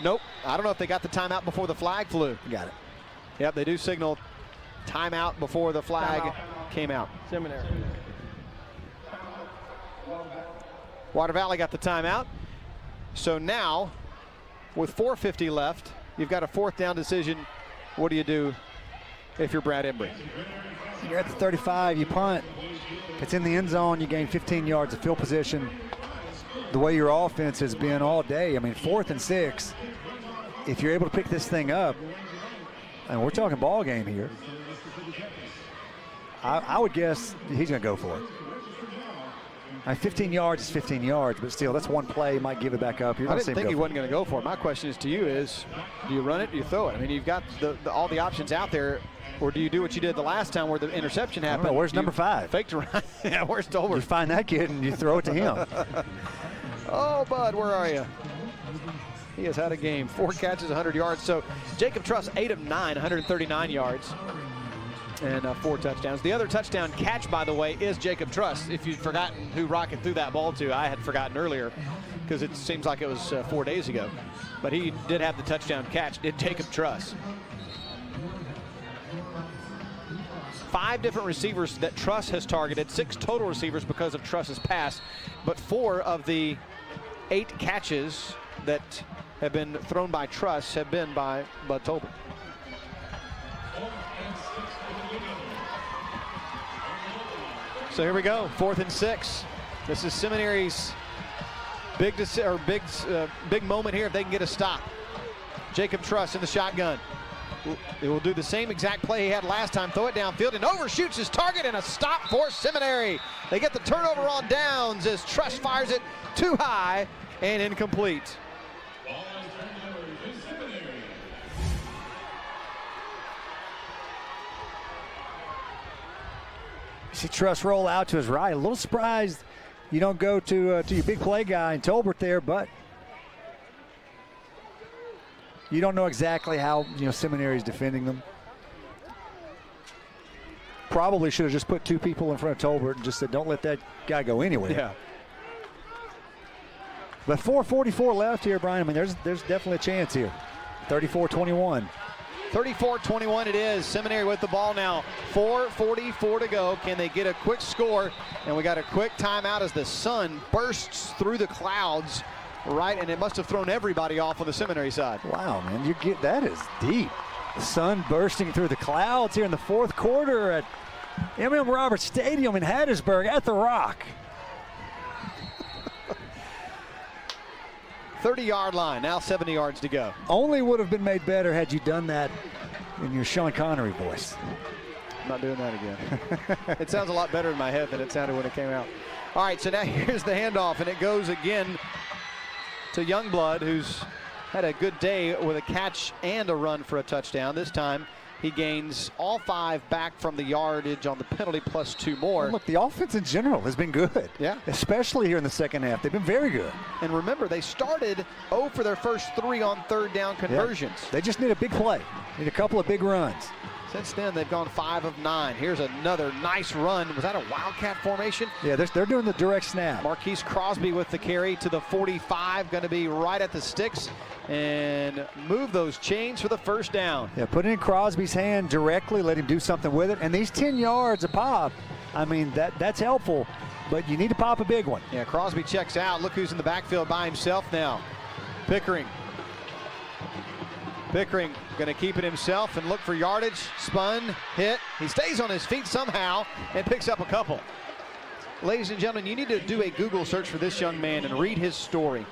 Nope, I don't know if they got the timeout before the flag flew. Got it. Yep, they do signal timeout before the flag came out. Seminary. Water Valley got the timeout. So now, with 4:50 left, you've got a 4th down decision. What do you do if you're Brad Embry? You're at the 35, you punt. If it's in the end zone, you gain 15 yards of field position. The way your offense has been all day, I mean, 4th and 6, if you're able to pick this thing up, and we're talking ball game here, I would guess he's going to go for it. 15 yards is 15 yards, but still, that's one play. You might give it back up. I didn't think he wasn't going to go for it. My question is to you is, do you run it, do you throw it? I mean, you've got all the options out there, or do you do what you did the last time where the interception happened? I don't know, where's number 5? Faked around. Yeah, where's Tolbert? You find that kid and you throw it to him. Oh, Bud, where are you? He has had a game. 4 catches, 100 yards. So Jacob Truss, 8 of 9, 139 yards. and 4 touchdowns. The other touchdown catch, by the way, is Jacob Truss. If you'd forgotten who Rocket threw that ball to, I had forgotten earlier because it seems like it was 4 days ago. But he did have the touchdown catch, did Jacob Truss. 5 different receivers that Truss has targeted, 6 total receivers because of Truss's pass, but 4 of the 8 catches that have been thrown by Truss have been by Bud Tolbert. So here we go, 4th and 6. This is Seminary's big moment here if they can get a stop. Jacob Truss in the shotgun. He will do the same exact play he had last time, throw it downfield and overshoots his target, and a stop for Seminary. They get the turnover on downs as Truss fires it too high and incomplete. See Truss roll out to his right. A little surprised you don't go to your big play guy in Tolbert there, but you don't know exactly how Seminary is defending them. Probably should have just put 2 people in front of Tolbert and just said, don't let that guy go anywhere. Yeah. But 4:44 left here, Brian. I mean, there's definitely a chance here. 34-21. 34-21 it is. Seminary with the ball now. 4:44 to go. Can they get a quick score? And we got a quick timeout as the sun bursts through the clouds, right? And it must have thrown everybody off on the Seminary side. Wow, man, that is deep. The sun bursting through the clouds here in the 4th quarter at M.M. Roberts Stadium in Hattisburg at the Rock. 30-yard line, now 70 yards to go. Only would have been made better had you done that in your Sean Connery voice. I'm not doing that again. It sounds a lot better in my head than it sounded when it came out. All right, so now here's the handoff, and it goes again to Youngblood, who's had a good day with a catch and a run for a touchdown. This time he gains all 5 back from the yardage on the penalty plus 2 more. Well, look, the offense in general has been good. Yeah. Especially here in the second half. They've been very good. And remember, they started 0 for their first 3 on 3rd down conversions. Yeah. They just need a big play. Need a couple of big runs. Since then, they've gone 5 of 9. Here's another nice run. Was that a Wildcat formation? Yeah, they're doing the direct snap. Marquise Crosby with the carry to the 45, going to be right at the sticks and move those chains for the first down. Yeah, put it in Crosby's hand directly, let him do something with it. And these 10 yards a pop, I mean, that's helpful, but you need to pop a big one. Yeah, Crosby checks out. Look who's in the backfield by himself now. Pickering going to keep it himself and look for yardage. Spun, hit. He stays on his feet somehow and picks up a couple. Ladies and gentlemen, you need to do a Google search for this young man and read his story.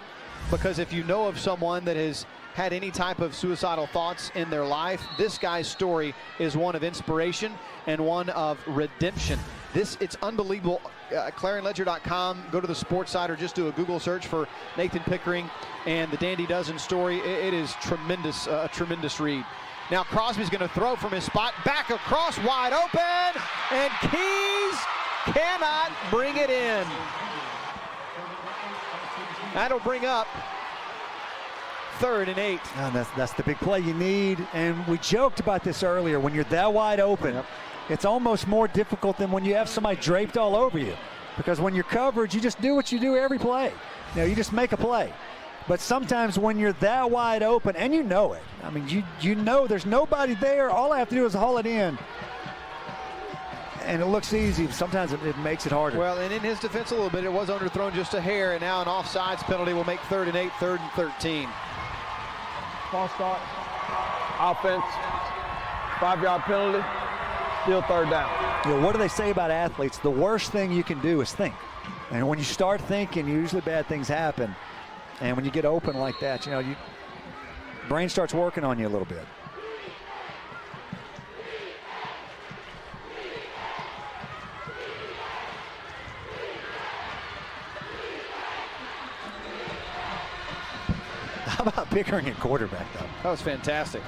Because if you know of someone that has had any type of suicidal thoughts in their life, this guy's story is one of inspiration and one of redemption. It's unbelievable. ClarionLedger.com, go to the sports site or just do a Google search for Nathan Pickering and the Dandy Dozen story. It is tremendous, a tremendous read. Now Crosby's going to throw from his spot, back across, wide open, and Keys cannot bring it in. That'll bring up 3rd and 8. And that's the big play you need. And we joked about this earlier. When you're that wide open, it's almost more difficult than when you have somebody draped all over you. Because when you're covered, you just do what you do every play. You just make a play. But sometimes when you're that wide open, and you know it, I mean, you know there's nobody there. All I have to do is haul it in. And it looks easy. Sometimes it makes it harder. Well, and in his defense a little bit, it was underthrown just a hair, and now an offsides penalty will make 3rd and 8, 3rd and 13. False start. Offense. 5-yard penalty. Still 3rd down. What do they say about athletes? The worst thing you can do is think. And when you start thinking, usually bad things happen. And when you get open like that, your brain starts working on you a little bit. How about Pickering at quarterback, though? That was fantastic.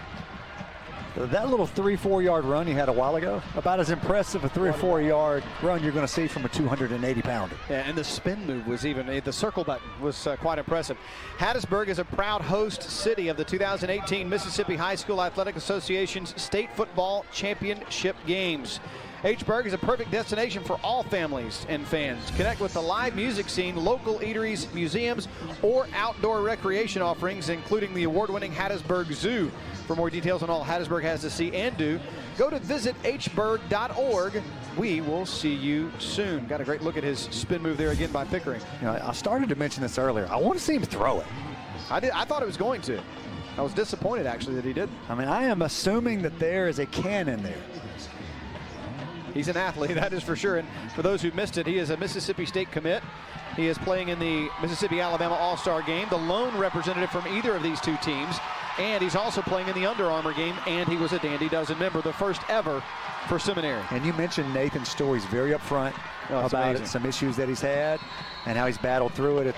That little 3-4 yard run he had a while ago, about as impressive a 3 or 4 yard run you're going to see from a 280 pounder. Yeah, and the spin move was even, the circle button was quite impressive. Hattisburg is a proud host city of the 2018 Mississippi High School Athletic Association's State Football Championship Games. Hattiesburg is a perfect destination for all families and fans. Connect with the live music scene, local eateries, museums, or outdoor recreation offerings, including the award-winning Hattisburg Zoo. For more details on all Hattisburg has to see and do, go to visithburg.org. We will see you soon. Got a great look at his spin move there again by Pickering. You know, I started to mention this earlier. I want to see him throw it. I thought it was going to. I was disappointed, actually, that he didn't. I mean, I am assuming that there is a cannon there. He's an athlete, that is for sure. And for those who missed it, he is a Mississippi State commit. He is playing in the Mississippi-Alabama All-Star game, the lone representative from either of these two teams. And he's also playing in the Under Armour game, and he was a Dandy Dozen member, the first ever for Seminary. And you mentioned Nathan's stories very upfront about some issues that he's had and how he's battled through it.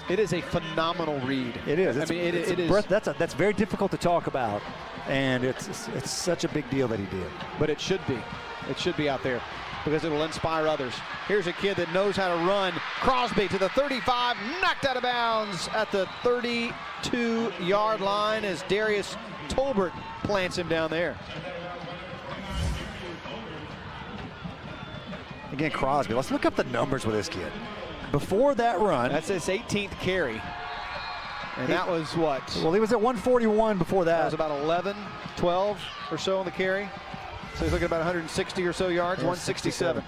It is a phenomenal read. It is. I mean, it is. That's very difficult to talk about, and it's such a big deal that he did. But it should be. It should be out there because it will inspire others. Here's a kid that knows how to run. Crosby to the 35, knocked out of bounds at the 32-yard line as Darius Tolbert plants him down there. Again, Crosby. Let's look up the numbers with this kid. Before that run. That's his 18th carry. And that was what? Well, he was at 141 before that. That was about 11, 12 or so on the carry. So he's looking at about 160 or so yards, 167.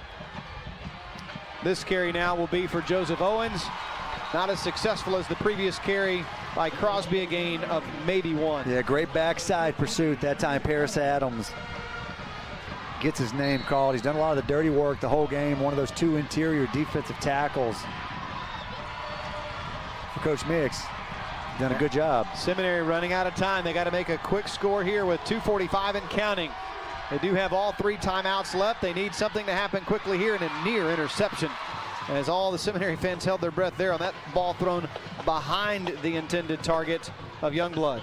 This carry now will be for Joseph Owens. Not as successful as the previous carry by Crosby, a gain of maybe one. Yeah, great backside pursuit that time. Paris Adams gets his name called. He's done a lot of the dirty work the whole game. One of those two interior defensive tackles for Coach Mix. Done a good job. Seminary running out of time. They got to make a quick score here with 2:45 and counting. They do have all 3 timeouts left. They need something to happen quickly here, and a near interception as all the Seminary fans held their breath there on that ball thrown behind the intended target of Youngblood.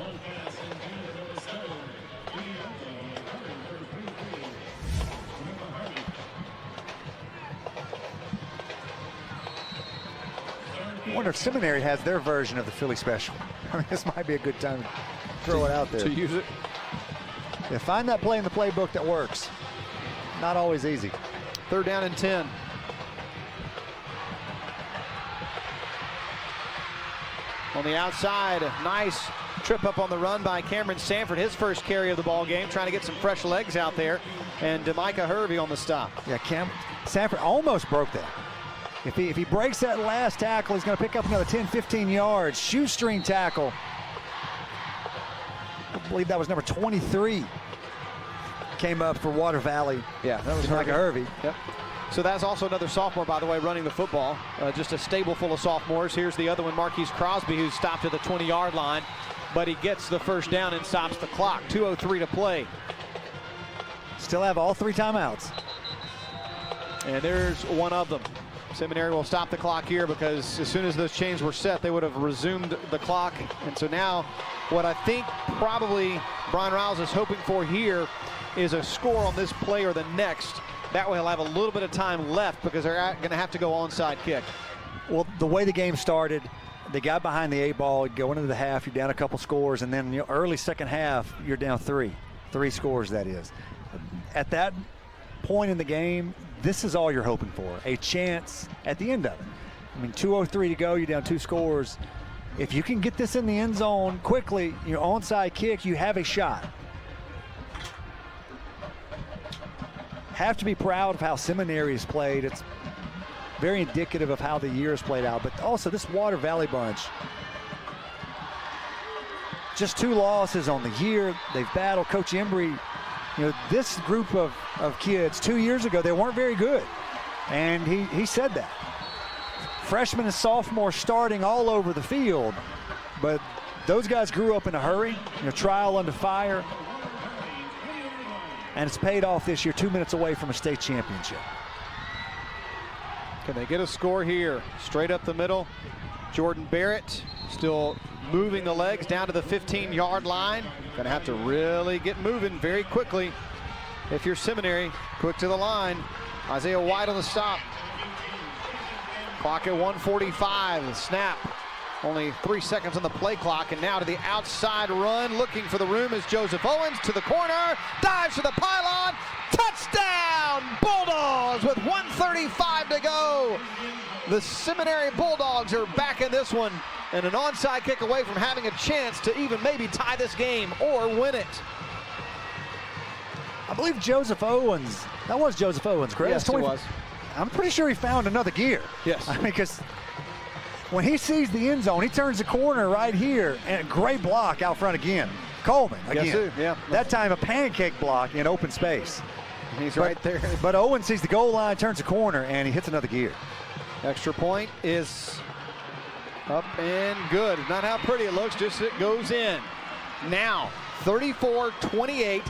I wonder if Seminary has their version of the Philly special. I mean, this might be a good time to throw it out there. To use it. Yeah, find that play in the playbook that works. Not always easy. 3rd down and 10. On the outside, a nice trip up on the run by Cameron Sanford, his first carry of the ball game, trying to get some fresh legs out there, and Micah Hervey on the stop. Yeah, Sanford almost broke that. If he breaks that last tackle, he's going to pick up another 10, 15 yards. Shoestring tackle. I believe that was number 23. Came up for Water Valley. Yeah, that was Micah Hervey. Yep. So that's also another sophomore, by the way, running the football. Just a stable full of sophomores. Here's the other one, Marquise Crosby, who's stopped at the 20-yard line, but he gets the first down and stops the clock. 2:03 to play. Still have all 3 timeouts. And there's one of them. Seminary will stop the clock here because as soon as those chains were set, they would have resumed the clock. And so now what I think probably Brian Riles is hoping for here is a score on this play or the next. That way he'll have a little bit of time left because they're going to have to go onside kick. Well, the way the game started, they got behind the 8 ball, going into the half, you're down a couple scores, and then early second half, you're down 3 scores, that is. At that point in the game, this is all you're hoping for, a chance at the end of it. I mean, 2:03 to go, you're down 2 scores. If you can get this in the end zone quickly, your onside kick, you have a shot. Have to be proud of how Seminary has played. It's very indicative of how the year has played out, but also this Water Valley bunch. Just 2 losses on the year. They've battled Coach Embry. You know, this group of kids 2 years ago, they weren't very good. And he said that. Freshmen and sophomores starting all over the field, but those guys grew up in a hurry, trial under fire. And it's paid off this year, 2 minutes away from a state championship. Can they get a score here? Straight up the middle. Jordan Barrett still moving the legs down to the 15-yard line. Gonna have to really get moving very quickly if you're Seminary. Quick to the line. Isaiah White on the stop. Clock at 1:45. The snap. Only 3 seconds on the play clock, and now to the outside run, looking for the room is Joseph Owens to the corner, dives to the pylon, touchdown Bulldogs with 1:35 to go. The Seminary Bulldogs are back in this one, and an onside kick away from having a chance to even maybe tie this game or win it. I believe Joseph Owens, that was Joseph Owens, correct? Yes, it was. I'm pretty sure he found another gear. Yes. I mean, because when he sees the end zone, he turns the corner right here, and a great block out front again. Coleman again. Yes, sir. Yeah. That time a pancake block in open space. He's right there. But Owen sees the goal line, turns the corner, and he hits another gear. Extra point is up and good. Not how pretty it looks, just it goes in. Now, 34-28,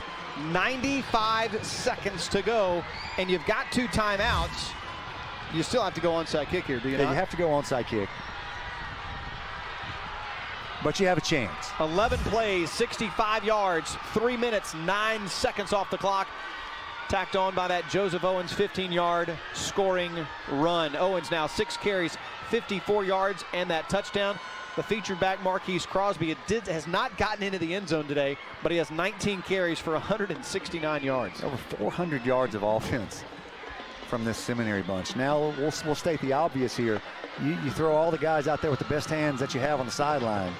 95 seconds to go, and you've got 2 timeouts. You still have to go onside kick here, do you not? Yeah, you have to go onside kick. But you have a chance. 11 plays, 65 yards, 3 minutes, 9 seconds off the clock. Tacked on by that Joseph Owens 15-yard scoring run. Owens now 6 carries, 54 yards, and that touchdown. The featured back Marquise Crosby has not gotten into the end zone today, but he has 19 carries for 169 yards. Over 400 yards of offense from this Seminary bunch. Now we'll state the obvious here. You throw all the guys out there with the best hands that you have on the sideline,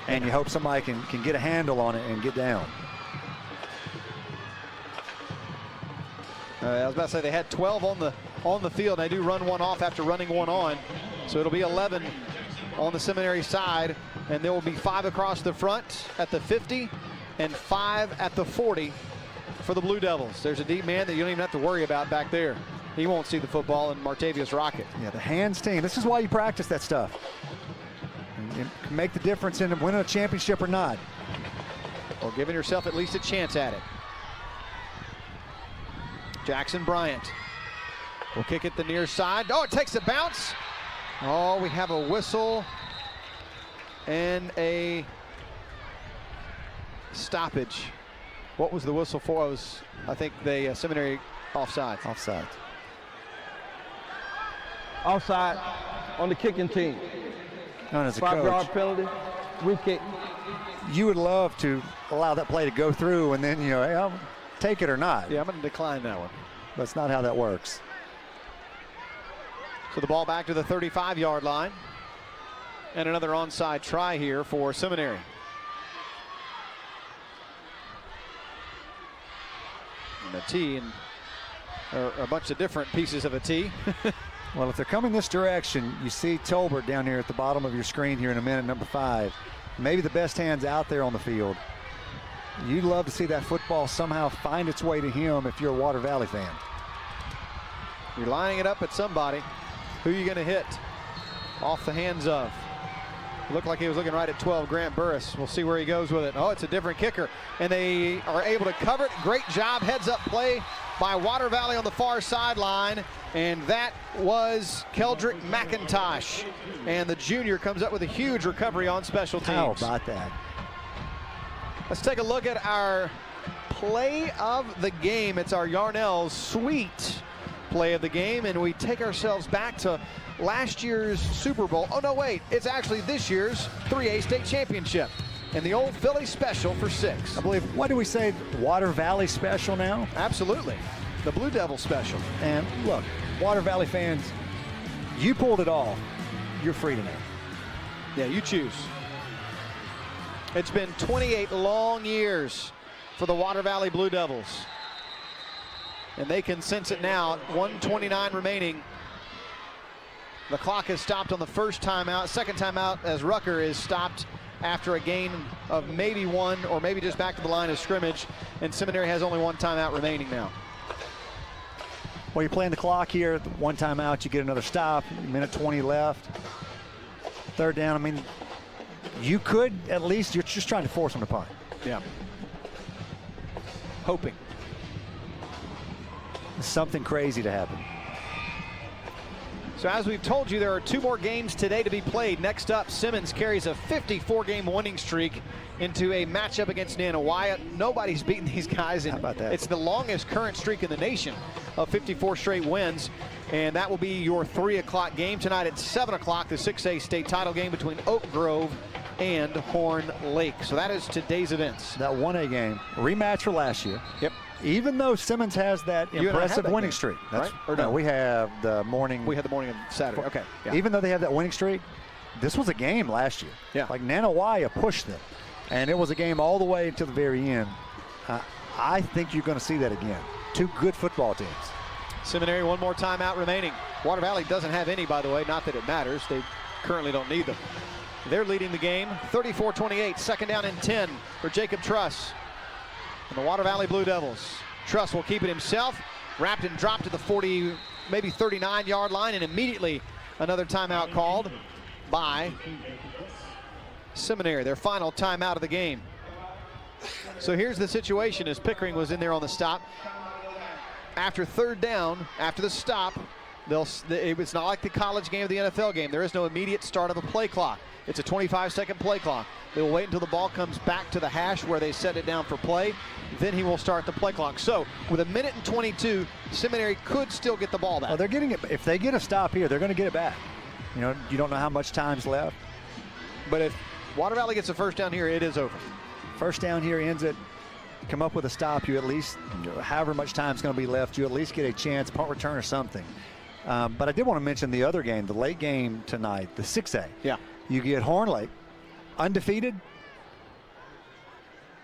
and you hope somebody can get a handle on it and get down. I was about to say they had 12 on the field. They do run one off after running one on, so it'll be 11 on the Seminary side, and there will be 5 across the front at the 50 and 5 at the 40 for the Blue Devils. There's a deep man that you don't even have to worry about back there. He won't see the football in Martavius Rocket. Yeah, the hands team. This is why you practice that stuff. It can make the difference in winning a championship or not. Or giving yourself at least a chance at it. Jackson Bryant will kick it the near side. Oh, it takes a bounce. Oh, we have a whistle and a stoppage. What was the whistle for? It was, I think, the Seminary offside. Offside. Offside on the kicking team. And as a 5-yard coach, penalty, re-kick. you would love to allow that play to go through and then, hey, I'll take it or not. Yeah, I'm going to decline that one. That's not how that works. So the ball back to the 35-yard line. And another onside try here for Seminary. And a T and a bunch of different pieces of a T. Well, if they're coming this direction, you see Tolbert down here at the bottom of your screen here in a minute, number 5. Maybe the best hands out there on the field. You'd love to see that football somehow find its way to him if you're a Water Valley fan. You're lining it up at somebody. Who are you going to hit? Off the hands of. It looked like he was looking right at 12, Grant Burris. We'll see where he goes with it. Oh, it's a different kicker. And they are able to cover it. Great job, heads-up play by Water Valley on the far sideline. And that was Keldrick McIntosh. And the junior comes up with a huge recovery on special teams. How about that? Let's take a look at our play of the game. It's our Yarnell's Sweet play of the game, and we take ourselves back to last year's Super Bowl. Oh, no, wait. It's actually this year's 3A state championship and the old Philly special for 6. I believe, what do we say, Water Valley special now? Absolutely. The Blue Devil special. And look, Water Valley fans, you pulled it off. You're free to know. Yeah, you choose. It's been 28 long years for the Water Valley Blue Devils. And they can sense it now. 1:29 remaining. The clock has stopped on the first timeout. Second timeout as Rucker is stopped after a gain of maybe 1 or maybe just back to the line of scrimmage. And Seminary has only 1 timeout remaining now. Well, you're playing the clock here. 1 timeout, you get another stop. Minute 20 left. Third down. I mean, you could at least, you're just trying to force them to punt. Yeah. Hoping. Something crazy to happen. So as we've told you, there are 2 more games today to be played. Next up, Simmons carries a 54-game winning streak into a matchup against Nanawaya. Nobody's beaten these guys. How about that? It's the longest current streak in the nation of 54 straight wins. And that will be your 3 o'clock game tonight at 7 o'clock, the 6A state title game between Oak Grove and Horn Lake. So that is today's events. That 1A game, rematch for last year. Yep. Even though Simmons has that You and I impressive had that winning game, streak. right? Or no, no? we have the morning. We had the morning of Saturday. Okay. Yeah. Even though they have that winning streak, this was a game last year. Yeah. Like Nanawaya pushed them, and it was a game all the way to the very end. I think you're going to see that again. 2 good football teams. Seminary, 1 more timeout remaining. Water Valley doesn't have any, by the way. Not that it matters. They currently don't need them. They're leading the game, 34-28. Second down and 10 for Jacob Truss and the Water Valley Blue Devils. Truss will keep it himself. Wrapped and dropped to the 40, maybe 39-yard line, and immediately another timeout called by Seminary, their final timeout of the game. So here's the situation as Pickering was in there on the stop. After 3rd down, after the stop, it's not like the college game or the NFL game. There is no immediate start of a play clock. It's a 25-second play clock. They will wait until the ball comes back to the hash where they set it down for play. Then he will start the play clock. So with 1:22, Seminary could still get the ball back. Well, they're getting it. If they get a stop here, they're going to get it back. You know, you don't know how much time's left. But if Water Valley gets a first down here, it is over. First down here ends it. Come up with a stop. You at least, however much time's going to be left, you at least get a chance, punt return or something. But I did want to mention the other game, the late game tonight, the 6A. Yeah. You get Horn Lake, undefeated.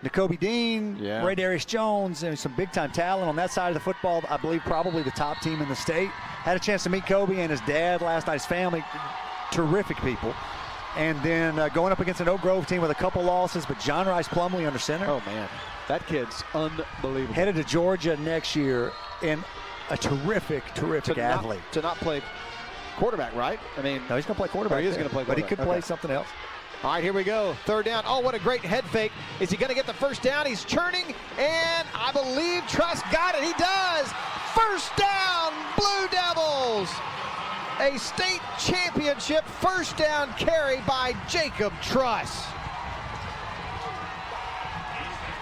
N'Kobe Dean, Yeah. Ray Darius Jones, and some big-time talent on that side of the football. I believe probably the top team in the state. Had a chance to meet Kobe and his dad last night, his family. Terrific people. And then going up against an Oak Grove team with a couple losses, but John Rice Plumley under center. Oh, man. That kid's unbelievable. Headed to Georgia next year, and a terrific athlete. To not play quarterback, right? I mean, No, he's going to play quarterback. Oh, he is there, gonna play but he could quarterback. play Okay. something else. all right, here we go. 3rd down. Oh, what a great head fake. Is he going to get the first down? He's churning, and I believe Truss got it. He does. First down, Blue Devils. A state championship first down carry by Jacob Truss.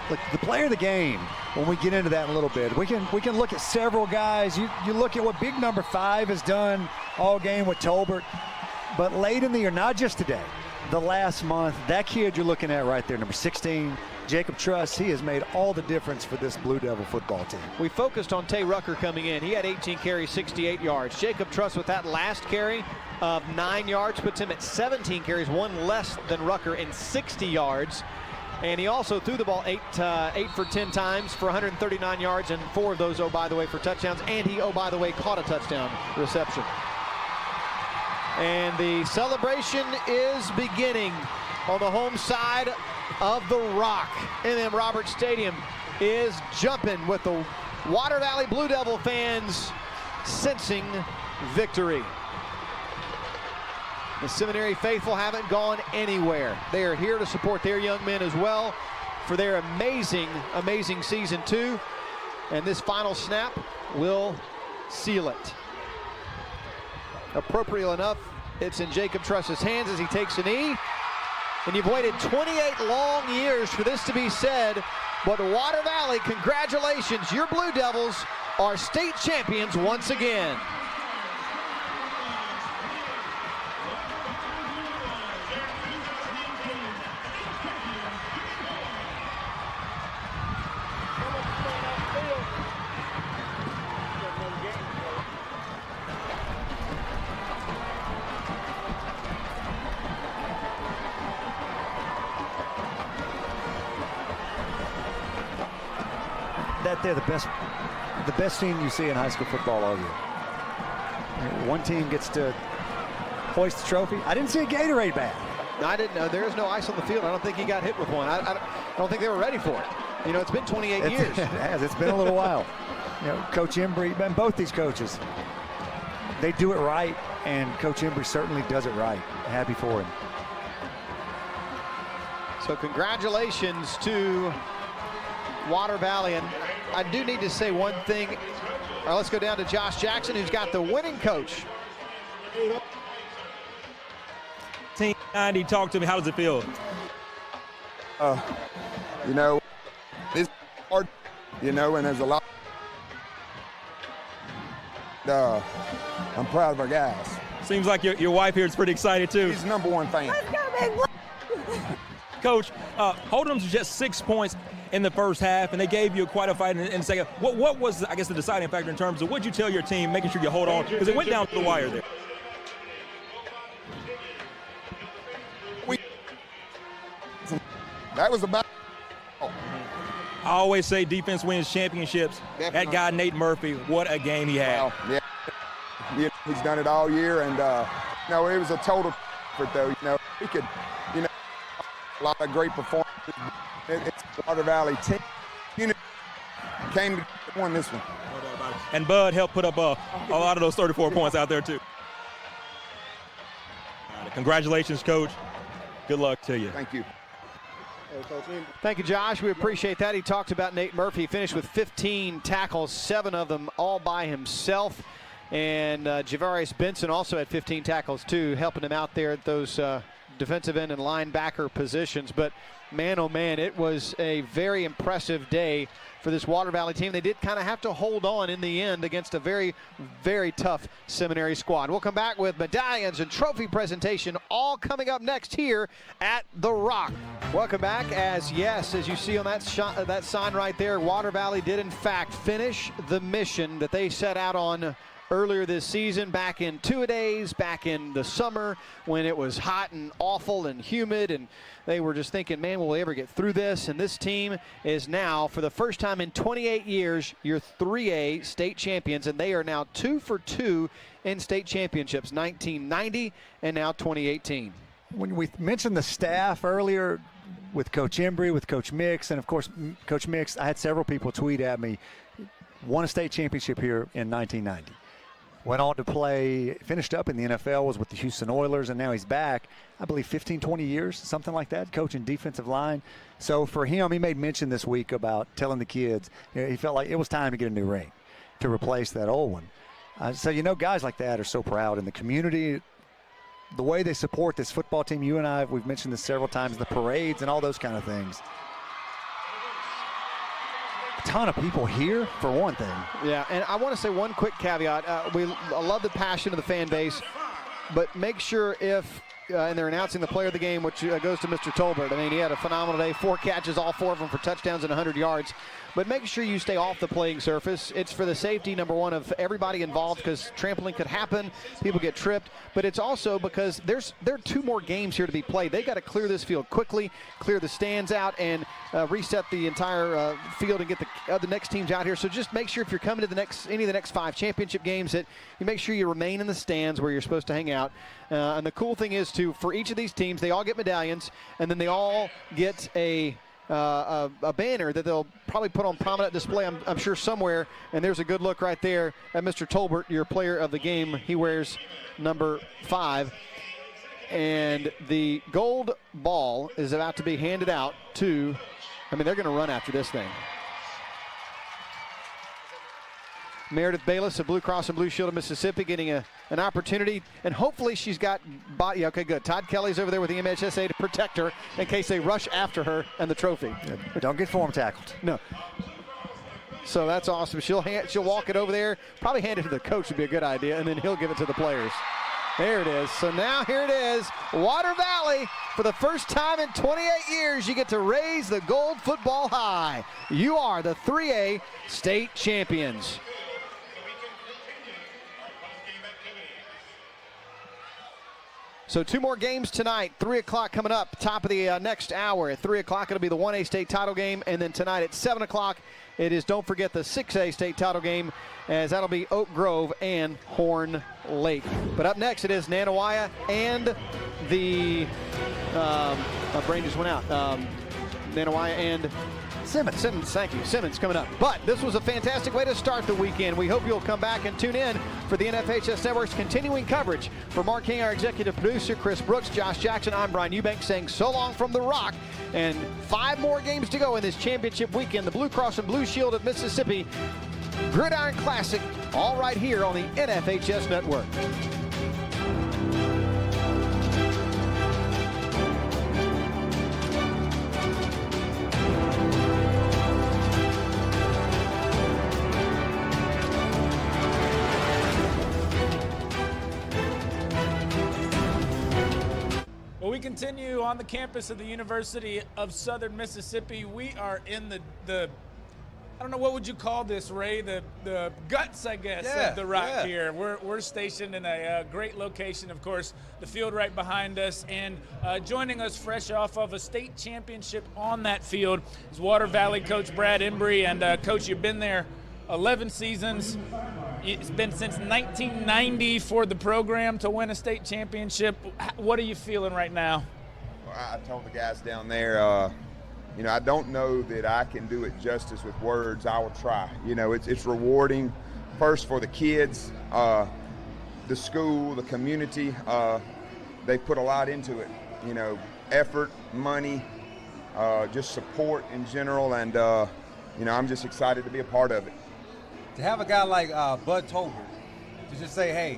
Look, the player of the game, when we get into that in a little bit, we can look at several guys. You look at what big number 5 has done all game with Tolbert, but late in the year, not just today, the last month, that kid you're looking at right there, number 16, Jacob Truss, he has made all the difference for this Blue Devil football team. We focused on Tay Rucker coming in. He had 18 carries, 68 yards. Jacob Truss with that last carry of 9 yards puts him at 17 carries, 1 less than Rucker in 60 yards. And he also threw the ball 8 for 10 times for 139 yards, and 4 of those, oh, by the way, for touchdowns. And he, oh, by the way, caught a touchdown reception. And the celebration is beginning on the home side of the Rock. And Roberts Stadium is jumping with the Water Valley Blue Devil fans sensing victory. The Seminary faithful haven't gone anywhere. They are here to support their young men as well for their amazing, amazing season 2. And this final snap will seal it. Appropriate enough, it's in Jacob Truss's hands as he takes a knee. And you've waited 28 long years for this to be said, but Water Valley, congratulations, your Blue Devils are state champions once again. That they're the best team you see in high school football all year. One team gets to hoist the trophy. I didn't see a Gatorade bag. I didn't know. There is no ice on the field. I don't think he got hit with one. I don't think they were ready for it. You know, it's been 28 years. It has. It's been a little while. You know, Coach Embry, and both these coaches, they do it right, and Coach Embry certainly does it right. Happy for him. So congratulations to Water Valley. And I do need to say one thing. Let's go down to Josh Jackson, who's got the winning coach Team 90, talk to me. How does it feel? You know, it's hard, you know, and there's a lot. I'm proud of our guys. Seems like your wife here is pretty excited too. He's the #1 fan. Coach, holding them to just 6 points in the first half, and they gave you quite a fight in the second. What was, I guess, the deciding factor in terms of what you tell your team, making sure you hold on, because it went down to the wire there? That was about. I always say defense wins championships. Definitely. That guy, Nate Murphy, what a game he had. Well, yeah, he's done it all year, and you know, it was a total effort, though. You know, he could, you know, a lot of great performances. It's the Water Valley team. You know, came to win this one. And Bud helped put up a lot of those 34 points out there too. All right, congratulations, Coach. Good luck to you. Thank you. Thank you, Josh. We appreciate that. He talked about Nate Murphy. He finished with 15 tackles, 7 of them all by himself. And Javarius Benson also had 15 tackles, too, helping him out there at those defensive end and linebacker positions. But, man, oh, man, it was a very impressive day for this Water Valley team. They did kind of have to hold on in the end against a very, very tough Seminary squad. We'll come back with medallions and trophy presentation all coming up next here at The Rock. Welcome back. As you see on that sign right there, Water Valley did in fact finish the mission that they set out on earlier this season, back in two-a-days, back in the summer when it was hot and awful and humid, and they were just thinking, man, will we ever get through this? And this team is now, for the first time in 28 years, your 3A state champions, and they are now 2 for 2 in state championships, 1990 and now 2018. When we mentioned the staff earlier with Coach Embry, with Coach Mix, and of course, Coach Mix, I had several people tweet at me, won a state championship here in 1990. Went on to play, finished up in the NFL, was with the Houston Oilers, and now he's back, I believe 15, 20 years, something like that, coaching defensive line. So for him, he made mention this week about telling the kids, you know, he felt like it was time to get a new ring to replace that old one. So, you know, guys like that are so proud in the community. The way they support this football team, you and I, we've mentioned this several times, the parades and all those kind of things. Ton of people here for one thing. Yeah, and I want to say one quick caveat. I love the passion of the fan base, but make sure if and they're announcing the player of the game, which goes to Mr. Tolbert. I mean, he had a phenomenal day, 4 catches, all 4 of them for touchdowns and 100 yards. But make sure you stay off the playing surface. It's for the safety, number one, of everybody involved, because trampling could happen, people get tripped. But it's also because there are 2 more games here to be played. They got to clear this field quickly, clear the stands out, and reset the entire field and get the next teams out here. So just make sure if you're coming to any of the next 5 championship games that you make sure you remain in the stands where you're supposed to hang out. And the cool thing is, for each of these teams, they all get medallions, and then they all get a banner that they'll probably put on prominent display, I'm sure, somewhere. And there's a good look right there at Mr. Tolbert, your player of the game. He wears number 5. And the gold ball is about to be handed out to, I mean, they're going to run after this thing. Meredith Bayless of Blue Cross and Blue Shield of Mississippi getting an opportunity, and hopefully she's got body. Yeah, okay, good. Todd Kelly's over there with the MHSA to protect her in case they rush after her and the trophy. Yeah, don't get form tackled. No. So that's awesome. She'll walk it over there, probably hand it to the coach would be a good idea, and then he'll give it to the players. There it is. So now here it is. Water Valley, for the first time in 28 years, you get to raise the gold football high. You are the 3A state champions. So 2 more games tonight, 3 o'clock coming up, top of the next hour. At 3 o'clock, it'll be the 1A state title game. And then tonight at 7 o'clock, it is, don't forget, the 6A state title game, as that'll be Oak Grove and Horn Lake. But up next, it is Nanawaya and the, my brain just went out. Nanawaya and Simmons, thank you. Simmons coming up. But this was a fantastic way to start the weekend. We hope you'll come back and tune in for the NFHS Network's continuing coverage. For Mark King, our executive producer, Chris Brooks, Josh Jackson, I'm Brian Eubanks saying so long from The Rock. And 5 more games to go in this championship weekend. The Blue Cross and Blue Shield of Mississippi Gridiron Classic, all right here on the NFHS Network. continue on the campus of the University of Southern Mississippi. We are in the I don't know, what would you call this, Ray? The guts, I guess, of the Rock here. We're stationed in a great location, of course, the field right behind us. And joining us fresh off of a state championship on that field is Water Valley coach Brad Embry. And, Coach, you've been there 11 seasons. It's been since 1990 for the program to win a state championship. What are you feeling right now? Well, I told the guys down there, I don't know that I can do it justice with words. I will try. It's rewarding, first for the kids, the school, the community. They put a lot into it. Effort, money, just support in general, and I'm just excited to be a part of it. To have a guy like Bud Tolbert to just say, hey,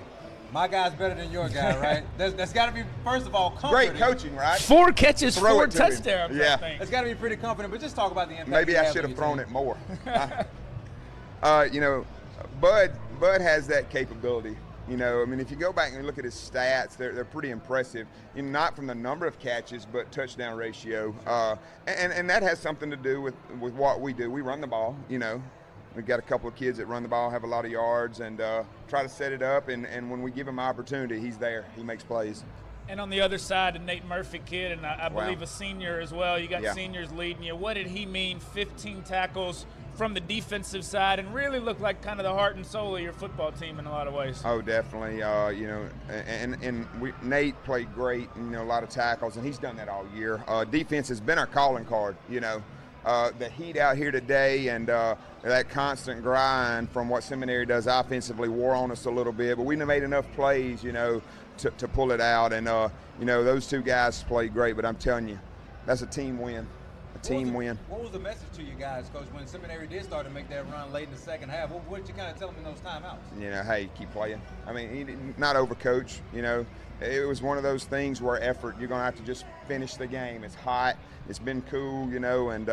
my guy's better than your guy, right? That's got to be, first of all, comforting. Great coaching, right? 4 catches, Throw 4 it to touchdowns, him. Yeah. I think. It's got to be pretty comforting, but just talk about the impact. Maybe I should have thrown it more. Bud has that capability. If you go back and look at his stats, they're pretty impressive. Not from the number of catches, but touchdown ratio. And that has something to do with what we do. We run the ball, We've got a couple of kids that run the ball, have a lot of yards, and try to set it up. And when we give him opportunity, he's there. He makes plays. And on the other side, a Nate Murphy kid, and I believe a senior as well. You got seniors leading you. What did he mean? 15 tackles from the defensive side, and really looked like kind of the heart and soul of your football team in a lot of ways. Oh, definitely. Nate played great. A lot of tackles, and he's done that all year. Defense has been our calling card. The heat out here today and that constant grind from what Seminary does offensively wore on us a little bit, but we made enough plays, to pull it out. And, those two guys played great, but I'm telling you, that's a team win. Win. What was the message to you guys, Coach, when Seminary did start to make that run late in the second half? What did you kind of tell them in those timeouts? Hey, keep playing. Not overcoach, It was one of those things where effort, you're going to have to just finish the game. It's hot. It's been cool, and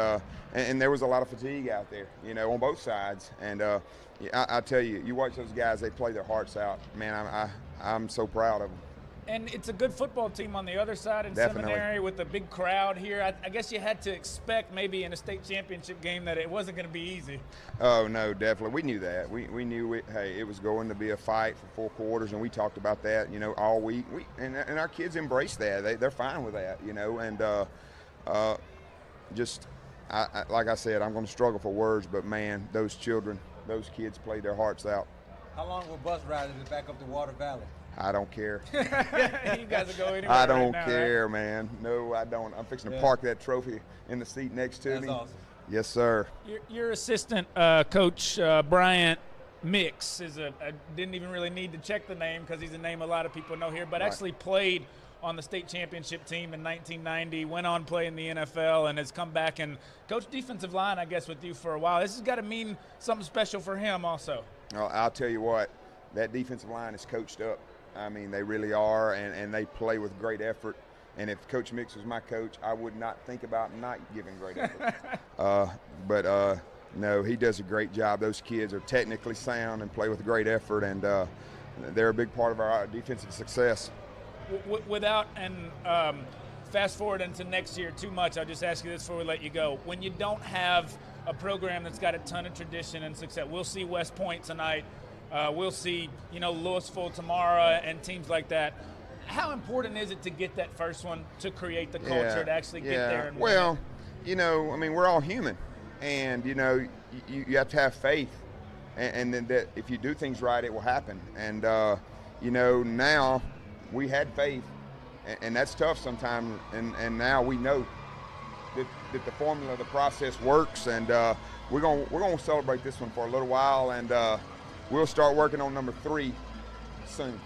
there was a lot of fatigue out there, on both sides. And I tell you, you watch those guys, they play their hearts out. Man, I'm so proud of them. And it's a good football team on the other side in Seminary with a big crowd here. I guess you had to expect maybe in a state championship game that it wasn't going to be easy. Oh, no, definitely. We knew that. We knew it was going to be a fight for 4 quarters, and we talked about that, all week. And our kids embrace that. They're fine with that, and like I said, I'm going to struggle for words, but, man, those kids played their hearts out. How long will bus riders back up to Water Valley? I don't care. You guys will go anywhere. I don't right now, care, right? Man. No, I don't. I'm fixing to park that trophy in the seat next to me. That's awesome. Yes, sir. Your assistant coach, Bryant Mix, I didn't even really need to check the name because he's a name a lot of people know here, but actually played on the state championship team in 1990, went on play in the NFL, and has come back and coached defensive line, I guess, with you for a while. This has got to mean something special for him also. Well, I'll tell you what, that defensive line is coached up. They really are, and they play with great effort. And if Coach Mix was my coach, I would not think about not giving great effort. No, he does a great job. Those kids are technically sound and play with great effort, and they're a big part of our defensive success. Without fast forward into next year too much, I'll just ask you this before we let you go. When you don't have a program that's got a ton of tradition and success, we'll see West Point tonight. We'll see, Louisville tomorrow and teams like that. How important is it to get that first one to create the culture to actually get there? And well, we're all human, and you have to have faith, and then that if you do things right, it will happen. And now we had faith, and that's tough sometimes. And now we know that the formula, the process works, and we're gonna celebrate this one for a little while, and we'll start working on number 3 soon.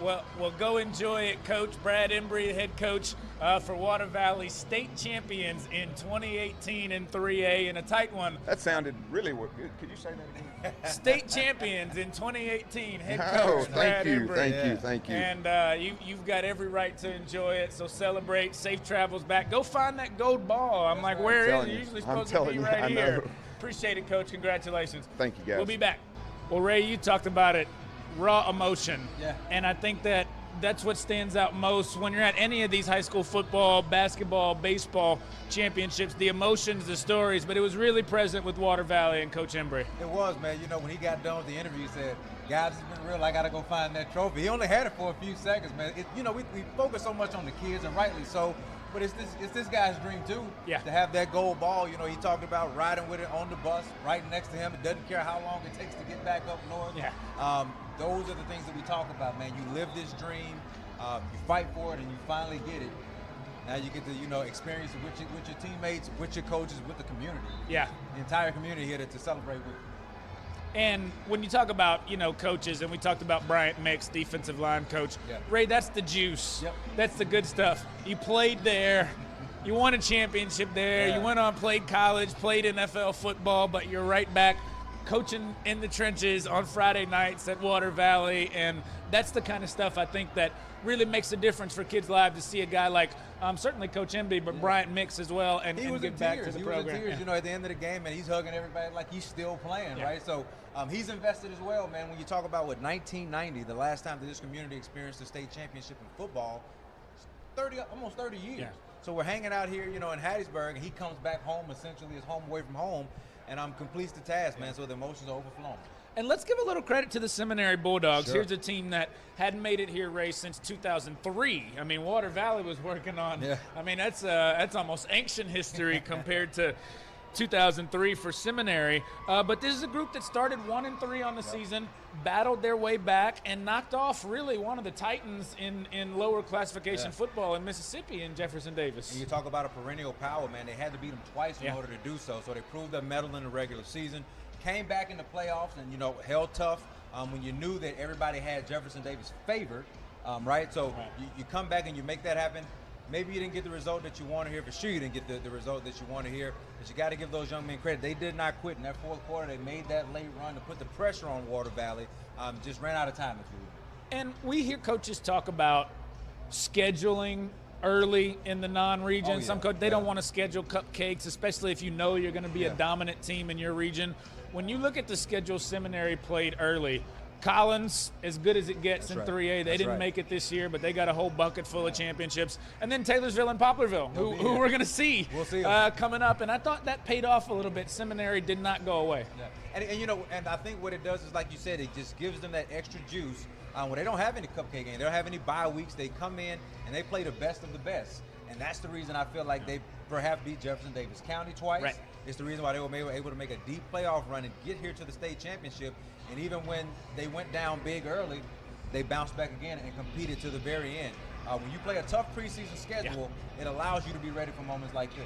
Well, go enjoy it, Coach. Brad Embry, head coach for Water Valley, state champions in 2018 in 3A, in a tight one. That sounded really good. Could you say that again? State champions in 2018, head coach Brad Embry. Thank you. And you've got every right to enjoy it, so celebrate. Safe travels back. Go find that gold ball. I'm like, where is it? You're usually supposed to be right here. Appreciate it, Coach. Congratulations. Thank you, guys. We'll be back. Well, Ray, you talked about it. Raw emotion. Yeah. And I think that that's what stands out most when you're at any of these high school football, basketball, baseball championships, the emotions, the stories, but it was really present with Water Valley and Coach Embry. It was, man. You know, when he got done with the interview, he said, guys, it's been real. I got to go find that trophy. He only had it for a few seconds, man. You know, we focus so much on the kids, and rightly so, but it's this guy's dream, too, to have that gold ball. You know, he talked about riding with it on the bus right next to him. It doesn't care how long it takes to get back up north. Those are the things that we talk about, man. You live this dream, you fight for it, and you finally get it. Now you get to, you know, experience it with your teammates, with your coaches, with the community. Yeah. The entire community here to celebrate with. And when you talk about, you know, coaches, and we talked about Bryant Mix, defensive line coach, Ray, that's the juice. That's the good stuff. You played there. You won a championship there. You went on, played college, played NFL football, but you're right back coaching in the trenches on Friday nights at Water Valley. And that's the kind of stuff I think that really makes a difference for kids' lives, to see a guy like certainly Coach Embry, but Bryant Mix as well, and get back to the program. He was in tears, you know, at the end of the game, and he's hugging everybody like he's still playing, right? So he's invested as well, man. When you talk about 1990, the last time that this community experienced a state championship in football, almost 30 years. So we're hanging out here, you know, in Hattisburg, and he comes back home, essentially his home away from home, and completes the task, man. So the emotions are overflowing. And let's give a little credit to the Seminary Bulldogs. Here's a team that hadn't made it here, Ray, since 2003. I mean, Water Valley was working on. I mean, that's almost ancient history compared to 2003 for Seminary. But this is a group that started 1-3 on the season, battled their way back, and knocked off really one of the titans in lower classification football in Mississippi, in Jefferson Davis. And you talk about a perennial power, man. They had to beat them twice in order to do so. So they proved their mettle in the regular season. Came back in the playoffs and, you know, held tough when you knew that everybody had Jefferson Davis favored, right? So you come back and you make that happen. Maybe you didn't get the result that you wanted here. For sure you didn't get the result that you wanted here. But you got to give those young men credit. They did not quit in that fourth quarter. They made that late run to put the pressure on Water Valley. Just ran out of time, if you will. And we hear coaches talk about scheduling early in the non-region. Some coaches, they don't want to schedule cupcakes, especially if you know you're going to be a dominant team in your region. When you look at the schedule Seminary played early, Collins, as good as it gets in 3A. They didn't make it this year, but they got a whole bucket full of championships. And then Taylorsville and Poplarville, who we're going to see coming up. And I thought that paid off a little bit. Seminary did not go away. And you know, and I think what it does is, like you said, it just gives them that extra juice. When they don't have any cupcake games, they don't have any bye weeks, they come in and they play the best of the best. And that's the reason I feel like they perhaps beat Jefferson Davis County twice. It's the reason why they were able to make a deep playoff run and get here to the state championship. And even when they went down big early, they bounced back again and competed to the very end. When you play a tough preseason schedule, it allows you to be ready for moments like this.